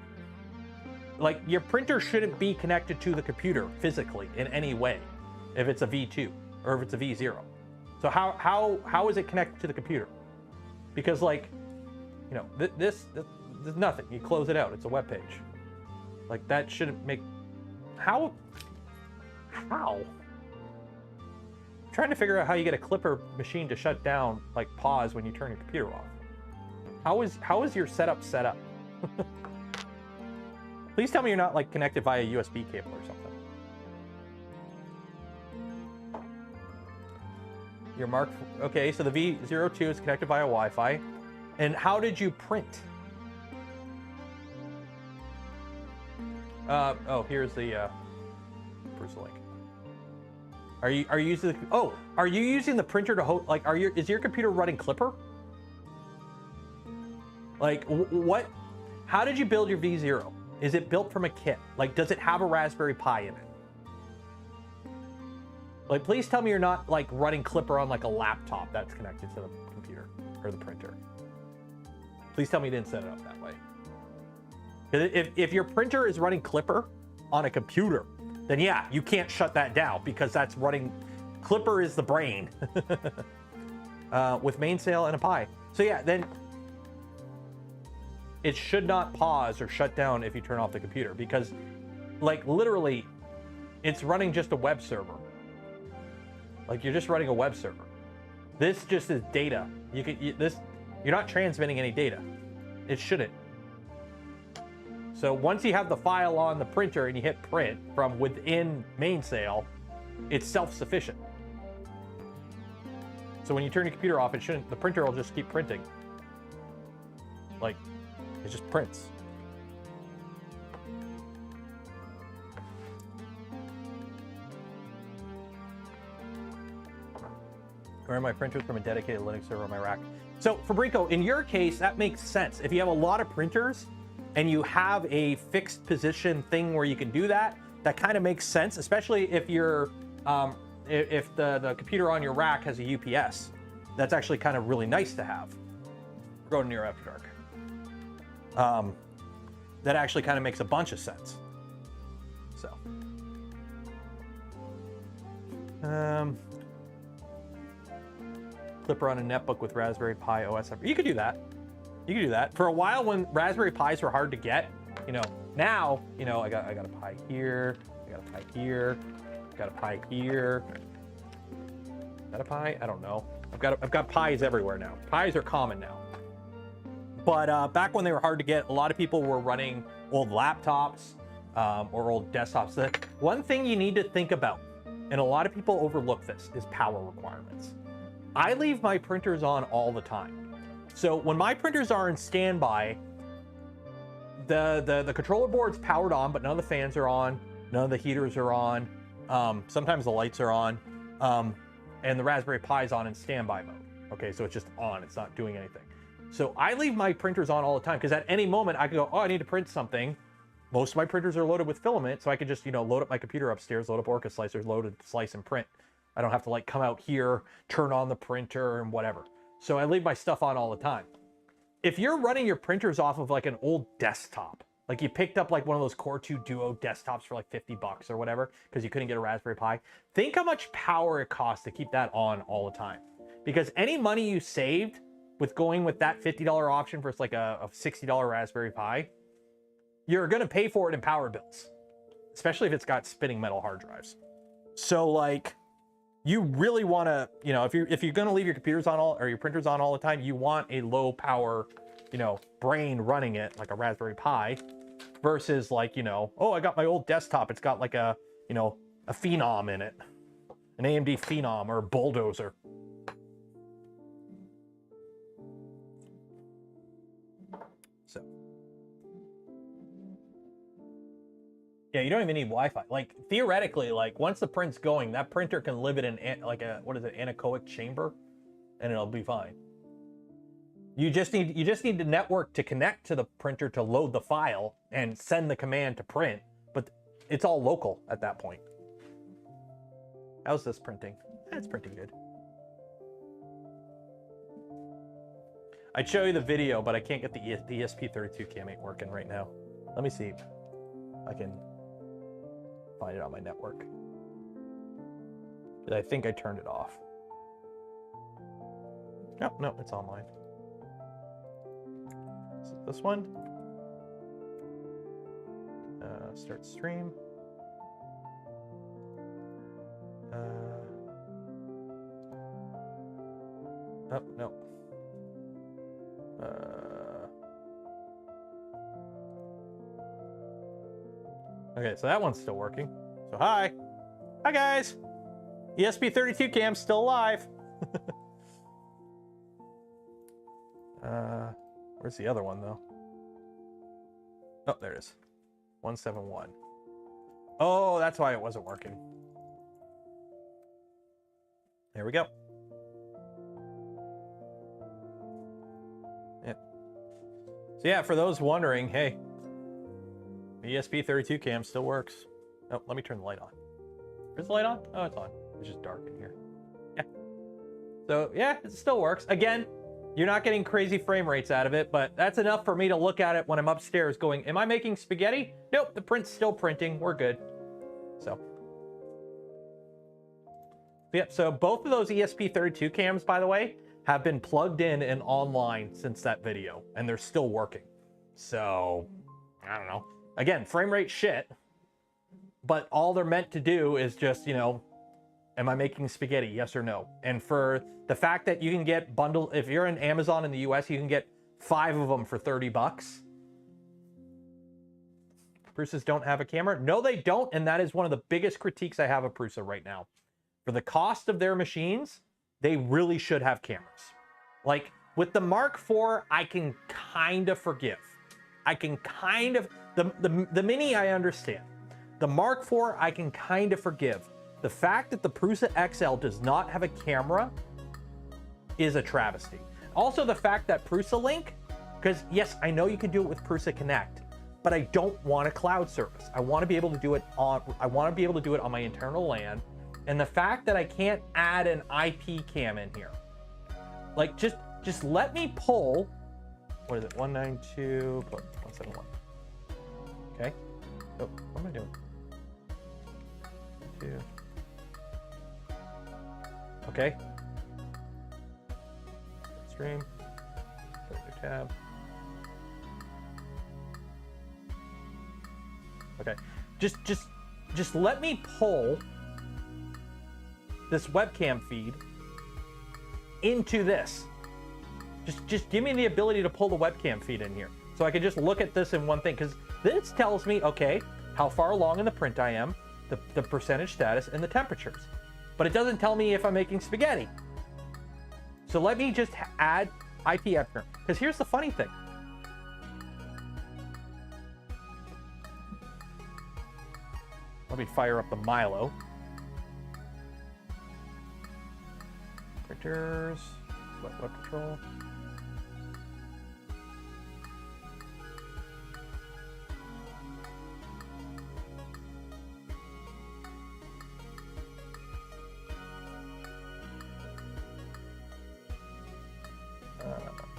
your printer shouldn't be connected to the computer physically in any way if it's a V2 or if it's a V0. So how is it connected to the computer? Because like, you know, this there's nothing. You close it out. It's a web page. Like that shouldn't make, how? I'm trying to figure out how you get a Clipper machine to shut down, like pause when you turn your computer off. How is your setup set up? Please tell me you're not like connected via USB cable or something. Your Mark, okay, so the V02 is connected via Wi-Fi. And how did you print? Oh, here's the Bruce link. Are you using the, are you using the printer to host, like, is your computer running Clipper? Like, what, how did you build your V0? Is it built from a kit? Like, does it have a Raspberry Pi in it? Like, please tell me you're not, like, running Clipper on, like, a laptop that's connected to the computer or the printer. Please tell me you didn't set it up that way. If your printer is running Clipper on a computer, then yeah, you can't shut that down because that's running, Clipper is the brain. With mainsail and a Pi. So yeah, then it should not pause or shut down if you turn off the computer, because like literally it's running just a web server. Like you're just running a web server. This just is data. You're not transmitting any data. It shouldn't. So once you have the file on the printer and you hit print from within mainsail, it's self-sufficient. So when you turn your computer off, it shouldn't, the printer will just keep printing. Like, it just prints. I run my printers from a dedicated Linux server on my rack. So Fabrico, in your case, that makes sense. If you have a lot of printers and you have a fixed position thing where you can do that, that kind of makes sense, especially if you're, if the computer on your rack has a UPS. That's actually kind of really nice to have. We're going near after dark. That actually kind of makes a bunch of sense. So, Clipper on a netbook with Raspberry Pi OS. You could do that. You could do that. For a while when Raspberry Pis were hard to get, you know, now, you know, I got a Pi here, I got a Pi here, I got a Pi here. Is that a Pi? I don't know. I've got Pis everywhere now. Pis are common now. But back when they were hard to get, a lot of people were running old laptops or old desktops. The one thing you need to think about, and a lot of people overlook this, is power requirements. I leave my printers on all the time. So when my printers are in standby, the controller board's powered on, but none of the fans are on, none of the heaters are on. Sometimes the lights are on, and the Raspberry Pi's on in standby mode. Okay, so it's just on, it's not doing anything. So I leave my printers on all the time because at any moment I can go, oh, I need to print something. Most of my printers are loaded with Filament, so I can just, you know, load up my computer upstairs, load up Orca slicers, load it, slice and print. I don't have to like come out here, turn on the printer and whatever. So I leave my stuff on all the time. If you're running your printers off of like an old desktop, like you picked up like one of those Core 2 Duo desktops for like 50 bucks or whatever, because you couldn't get a Raspberry Pi, think how much power it costs to keep that on all the time. Because any money you saved with going with that $50 option versus like a $60 Raspberry Pi, you're going to pay for it in power bills, especially if it's got spinning metal hard drives. So like, you really want to, you know, if you're going to leave your computers on all, or your printers on all the time, you want a low power, you know, brain running it like a Raspberry Pi versus like, you know, oh, I got my old desktop. It's got like a, you know, a Phenom in it, an AMD Phenom or a Bulldozer. So, yeah, you don't even need Wi-Fi. Like theoretically, like once the print's going, that printer can live in an like a, what is it, anechoic chamber, and it'll be fine. You just need the network to connect to the printer to load the file and send the command to print, but it's all local at that point. How's this printing? It's printing good. I'd show you the video, but I can't get the ESP32 cam ain't working right now. Let me see if I can find it on my network. I think I turned it off. Oh, no, it's online. Is it this one? Start stream. Oh, no. Okay, so that one's still working. So hi guys. ESP32 cam's still alive. Where's the other one though? Oh, there it is. 171. Oh, that's why it wasn't working. There we go. Yep. So yeah, for those wondering, hey, the ESP32 cam still works. Oh, let me turn the light on. Is the light on? Oh, it's on. It's just dark in here. Yeah. So yeah, it still works. Again, you're not getting crazy frame rates out of it, but that's enough for me to look at it when I'm upstairs going, am I making spaghetti? Nope, the print's still printing. We're good. So. Yep, so both of those ESP32 cams, by the way, have been plugged in and online since that video, and they're still working. So, I don't know. Again, frame rate shit, but all they're meant to do is just, you know, am I making spaghetti? Yes or no? And for the fact that you can get bundled, if you're in Amazon in the US, you can get 5 of them for 30 bucks. Prusa's don't have a camera? No, they don't, and that is one of the biggest critiques I have of Prusa right now. For the cost of their machines, they really should have cameras. Like, with the Mark IV, I can kind of forgive. I can kind of, the Mini I understand. The Mark IV I can kind of forgive. The fact that the Prusa XL does not have a camera is a travesty. Also the fact that Prusa Link, because yes, I know you can do it with Prusa Connect, but I don't want a cloud service. I want to be able to do it on my internal LAN. And the fact that I can't add an IP cam in here, like just let me pull, what is it, 192.171. Okay. Oh, what am I doing? 2. Okay. Stream. Go to tab. Okay. Just let me pull this webcam feed into this. Just give me the ability to pull the webcam feed in here, so I can just look at this in one thing, because this tells me, okay, how far along in the print I am, the percentage status, and the temperatures. But it doesn't tell me if I'm making spaghetti. So let me just add IP address, because here's the funny thing. Let me fire up the Milo. Printers, web control.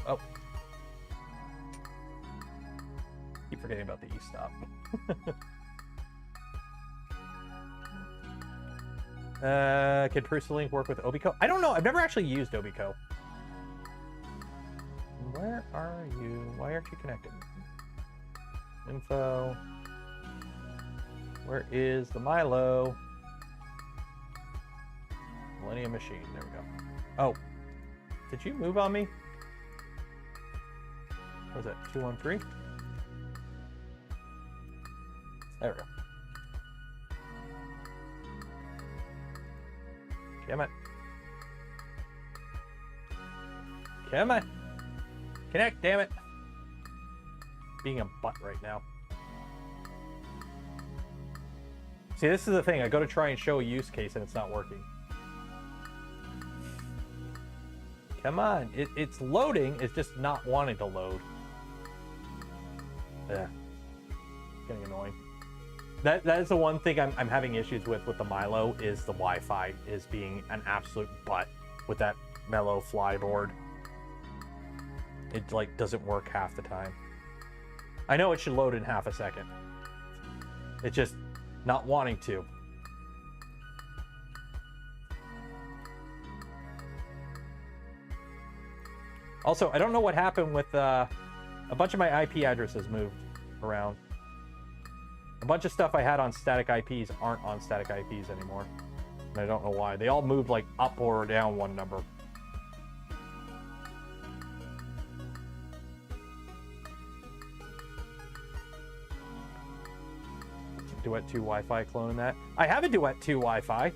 Oh. Keep forgetting about the e-stop. Can TrueLink work with Obico? I don't know. I've never actually used Obico. Where are you? Why aren't you connected? Info. Where is the Milo? Millennium Machine. There we go. Oh. Did you move on me? What was that? 213? There we go. Come on. Come on. Connect, damn it. Being a butt right now. See, this is the thing. I go to try and show a use case and it's not working. Come on. It's loading. It's just not wanting to load. Yeah. Getting annoying. That is the one thing I'm having issues with the Milo is the Wi-Fi is being an absolute butt with that Mellow Fly board. It like doesn't work half the time. I know it should load in half a second. It's just not wanting to. Also, I don't know what happened with a bunch of my IP addresses moved around. A bunch of stuff I had on static IPs aren't on static IPs anymore. And I don't know why. They all moved like up or down one number. Duet 2 Wi-Fi cloning that. I have a Duet 2 Wi-Fi.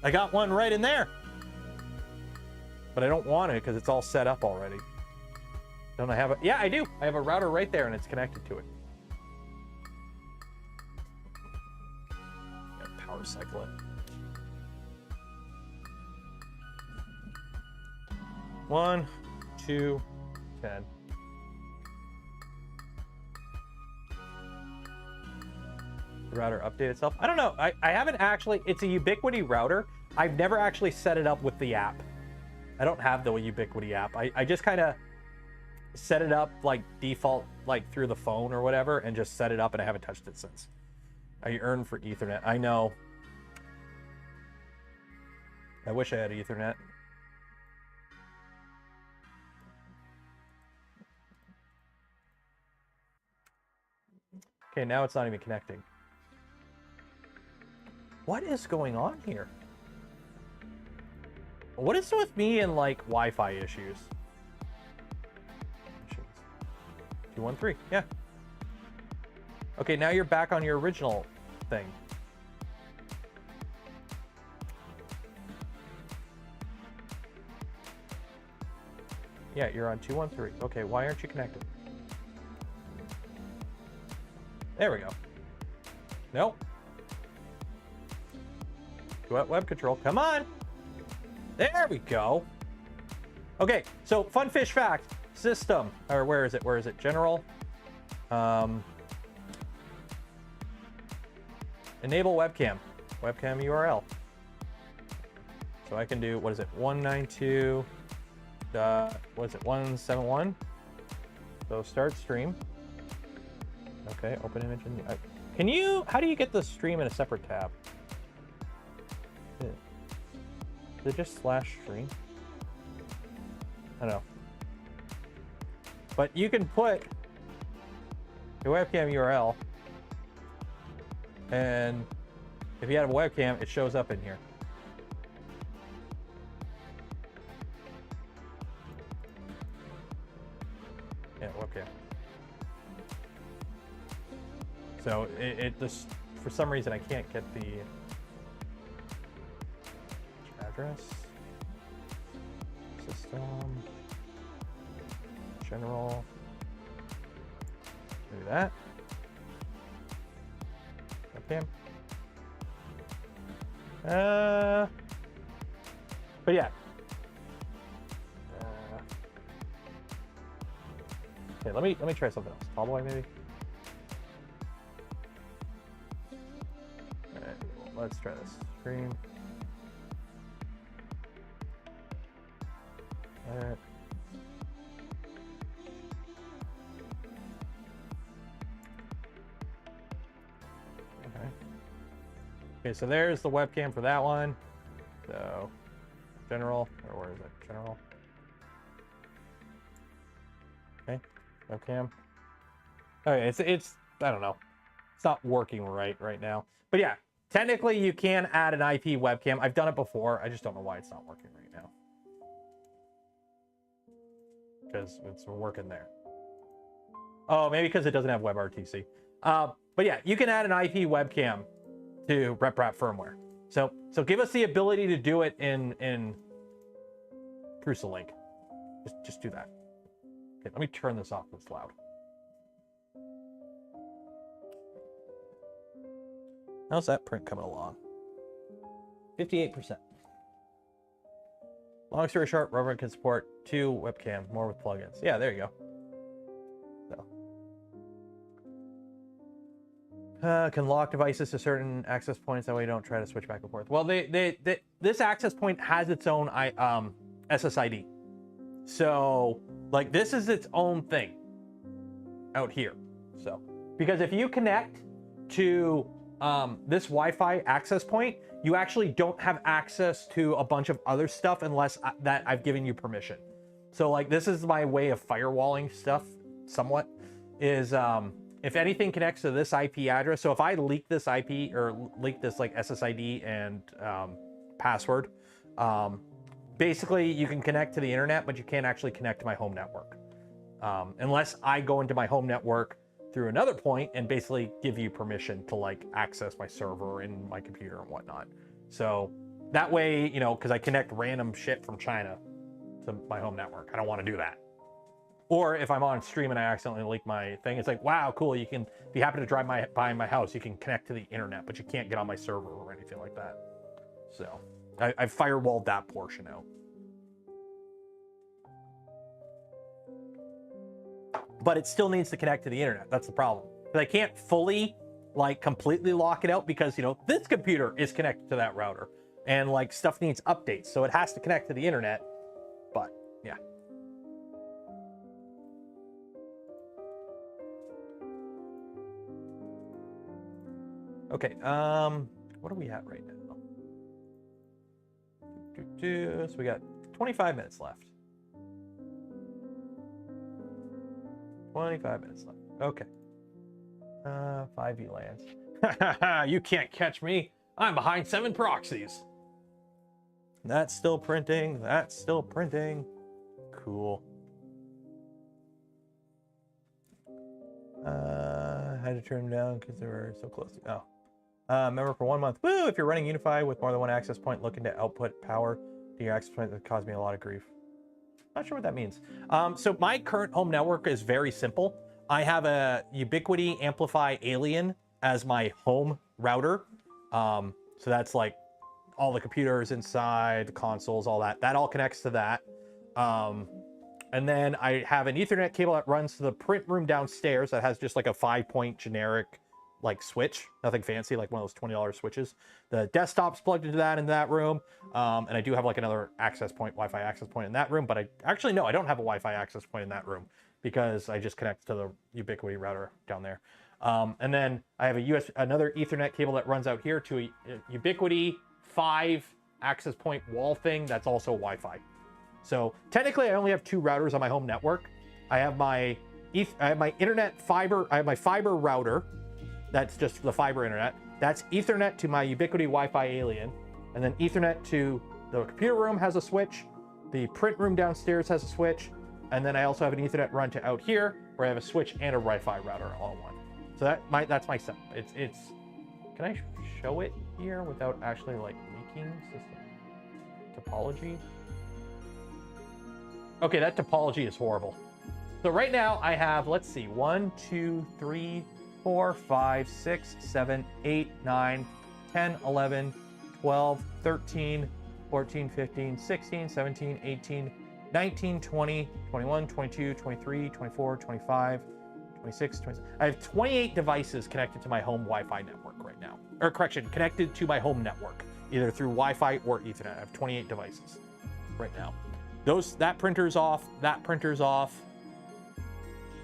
I got one right in there. But I don't want it because it's all set up already. Don't I have it? Yeah, I do. I have a router right there and it's connected to it. Power cycle it. 1, 2, 10. The router update itself. I don't know. I haven't actually. It's a Ubiquiti router. I've never actually set it up with the app. I don't have the Ubiquiti app. I just kind of set it up like default, like through the phone or whatever, and just set it up, and I haven't touched it since. I earn for Ethernet. I know. I wish I had Ethernet. Okay, now it's not even connecting. What is going on here? What is with me and like Wi-Fi issues? 213, yeah. Okay, now you're back on your original thing. Yeah, you're on 213. Okay, why aren't you connected? There we go. Nope. Duet web control. Come on. There we go. Okay, so fun fish fact. System. Or where is it? Where is it? General. Enable webcam. Webcam URL. So I can do, what is it? 192. What is it? 171. So start stream. Okay, open image. Can you, how do you get the stream in a separate tab? Is it just /stream? I don't know. But you can put your webcam URL, and if you have a webcam, it shows up in here. Yeah, webcam. So it just, for some reason, I can't get the address. General. Do that. Webcam. But yeah. Okay, let me try something else. Tallboy maybe. All right, well, let's try this. Stream. All right. Okay. Okay, so there's the webcam for that one. So, general, or where is it? General. Okay, webcam. Okay, it's I don't know. It's not working right now. But yeah, technically you can add an IP webcam. I've done it before. I just don't know why it's not working right now. Because it's working there. Oh, maybe because it doesn't have WebRTC. But yeah, you can add an IP webcam to RepRap firmware. So give us the ability to do it in Crucial Link. Just do that. Okay, let me turn this off. It's loud. How's that print coming along? 58%. Long story short, Rubber can support 2 webcam, more with plugins. Yeah, there you go. So. Can lock devices to certain access points, that way you don't try to switch back and forth. Well, this access point has its own SSID. So, like, this is its own thing out here. So, because if you connect to this Wi-Fi access point, you actually don't have access to a bunch of other stuff unless that I've given you permission. So, like, this is my way of firewalling stuff, somewhat, is if anything connects to this IP address. So if I leak this IP or leak this like SSID and password, basically you can connect to the internet, but you can't actually connect to my home network. Unless I go into my home network through another point and basically give you permission to like access my server and my computer and whatnot. So that way, you know, because I connect random shit from China to my home network. I don't want to do that. Or if I'm on stream and I accidentally leak my thing, it's like, wow, cool. You can, if you happen to drive by my house, you can connect to the internet, but you can't get on my server or anything like that. So I've firewalled that portion out. But it still needs to connect to the internet. That's the problem. But I can't fully, like, completely lock it out because, you know, this computer is connected to that router and like stuff needs updates. So it has to connect to the internet. But yeah. Okay, what are we at right now? So we got 25 minutes left. 25 minutes left. Okay. 5 VLANs. You can't catch me. I'm behind 7 proxies. That's still printing. That's still printing. Cool. I had to turn them down because they were so close. Oh. Remember for 1 month. Woo! If you're running Unify with more than one access point, looking to output power to your access point, that caused me a lot of grief. Not sure what that means. So my current home network is very simple. I have a Ubiquiti Amplify Alien as my home router. So that's like all the computers inside, the consoles, all that. That all connects to that. And then I have an Ethernet cable that runs to the print room downstairs that has just like a 5-point generic like switch, nothing fancy, like one of those $20 switches. The desktop's plugged into that room, and I do have like another access point, Wi-Fi access point in that room, but I actually no, I don't have a Wi-Fi access point in that room because I just connect to the Ubiquiti router down there. And then I have another Ethernet cable that runs out here to a Ubiquiti 5 access point wall thing that's also Wi-Fi. So technically, I only have 2 routers on my home network. I have my internet fiber. I have my fiber router. That's just the fiber internet. That's Ethernet to my Ubiquiti Wi-Fi Alien. And then Ethernet to the computer room has a switch. The print room downstairs has a switch. And then I also have an Ethernet run to out here where I have a switch and a Wi-Fi router all in one. So that's my setup. It's can I show it here without actually like leaking system topology? Okay, that topology is horrible. So right now I have, let's see, 1, 2, 3, 4, 5, 6, 7, 8, 9, 10, 11, 12, 13, 14, 15, 16, 17, 18, 19, 20, 21, 22, 23, 24, 25, 26, 27. I have 28 devices connected to my home Wi-Fi network right now. Or correction, connected to my home network, either through Wi-Fi or Ethernet. I have 28 devices right now. That printer's off, that printer's off.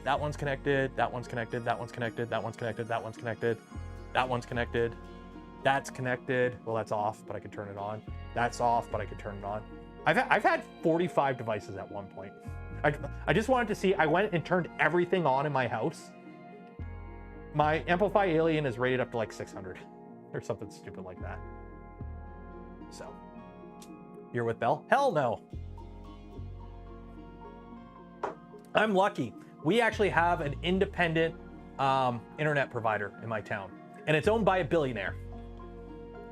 That one's connected, that one's connected, that one's connected, that one's connected, that one's connected, that one's connected, that's connected. Well, that's off, but I could turn it on. That's off, but I could turn it on. I've had 45 devices at one point. I just wanted to see, I went and turned everything on in my house. My Amplify Alien is rated up to like 600 or something stupid like that. So, you're with Bell? Hell no. I'm lucky. We actually have an independent internet provider in my town, and it's owned by a billionaire.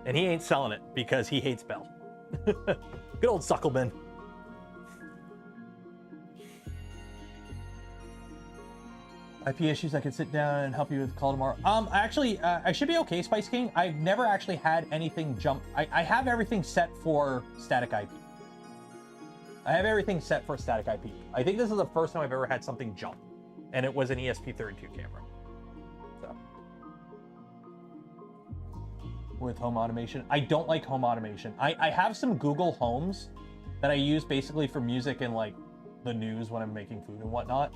And he ain't selling it because he hates Bell. Good old Suckleman. IP issues, I could sit down and help you with call tomorrow. Actually, I should be okay, Spice King. I've never actually had anything jump. I have everything set for static IP. I have everything set for static IP. I think this is the first time I've ever had something jump, and it was an ESP32 camera. So, with home automation, I don't like home automation. I have some Google Homes that I use basically for music and like the news when I'm making food and whatnot.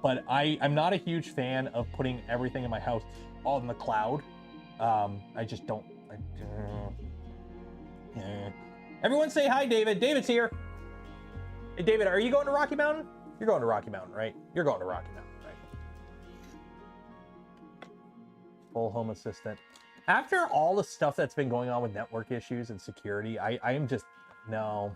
But I'm not a huge fan of putting everything in my house on the cloud. I just don't. Everyone say hi, David. David's here. Hey, David, are you going to Rocky Mountain? You're going to Rocky Mountain, right? You're going to Rocky Mountain, right? Full home assistant. After all the stuff that's been going on with network issues and security, I am just, no.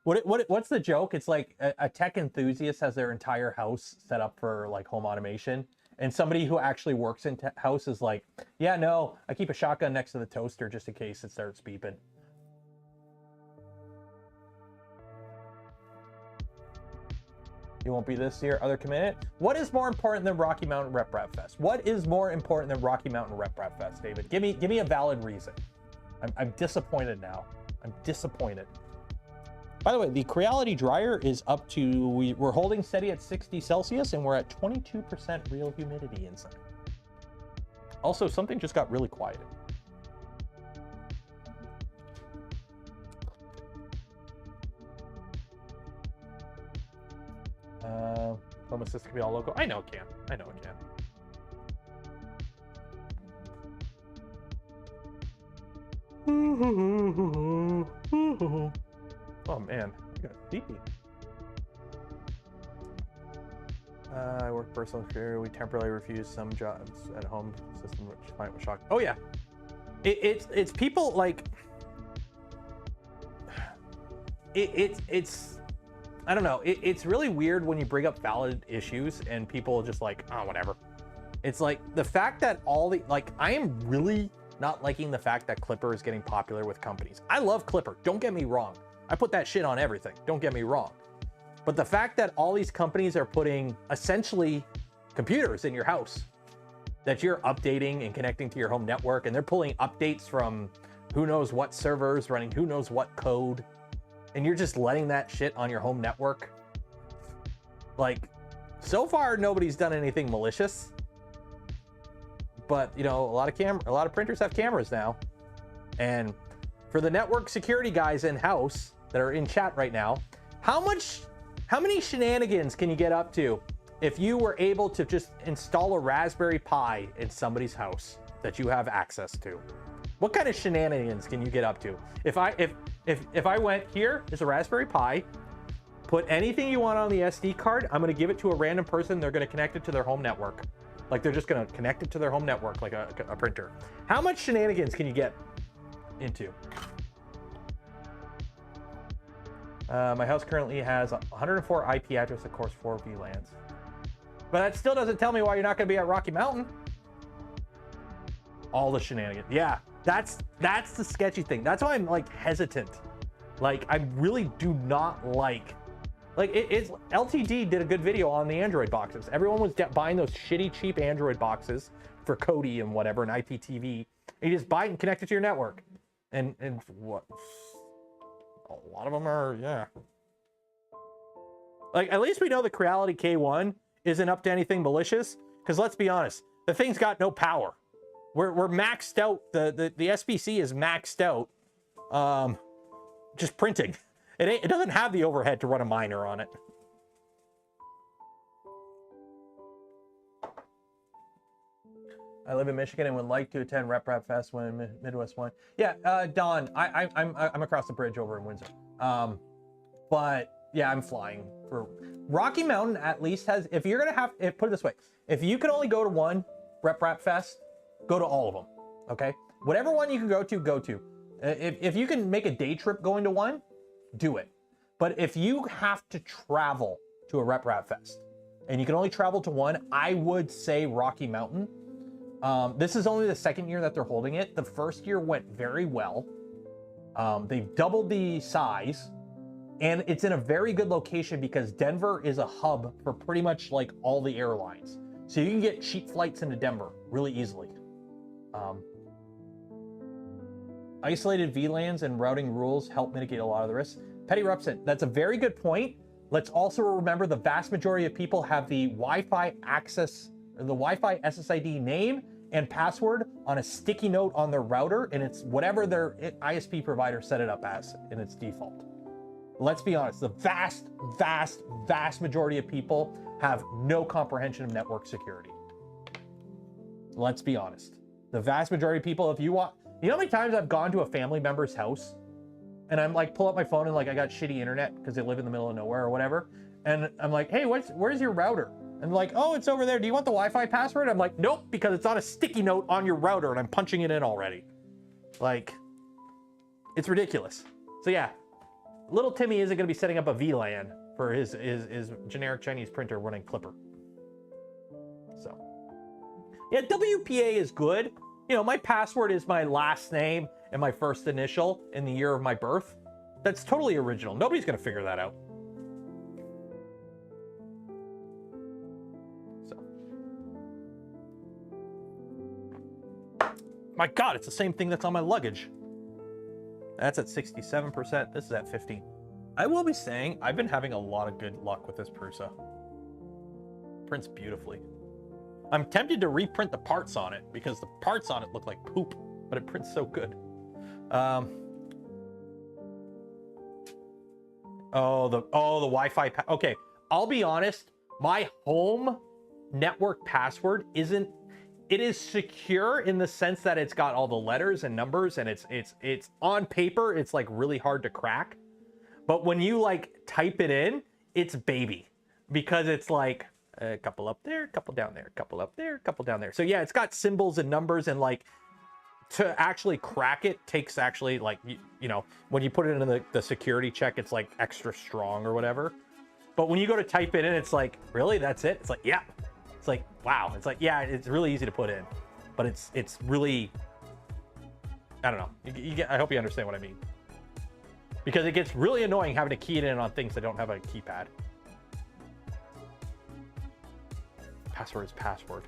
What's the joke? It's like a tech enthusiast has their entire house set up for like home automation. And somebody who actually works in house is like, yeah, no, I keep a shotgun next to the toaster just in case it starts beeping. You won't be this year, other commitment. What is more important than Rocky Mountain Rep Rap Fest? What is more important than Rocky Mountain Rep Rap Fest, David? Give me a valid reason. I'm disappointed now. I'm disappointed. By the way, the Creality dryer is up to, we're holding steady at 60 Celsius and we're at 22% real humidity inside. Also, something just got really quiet. Home assist can be all local. I know it can. I know it can. Oh man, I got sleepy. I work personal career. We temporarily refuse some jobs at home system, which client was shocked. Oh yeah, it's people like it's I don't know. It's really weird when you bring up valid issues and people are just like, oh whatever. It's like the fact that I am really not liking the fact that Clipper is getting popular with companies. I love Clipper. Don't get me wrong. I put that shit on everything. Don't get me wrong. But the fact that all these companies are putting essentially computers in your house that you're updating and connecting to your home network, and they're pulling updates from who knows what servers running who knows what code, and you're just letting that shit on your home network. Like, so far nobody's done anything malicious. But, you know, a lot of printers have cameras now. And for the network security guys in-house that are in chat right now, how many shenanigans can you get up to if you were able to just install a Raspberry Pi in somebody's house that you have access to? What kind of shenanigans can you get up to? If I went, here is a Raspberry Pi, put anything you want on the SD card, I'm gonna give it to a random person, they're gonna connect it to their home network. Like they're just gonna connect it to their home network like a printer. How much shenanigans can you get into? My house currently has 104 IP address, of course, 4 VLANs. But that still doesn't tell me why you're not going to be at Rocky Mountain. All the shenanigans. Yeah, That's the sketchy thing. That's why I'm like hesitant. Like I really do not like it's LTD did a good video on the Android boxes. Everyone was buying those shitty cheap Android boxes for Kodi and whatever and IPTV. And you just buy it and connect it to your network. And what? A lot of them are, yeah. Like at least we know the Creality K1 isn't up to anything malicious. Because let's be honest, the thing's got no power. We're maxed out. The SBC is maxed out. Just printing. It doesn't have the overhead to run a miner on it. I live in Michigan and would like to attend Rep Fest when Midwest one. Yeah, Don, I'm across the bridge over in Windsor. But yeah, I'm flying for Rocky Mountain. At least has, if you're gonna have, put it this way, if you can only go to one Rep Fest, go to all of them. Okay, whatever one you can go to, go to. If you can make a day trip going to one, do it. But if you have to travel to a Rep Fest and you can only travel to one, I would say Rocky Mountain. This is only the second year that they're holding it. The first year went very well. They've doubled the size and it's in a very good location because Denver is a hub for pretty much like all the airlines. So you can get cheap flights into Denver really easily. Isolated VLANs and routing rules help mitigate a lot of the risks. Petty Rupson, that's a very good point. Let's also remember the vast majority of people have the Wi-Fi access, or the Wi-Fi SSID name and password on a sticky note on their router, and it's whatever their ISP provider set it up as in its default. Let's be honest, the vast majority of people have no comprehension of network security. Let's be honest. The vast majority of people, if you want, you know how many times I've gone to a family member's house and I'm like, pull up my phone and like, I got shitty internet because they live in the middle of nowhere or whatever. And I'm like, hey, where's your router? And like, oh, it's over there. Do you want the Wi-Fi password? I'm like, nope, because it's on a sticky note on your router and I'm punching it in already. Like, it's ridiculous. So yeah, little Timmy isn't gonna be setting up a VLAN for his generic Chinese printer running Clipper. So, yeah, WPA is good. You know, my password is my last name and my first initial in the year of my birth. That's totally original. Nobody's gonna figure that out. So. My God, it's the same thing that's on my luggage. That's at 67%, this is at 15. I will be saying, I've been having a lot of good luck with this Prusa. Prints beautifully. I'm tempted to reprint the parts on it because the parts on it look like poop, but it prints so good. The Wi-Fi. Okay, I'll be honest. My home network password isn't. It is secure in the sense that it's got all the letters and numbers, and it's on paper. It's like really hard to crack, but when you like type it in, it's baby because it's like. A couple up there, a couple down there, a couple up there, a couple down there. So yeah, it's got symbols and numbers, and like to actually crack it takes actually like, you know, when you put it in the security check, it's like extra strong or whatever. But when you go to type it in, it's like, really, that's it? It's like, yeah. It's like, wow. It's like, yeah, it's really easy to put in, but it's really, I don't know. I hope you understand what I mean. Because it gets really annoying having to key it in on things that don't have a keypad. Password is password.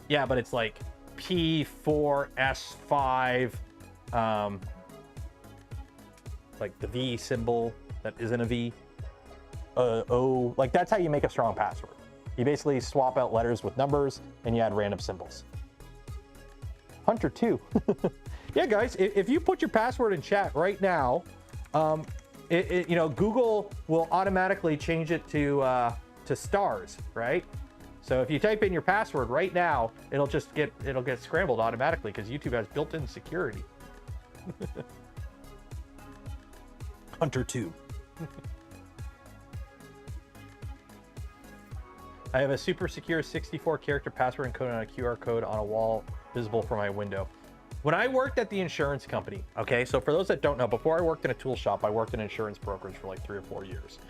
Yeah, but it's like P4S5, like the V symbol that isn't a V. O, like that's how you make a strong password. You basically swap out letters with numbers and you add random symbols. Hunter 2. Yeah, guys, if you put your password in chat right now, you know, Google will automatically change it to stars, right? So if you type in your password right now, it'll get scrambled automatically because YouTube has built-in security. Hunter 2. I have a super secure 64-character password encoded on a QR code on a wall visible from my window. When I worked at the insurance company, okay, so for those that don't know, before I worked in a tool shop, I worked in insurance brokerage for like 3 or 4 years.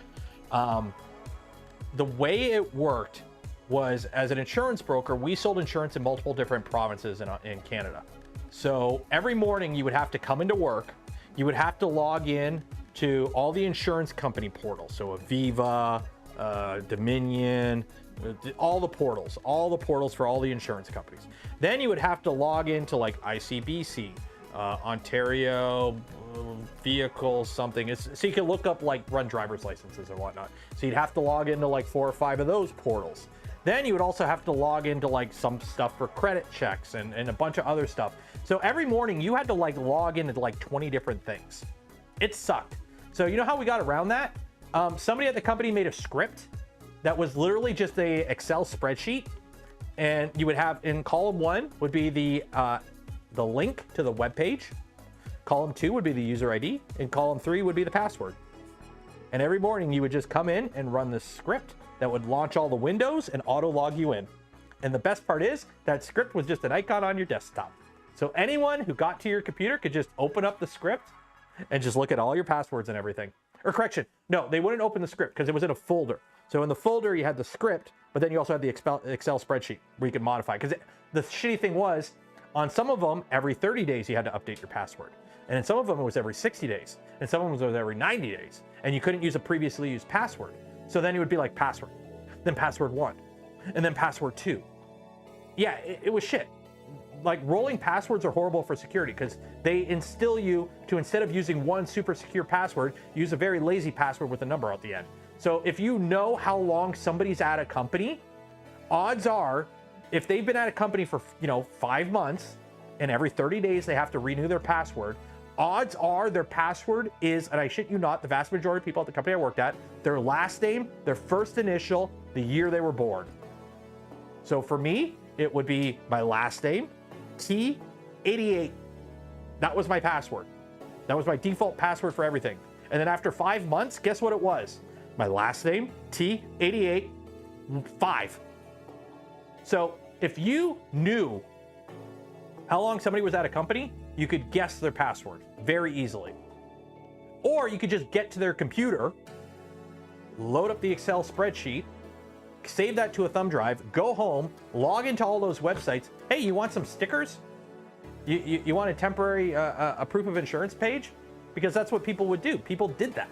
The way it worked was, as an insurance broker, we sold insurance in multiple different provinces in Canada. So every morning you would have to come into work. You would have to log in to all the insurance company portals. So Aviva, Dominion, all the portals for all the insurance companies. Then you would have to log into like ICBC, Ontario vehicles, something. So you can look up like run driver's licenses and whatnot. So you'd have to log into like 4 or 5 of those portals. Then you would also have to log into like some stuff for credit checks and a bunch of other stuff. So every morning you had to like log into like 20 different things. It sucked. So you know how we got around that? Somebody at the company made a script that was literally just a Excel spreadsheet, and you would have in column 1 would be the link to the web page. Column 2 would be the user ID, and column 3 would be the password. And every morning you would just come in and run this script that would launch all the windows and auto log you in. And the best part is that script was just an icon on your desktop. So anyone who got to your computer could just open up the script and just look at all your passwords and everything. Or correction, no, they wouldn't open the script because it was in a folder. So in the folder you had the script, but then you also had the Excel spreadsheet where you could modify. Because the shitty thing was, on some of them, every 30 days you had to update your password. And in some of them it was every 60 days. And some of them was every 90 days. And you couldn't use a previously used password. So then it would be like password, then password 1, and then password 2. Yeah, it was shit. Like rolling passwords are horrible for security because they instill you to, instead of using one super secure password, use a very lazy password with a number at the end. So if you know how long somebody's at a company, odds are if they've been at a company for 5 months and every 30 days they have to renew their password, odds are their password is, and I shit you not, the vast majority of people at the company I worked at, their last name, their first initial, the year they were born. So for me, it would be my last name, T88. That was my password. That was my default password for everything. And then after 5 months, guess what it was? My last name, T88, 5. So if you knew how long somebody was at a company, you could guess their password very easily. Or you could just get to their computer, load up the Excel spreadsheet, save that to a thumb drive, go home, log into all those websites. Hey, you want some stickers? You want a temporary a proof of insurance page? Because that's what people would do. People did that.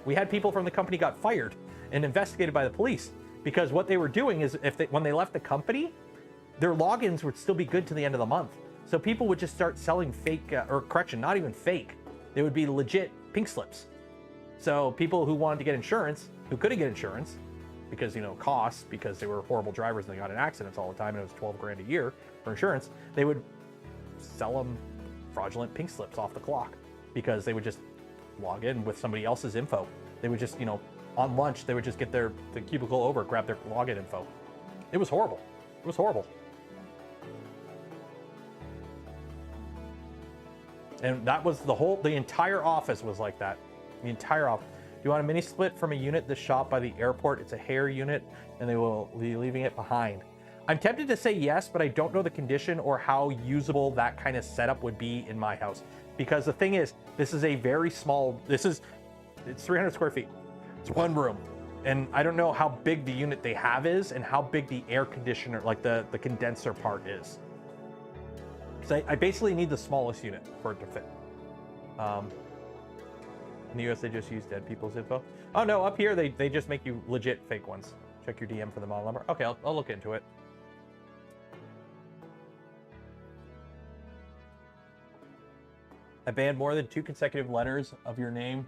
We had people from the company got fired and investigated by the police because what they were doing is when they left the company, their logins would still be good to the end of the month. So people would just start selling fake, or correction, not even fake. They would be legit pink slips. So people who wanted to get insurance, who couldn't get insurance, because, costs, because they were horrible drivers and they got in accidents all the time and it was 12 grand a year for insurance, they would sell them fraudulent pink slips off the clock because they would just log in with somebody else's info. They would just, on lunch, they would just get the cubicle over, grab their login info. It was horrible. It was horrible. And that was the entire office was like that. The entire office. Do you want a mini split from a unit this shop by the airport? It's a hair unit and they will be leaving it behind. I'm tempted to say yes, but I don't know the condition or how usable that kind of setup would be in my house. Because the thing is, this is a very small, it's 300 square feet. It's one room. And I don't know how big the unit they have is and how big the air conditioner, like the condenser part is. So I basically need the smallest unit for it to fit. In the US, they just use dead people's info. Oh no, up here, they just make you legit fake ones. Check your DM for the model number. Okay, I'll look into it. I banned more than 2 consecutive letters of your name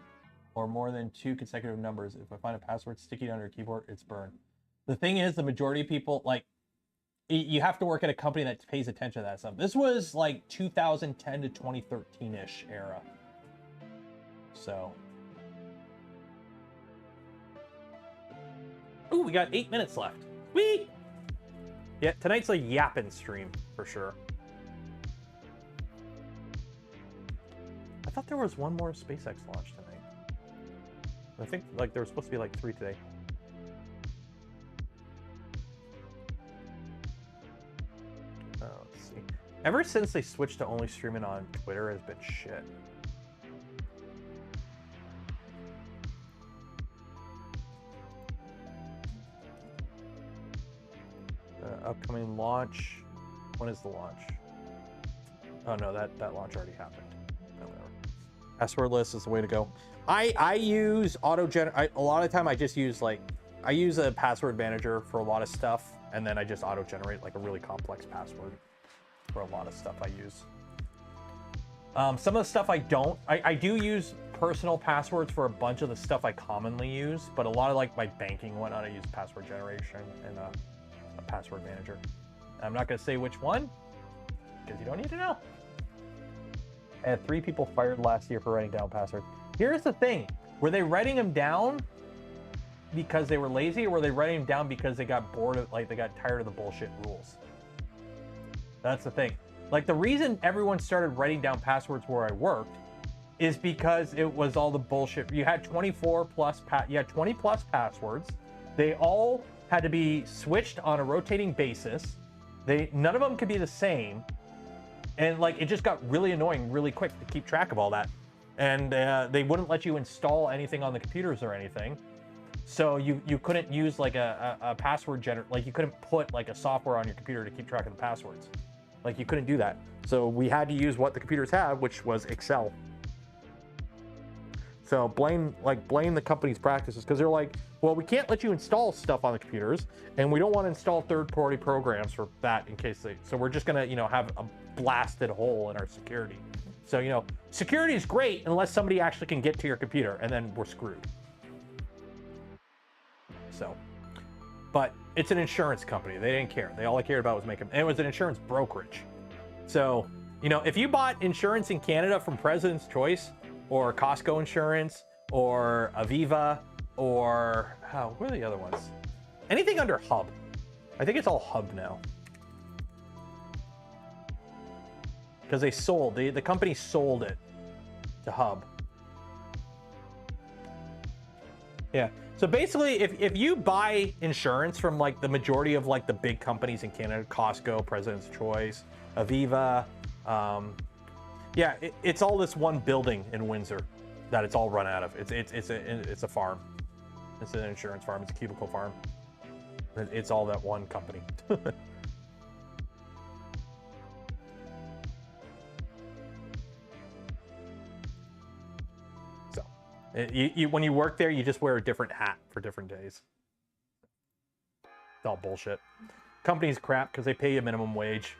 or more than 2 consecutive numbers. If I find a password sticky under a keyboard, it's burned. The thing is, the majority of people, you have to work at a company that pays attention to that stuff. This was like 2010 to 2013-ish era. So. Ooh, we got 8 minutes left. Whee! Yeah, tonight's a yapping stream for sure. I thought there was one more SpaceX launch tonight. I think there was supposed to be 3 today. Let's see. Ever since they switched to only streaming on Twitter has been shit. Upcoming launch. When is the launch? Oh no, that launch already happened. No, passwordless is the way to go. I use auto-generate. A lot of the time I just use I use a password manager for a lot of stuff, and then I just auto-generate like a really complex password for a lot of stuff I use. Some of the stuff I don't. I do use personal passwords for a bunch of the stuff I commonly use, but a lot of like my banking and whatnot, I use password generation and a password manager. I'm not going to say which one, because you don't need to know. I had 3 people fired last year for writing down passwords. Here's the thing. Were they writing them down because they were lazy, or were they writing them down because they got bored of, like, they got tired of the bullshit rules? That's the thing. Like, the reason everyone started writing down passwords where I worked is because it was all the bullshit. You had 20 plus passwords. They all had to be switched on a rotating basis. None of them could be the same. And like, it just got really annoying really quick to keep track of all that. And they wouldn't let you install anything on the computers or anything. So you couldn't use like a password generator. Like, you couldn't put like a software on your computer to keep track of the passwords. Like, you couldn't do that. So we had to use what the computers have, which was Excel. So blame the company's practices, because they're like, well, we can't let you install stuff on the computers, and we don't want to install third-party programs for that in case so we're just gonna, have a blasted hole in our security. So, security is great unless somebody actually can get to your computer, and then we're screwed. So, but it's an insurance company. They didn't care. All they cared about was making, and it was an insurance brokerage. So, if you bought insurance in Canada from President's Choice or Costco Insurance or Aviva or, what are the other ones? Anything under Hub. I think it's all Hub now. Because they sold, the company sold it to Hub. Yeah. So basically, if you buy insurance from like the majority of like the big companies in Canada, Costco, President's Choice, Aviva, yeah, it's all this one building in Windsor that it's all run out of. It's a farm. It's an insurance farm. It's a cubicle farm. It's all that one company. So, when you work there, you just wear a different hat for different days. It's all bullshit. Company's crap because they pay you minimum wage.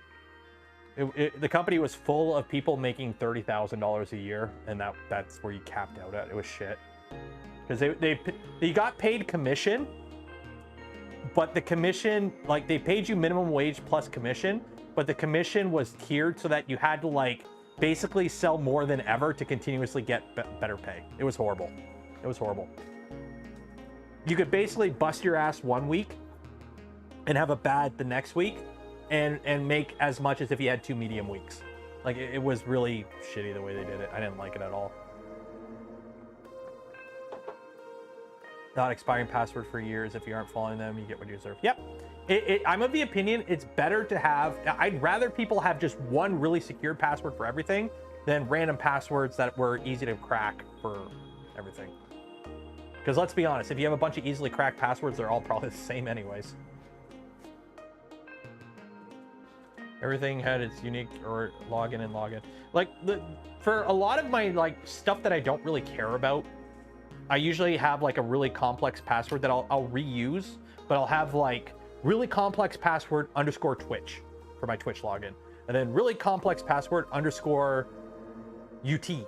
The company was full of people making $30,000 a year, and that's where you capped out at. It was shit. Because they got paid commission, but the commission, like, they paid you minimum wage plus commission, but the commission was tiered so that you had to like basically sell more than ever to continuously get better pay. It was horrible. It was horrible. You could basically bust your ass one week and have a bad the next week, and make as much as if you had 2 medium weeks. Like, it was really shitty the way they did it. I didn't like it at all. Not expiring password for years. If you aren't following them, you get what you deserve. Yep. I'm of the opinion it's better to have, I'd rather people have just one really secure password for everything than random passwords that were easy to crack for everything. Because let's be honest, if you have a bunch of easily cracked passwords, they're all probably the same anyways. Everything had its unique or login and login. Like, for a lot of my like stuff that I don't really care about, I usually have like a really complex password that I'll reuse, but I'll have like really complex password _ Twitch for my Twitch login, and then really complex password _ UT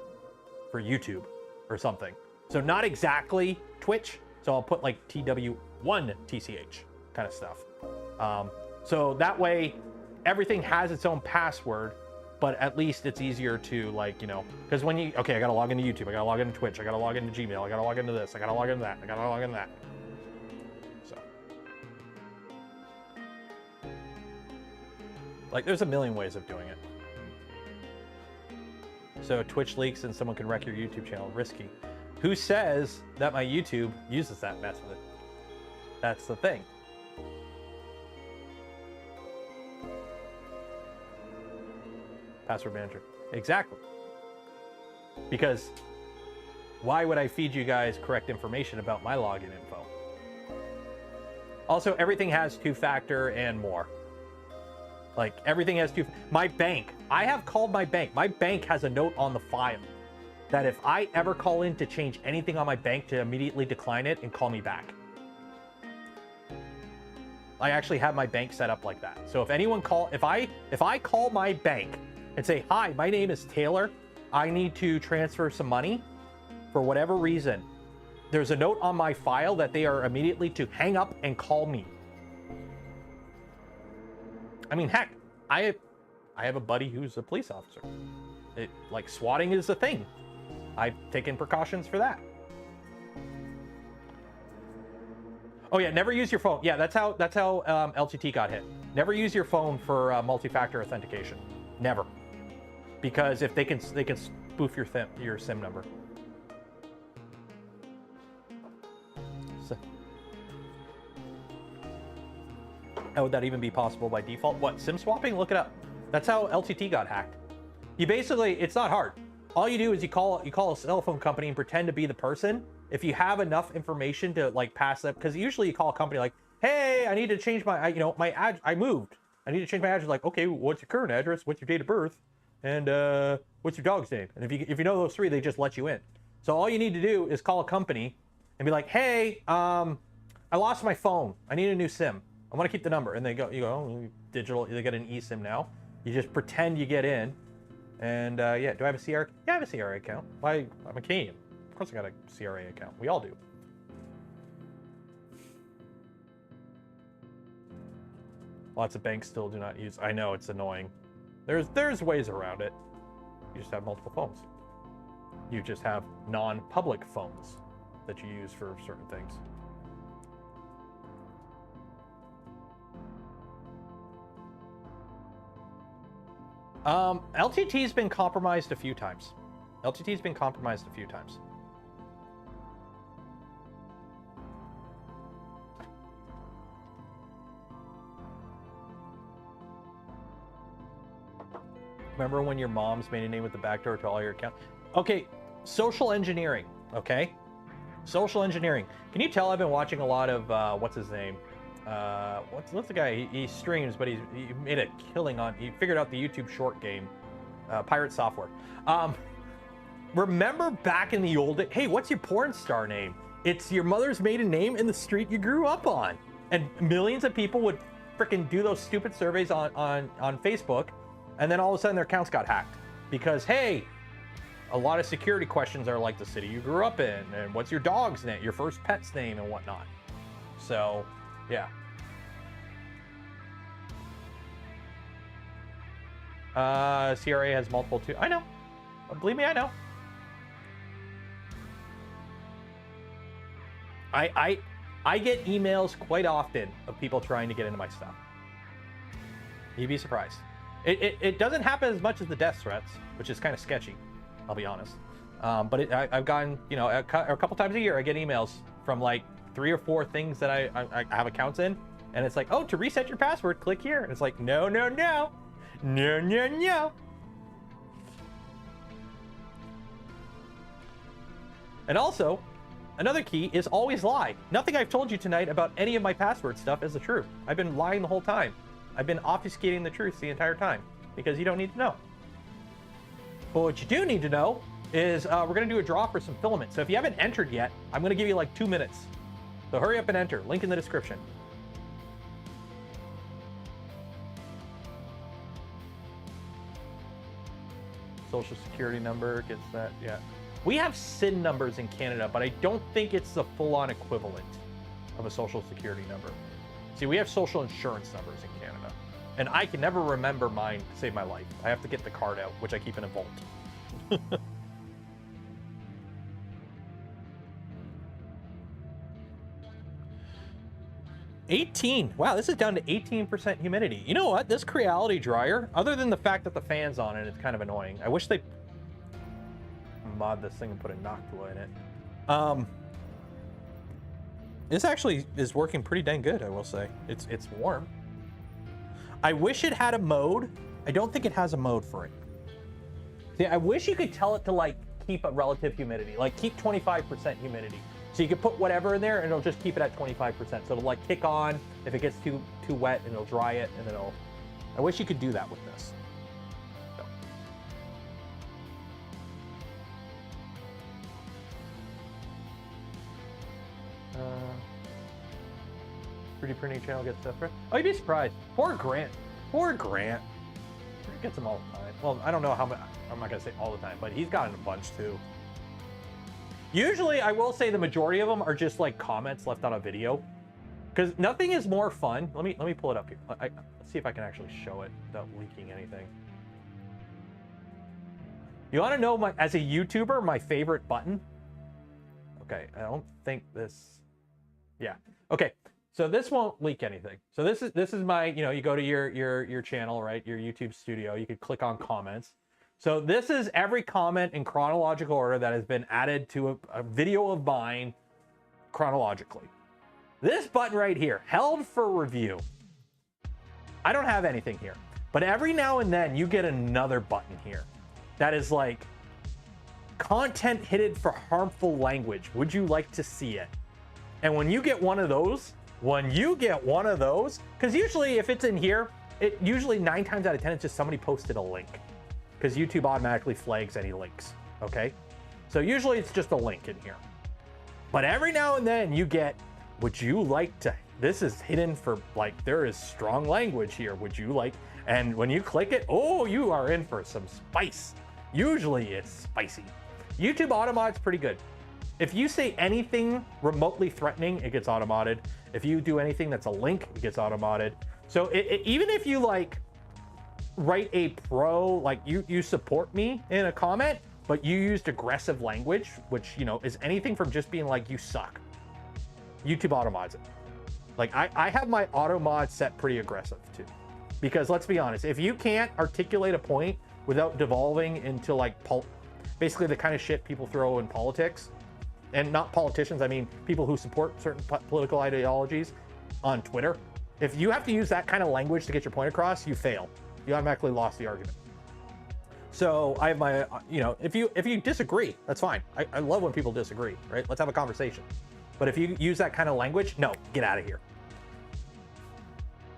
for YouTube or something. So not exactly Twitch. So I'll put like TW1TCH kind of stuff. So that way, everything has its own password, but at least it's easier to, like, because when I gotta log into YouTube, I gotta log into Twitch, I gotta log into Gmail, I gotta log into this, I gotta log into that, I gotta log into that. So, like, there's a million ways of doing it. So Twitch leaks and someone can wreck your YouTube channel. Risky. Who says that my YouTube uses that method? That's the thing. Password manager. Exactly. Because why would I feed you guys correct information about my login info? Also, everything has 2-factor and more. Like everything has to, my bank, I have called my bank. My bank has a note on the file that if I ever call in to change anything on my bank, to immediately decline it and call me back. I actually have my bank set up like that. So if anyone if I call my bank and say, hi, my name is Taylor, I need to transfer some money for whatever reason, there's a note on my file that they are immediately to hang up and call me. I mean, heck, I have a buddy who's a police officer. Like swatting is a thing. I've taken precautions for that. Oh yeah, never use your phone. Yeah, that's how LTT got hit. Never use your phone for multi-factor authentication. Never, because if they can spoof your SIM number. So, how would that even be possible by default? What, SIM swapping? Look it up. That's how LTT got hacked. You basically, it's not hard. All you do is you call a cell phone company and pretend to be the person. If you have enough information to like pass that, because usually you call a company like, hey, I need to change my, I moved. I need to change my address. Like, okay, what's your current address? What's your date of birth? And what's your dog's name? And if you know those three, they just let you in. So all you need to do is call a company and be like, hey, I lost my phone. I need a new SIM. I want to keep the number. And you go, oh, digital, they get an eSIM now. You just pretend you get in. And yeah, do I have a CRA? Yeah, I have a CRA account. Why? I'm a Canadian. Of course I got a CRA account. We all do. Lots of banks still do not use. I know, it's annoying. There's ways around it. You just have multiple phones. You just have non-public phones that you use for certain things. LTT's been compromised a few times. LTT's been compromised a few times. Remember when your mom's made a name with the backdoor to all your accounts? Okay, social engineering, okay? Social engineering. Can you tell I've been watching a lot of, what's his name? What's the guy? He streams, but he made a killing on, he figured out the YouTube short game, Pirate Software. Remember back in the old days, hey, what's your porn star name? It's your mother's maiden name in the street you grew up on. And millions of people would freaking do those stupid surveys on Facebook, and then all of a sudden their accounts got hacked. Because, hey, a lot of security questions are like the city you grew up in, and what's your dog's name, your first pet's name, and whatnot. So, yeah. CRA has multiple too. I know. Believe me, I know. I get emails quite often of people trying to get into my stuff. You'd be surprised. It doesn't happen as much as the death threats, which is kind of sketchy, I'll be honest. But I've gotten, you know, a couple times a year, I get emails from like 3 or 4 things that I have accounts in, and it's like, oh, to reset your password, click here. And it's like, no, no, no, no, no, no. And also, another key is always lie. Nothing I've told you tonight about any of my password stuff is the truth. I've been lying the whole time. I've been obfuscating the truth the entire time because you don't need to know. But what you do need to know is we're going to do a draw for some filament. So if you haven't entered yet, I'm going to give you like 2 minutes. So hurry up and enter. Link in the description. Social security number gets that, yeah. We have SIN numbers in Canada, but I don't think it's the full-on equivalent of a social security number. See, we have social insurance numbers in Canada, and I can never remember mine to save my life. I have to get the card out, which I keep in a vault. 18. Wow, this is down to 18% humidity. You know what? This Creality dryer, other than the fact that the fan's on it, it's kind of annoying. I wish they mod this thing and put a Noctua in it. This actually is working pretty dang good, I will say. It's warm. I wish it had a mode. I don't think it has a mode for it. See, I wish you could tell it to like keep a relative humidity, like keep 25% humidity. So you could put whatever in there and it'll just keep it at 25%. So it'll like kick on if it gets too wet, and it'll dry it, and then it'll I wish you could do that with this. So. 3D printing channel gets stuff for. Oh, you'd be surprised. Poor Grant. Poor Grant. He gets them all the time. Well, I don't know how much. I'm not gonna say all the time, but he's gotten a bunch too. Usually, I will say the majority of them are just like comments left on a video, because nothing is more fun. Let me pull it up here. Let's see if I can actually show it without leaking anything. You want to know my, as a YouTuber, my favorite button? Okay, I don't think this. Yeah. Okay. So this won't leak anything. So this is my, you know, you go to your channel, right? Your YouTube studio. You could click on comments. So this is every comment in chronological order that has been added to a video of mine chronologically. This button right here, held for review. I don't have anything here, but every now and then you get another button here that is like content hidden for harmful language. Would you like to see it? And when you get one of those, because usually if it's in here, it usually 9 times out of 10, it's just somebody posted a link, because YouTube automatically flags any links, okay? So usually it's just a link in here. But every now and then you get, would you like to, this is hidden for, like, there is strong language here, would you like, and when you click it, oh, you are in for some spice. Usually it's spicy. YouTube automod's pretty good. If you say anything remotely threatening, it gets automodded. If you do anything that's a link, it gets automodded. So even if you like write a like you support me in a comment, but you used aggressive language, which, you know, is anything from just being like, you suck, YouTube automods it. Like I have my automod set pretty aggressive too, because let's be honest, if you can't articulate a point without devolving into like basically the kind of shit people throw in politics, and not politicians, I mean people who support certain political ideologies on Twitter. If you have to use that kind of language to get your point across, you fail. You automatically lost the argument. So I have my, you know, if you disagree, that's fine. I love when people disagree, right? Let's have a conversation. But if you use that kind of language, no, get out of here.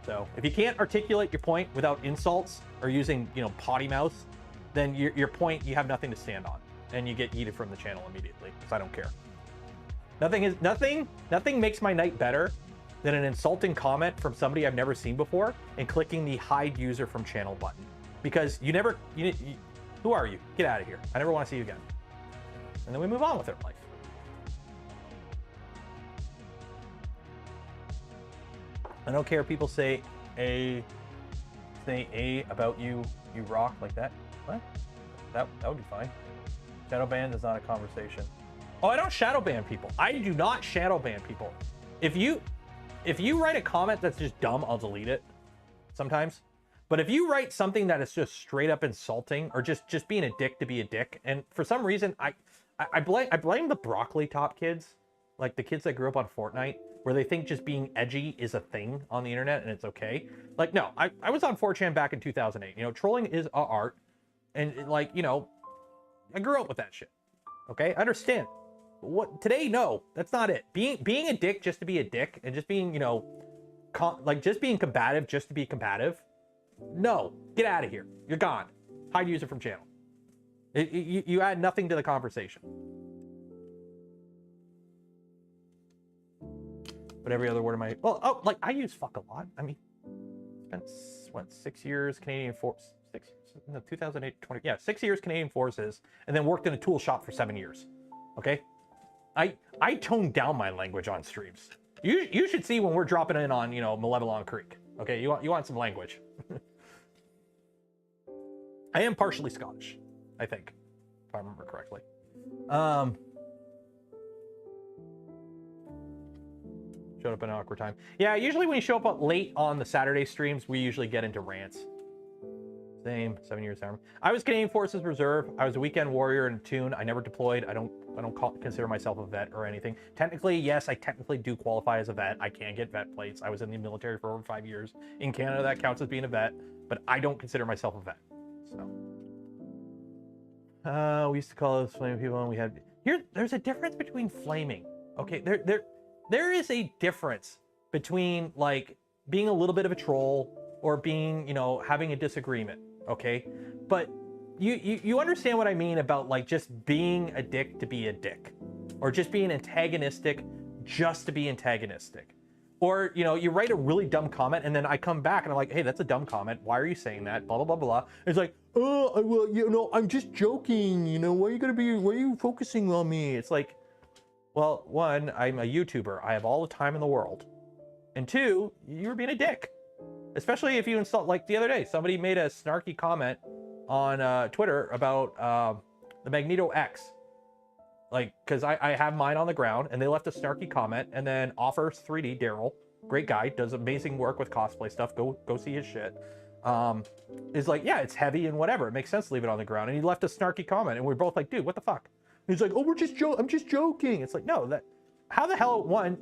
So if you can't articulate your point without insults or using, you know, potty mouth, then your point, you have nothing to stand on, and you get yeeted from the channel immediately, because I don't care. Nothing makes my night better than an insulting comment from somebody I've never seen before and clicking the hide user from channel button, because who are you? Get out of here. I never want to see you again. And then we move on with our life. I don't care if people say A about you rock like that. What? That would be fine. Shadow ban is not a conversation. Oh, I don't shadow ban people. I do not shadow ban people. If you write a comment that's just dumb, I'll delete it sometimes. But if you write something that is just straight up insulting, or just being a dick to be a dick, and for some reason I blame the broccoli top kids, like the kids that grew up on Fortnite, where they think just being edgy is a thing on the internet and it's okay. Like, no, I was on 4chan back in 2008. You know, trolling is a art, and like, you know, I grew up with that shit. Okay, I understand. What today? No, that's not it. Being a dick just to be a dick, and just being, you know, just being combative just to be combative. No, get out of here. You're gone. Hide user from channel. You add nothing to the conversation. But every other word of my, well, oh, like I use fuck a lot. I mean, spent what, 6 years Canadian Force, 2008, 20, yeah, 6 years Canadian Forces, and then worked in a tool shop for 7 years. Okay, I toned down my language on streams. You should see when we're dropping in on, you know, Malevolon Creek. Okay, you want some language. I am partially Scottish, I think, if I remember correctly. Showed up in an awkward time. Yeah, usually when you show up late on the Saturday streams, we usually get into rants. Same, 7 years army. I was Canadian Forces Reserve. I was a weekend warrior in Toon. I never deployed. I don't consider myself a vet or anything. Technically, yes, I technically do qualify as a vet. I can get vet plates. I was in the military for over 5 years. In Canada, that counts as being a vet, but I don't consider myself a vet. So, we used to call those flaming people, and we had there's a difference between flaming. Okay, there is a difference between like being a little bit of a troll or being, you know, having a disagreement, okay? But you understand what I mean about like just being a dick to be a dick, or just being antagonistic just to be antagonistic. Or, you know, you write a really dumb comment and then I come back and I'm like, hey, that's a dumb comment. Why are you saying that? Blah, blah, blah, blah. It's like, oh, well, you know, I'm just joking. You know, why are you focusing on me? It's like, well, one, I'm a YouTuber. I have all the time in the world. And two, you're being a dick. Especially if you insult, like the other day, somebody made a snarky comment on Twitter about the Magneto X. Like, because I have mine on the ground, and they left a snarky comment, and then Offers 3D, Daryl, great guy, does amazing work with cosplay stuff, go see his shit, is like, yeah, it's heavy and whatever, it makes sense to leave it on the ground, and he left a snarky comment, and we're both like, dude, what the fuck? And he's like, oh, I'm just joking. It's like, no, how the hell, one,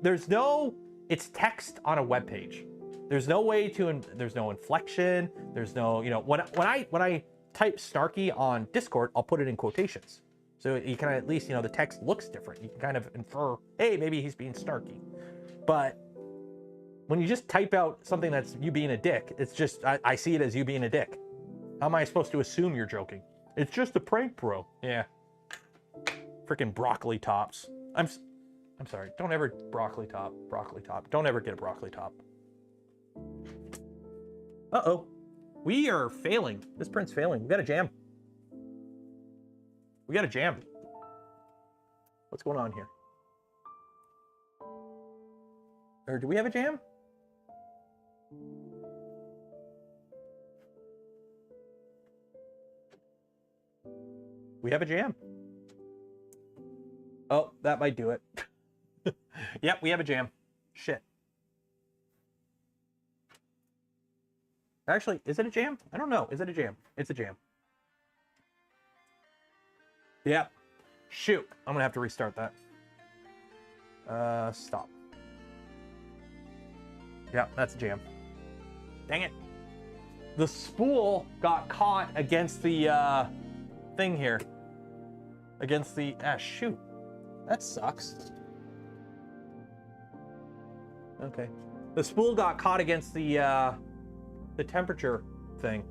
it's text on a web page. There's no way to, there's no inflection, there's no, you know, when I type snarky on Discord, I'll put it in quotations. So you can at least, you know, the text looks different. You can kind of infer, hey, maybe he's being snarky. But when you just type out something that's you being a dick, it's just, I see it as you being a dick. How am I supposed to assume you're joking? It's just a prank, bro. Yeah. Freaking broccoli tops. I'm sorry. Don't ever broccoli top. Don't ever get a broccoli top. Uh-oh. We are failing. This print's failing. We got a jam. We got a jam. What's going on here? Or do we have a jam? We have a jam. Oh, that might do it. Yep, we have a jam. Shit. Actually, is it a jam? I don't know. Is it a jam? It's a jam. Yep. Shoot. I'm gonna have to restart that. Stop. Yeah, that's a jam. Dang it. The spool got caught against the thing here. Against the, shoot. That sucks. Okay. The spool got caught against the temperature thing.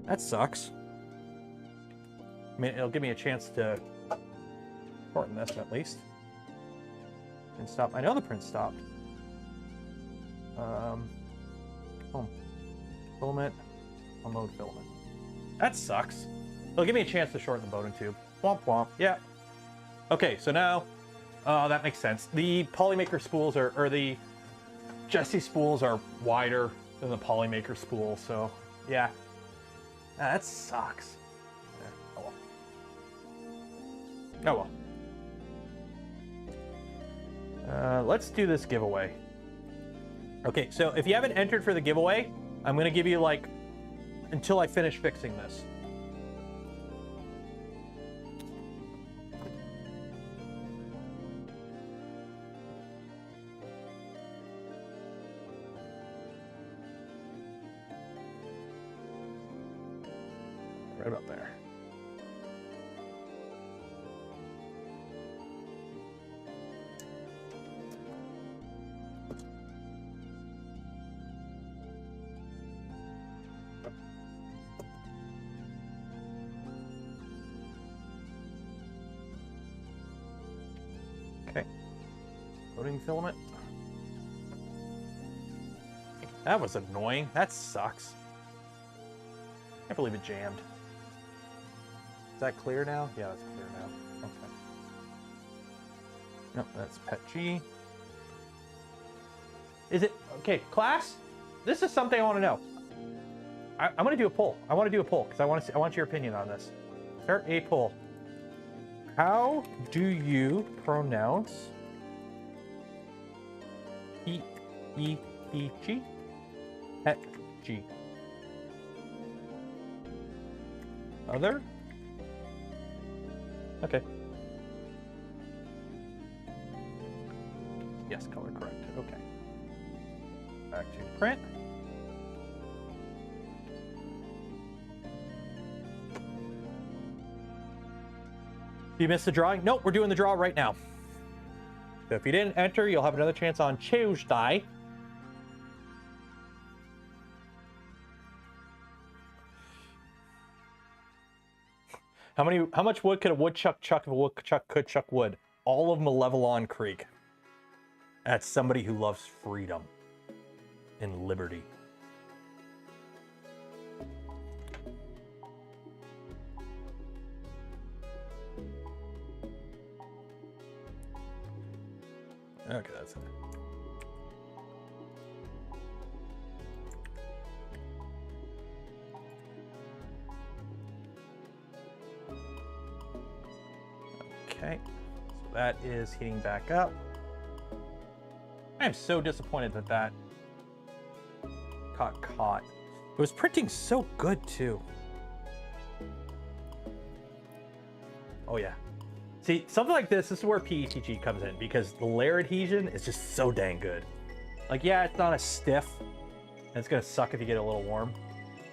That sucks. I mean, it'll give me a chance to shorten this at least. And stop. I know the print stopped. Filament. Unload filament. That sucks. It'll give me a chance to shorten the Bowden tube. Womp womp. Yeah. Okay, so now, that makes sense. The Polymaker spools or the Jesse spools are wider than the Polymaker spool, so yeah. That sucks. Yeah, oh well. Oh well. Let's do this giveaway. Okay, so if you haven't entered for the giveaway, I'm gonna give you like until I finish fixing this. Right about there. Okay. Loading filament. That was annoying. That sucks. Can't believe it jammed. Is that clear now? Yeah, that's clear now. Okay. Nope, that's pet G. Is it, okay, class? This is something I want to know. I'm going to do a poll. I want to do a poll because I want your opinion on this. Start a poll. How do you pronounce P-E-P-G? Pet G. Other? Okay. Yes, color correct. Okay. Back to print. You missed the drawing? Nope, we're doing the draw right now. So if you didn't enter, you'll have another chance on Tuesday. How much wood could a woodchuck chuck if a woodchuck could chuck wood? All of Malevelon Creek. That's somebody who loves freedom and liberty. Okay, that's it. Okay, so that is heating back up. I am so disappointed that that got caught. It was printing so good too. Oh yeah. See, something like this is where PETG comes in, because the layer adhesion is just so dang good. Like, yeah, it's not as stiff, and it's gonna suck if you get a little warm,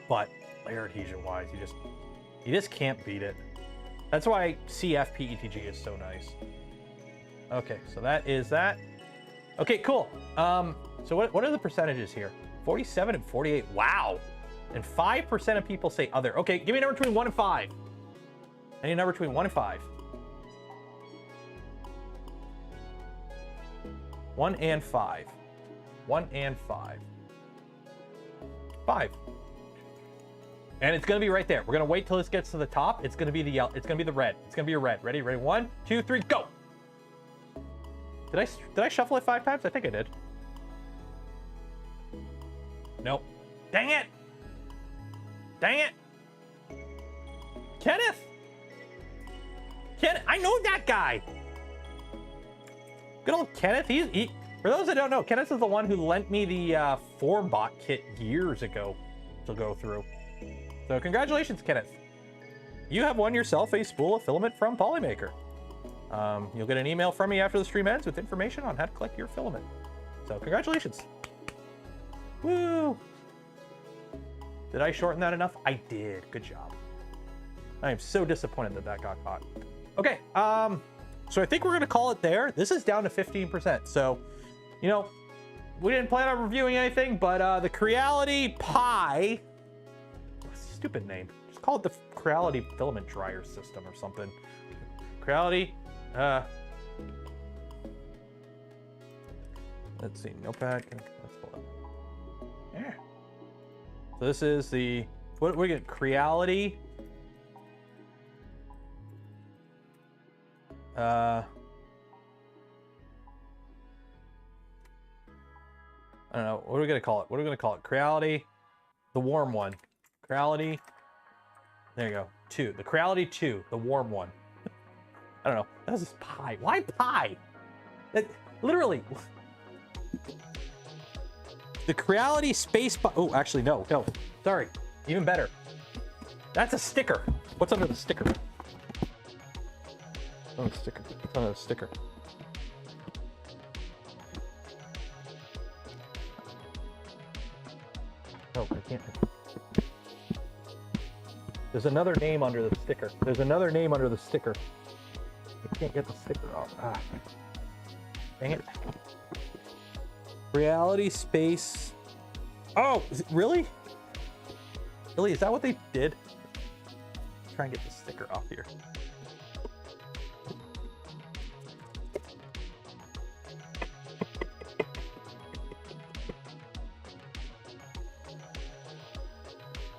but layer adhesion wise, you just can't beat it. That's why CF PETG is so nice. Okay, so that is that. Okay, cool. So what are the percentages here? 47 and 48. Wow. And 5% of people say other. Okay, give me a number between 1 and 5. I need a number between 1 and 5. 1 and 5. 1 and 5. 5. And it's gonna be right there. We're gonna wait till this gets to the top. It's gonna be the yellow. It's gonna be the red. It's gonna be a red. Ready? Ready? 1, 2, 3, go. Did I shuffle it 5 times? I think I did. Nope. Dang it! Dang it! Kenneth! Kenneth, I know that guy. Good old Kenneth. He for those that don't know, Kenneth is the one who lent me the Formbot kit years ago to go through. So congratulations, Kenneth. You have won yourself a spool of filament from Polymaker. You'll get an email from me after the stream ends with information on how to collect your filament. So congratulations. Woo! Did I shorten that enough? I did. Good job. I am so disappointed that that got caught. Okay, so I think we're gonna call it there. This is down to 15%. So, you know, we didn't plan on reviewing anything, but the Creality Pi, stupid name. Just call it the Creality Filament Dryer System or something. Creality, let's see, notepad, let's pull up. Yeah. So this is the, what we get, Creality. I don't know, what are we gonna call it? What are we gonna call it? Creality, the warm one. Creality, there you go, 2. The Creality 2, the warm one. I don't know. That's just pie. Why pie? That, literally. The Creality Space Pie. Oh, actually, no. Sorry. Even better. That's a sticker. What's under the sticker? Oh, sticker. What's under the sticker? Oh, I can't. There's another name under the sticker. There's another name under the sticker. I can't get the sticker off. Ah. Dang it. Reality Space. Oh, is it really? Really? Is that what they did? Let's try and get the sticker off here.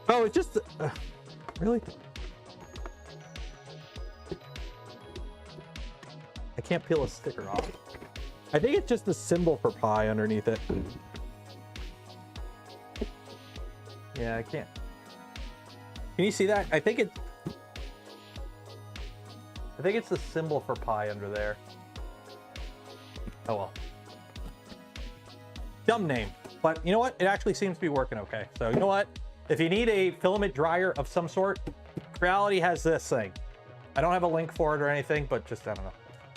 Oh, it's just... really? I can't peel a sticker off. I think it's just the symbol for pi underneath it. Yeah, I can't. Can you see that? I think it's the symbol for pi under there. Oh well. Dumb name. But you know what? It actually seems to be working okay. So you know what? If you need a filament dryer of some sort, Creality has this thing. I don't have a link for it or anything, but just, I don't know.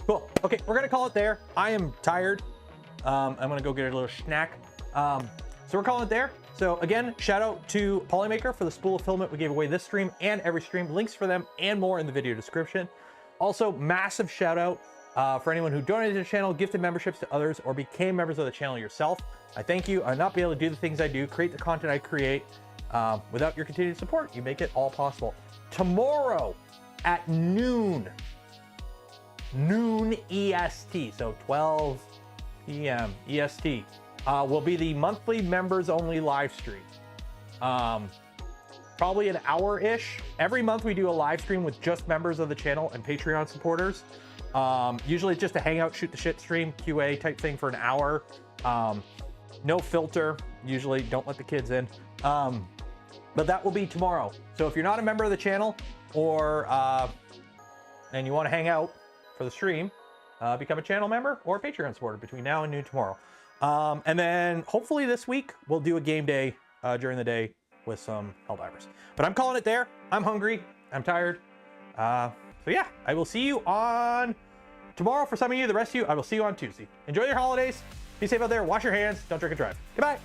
Cool. Okay, we're gonna call it there. I am tired. I'm gonna go get a little snack. So we're calling it there. So again, shout out to Polymaker for the spool of filament we gave away this stream and every stream. Links for them and more in the video description. Also, massive shout out For anyone who donated to the channel, gifted memberships to others, or became members of the channel yourself, I thank you. I'd not be able to do the things I do, create the content I create, without your continued support. You make it all possible. Tomorrow at noon EST, so 12 p.m. EST, will be the monthly members only live stream. Probably an hour-ish. Every month we do a live stream with just members of the channel and Patreon supporters. Usually it's just a hangout, shoot the shit stream, QA type thing for an hour. No filter, usually don't let the kids in. But that will be tomorrow. So if you're not a member of the channel or and you want to hang out for the stream, become a channel member or a Patreon supporter between now and noon tomorrow. And then hopefully this week we'll do a game day during the day with some Helldivers. But I'm calling it there. I'm hungry. I'm tired. So yeah, I will see you on tomorrow for some of you. The rest of you, I will see you on Tuesday. Enjoy your holidays. Be safe out there. Wash your hands. Don't drink and drive. Goodbye.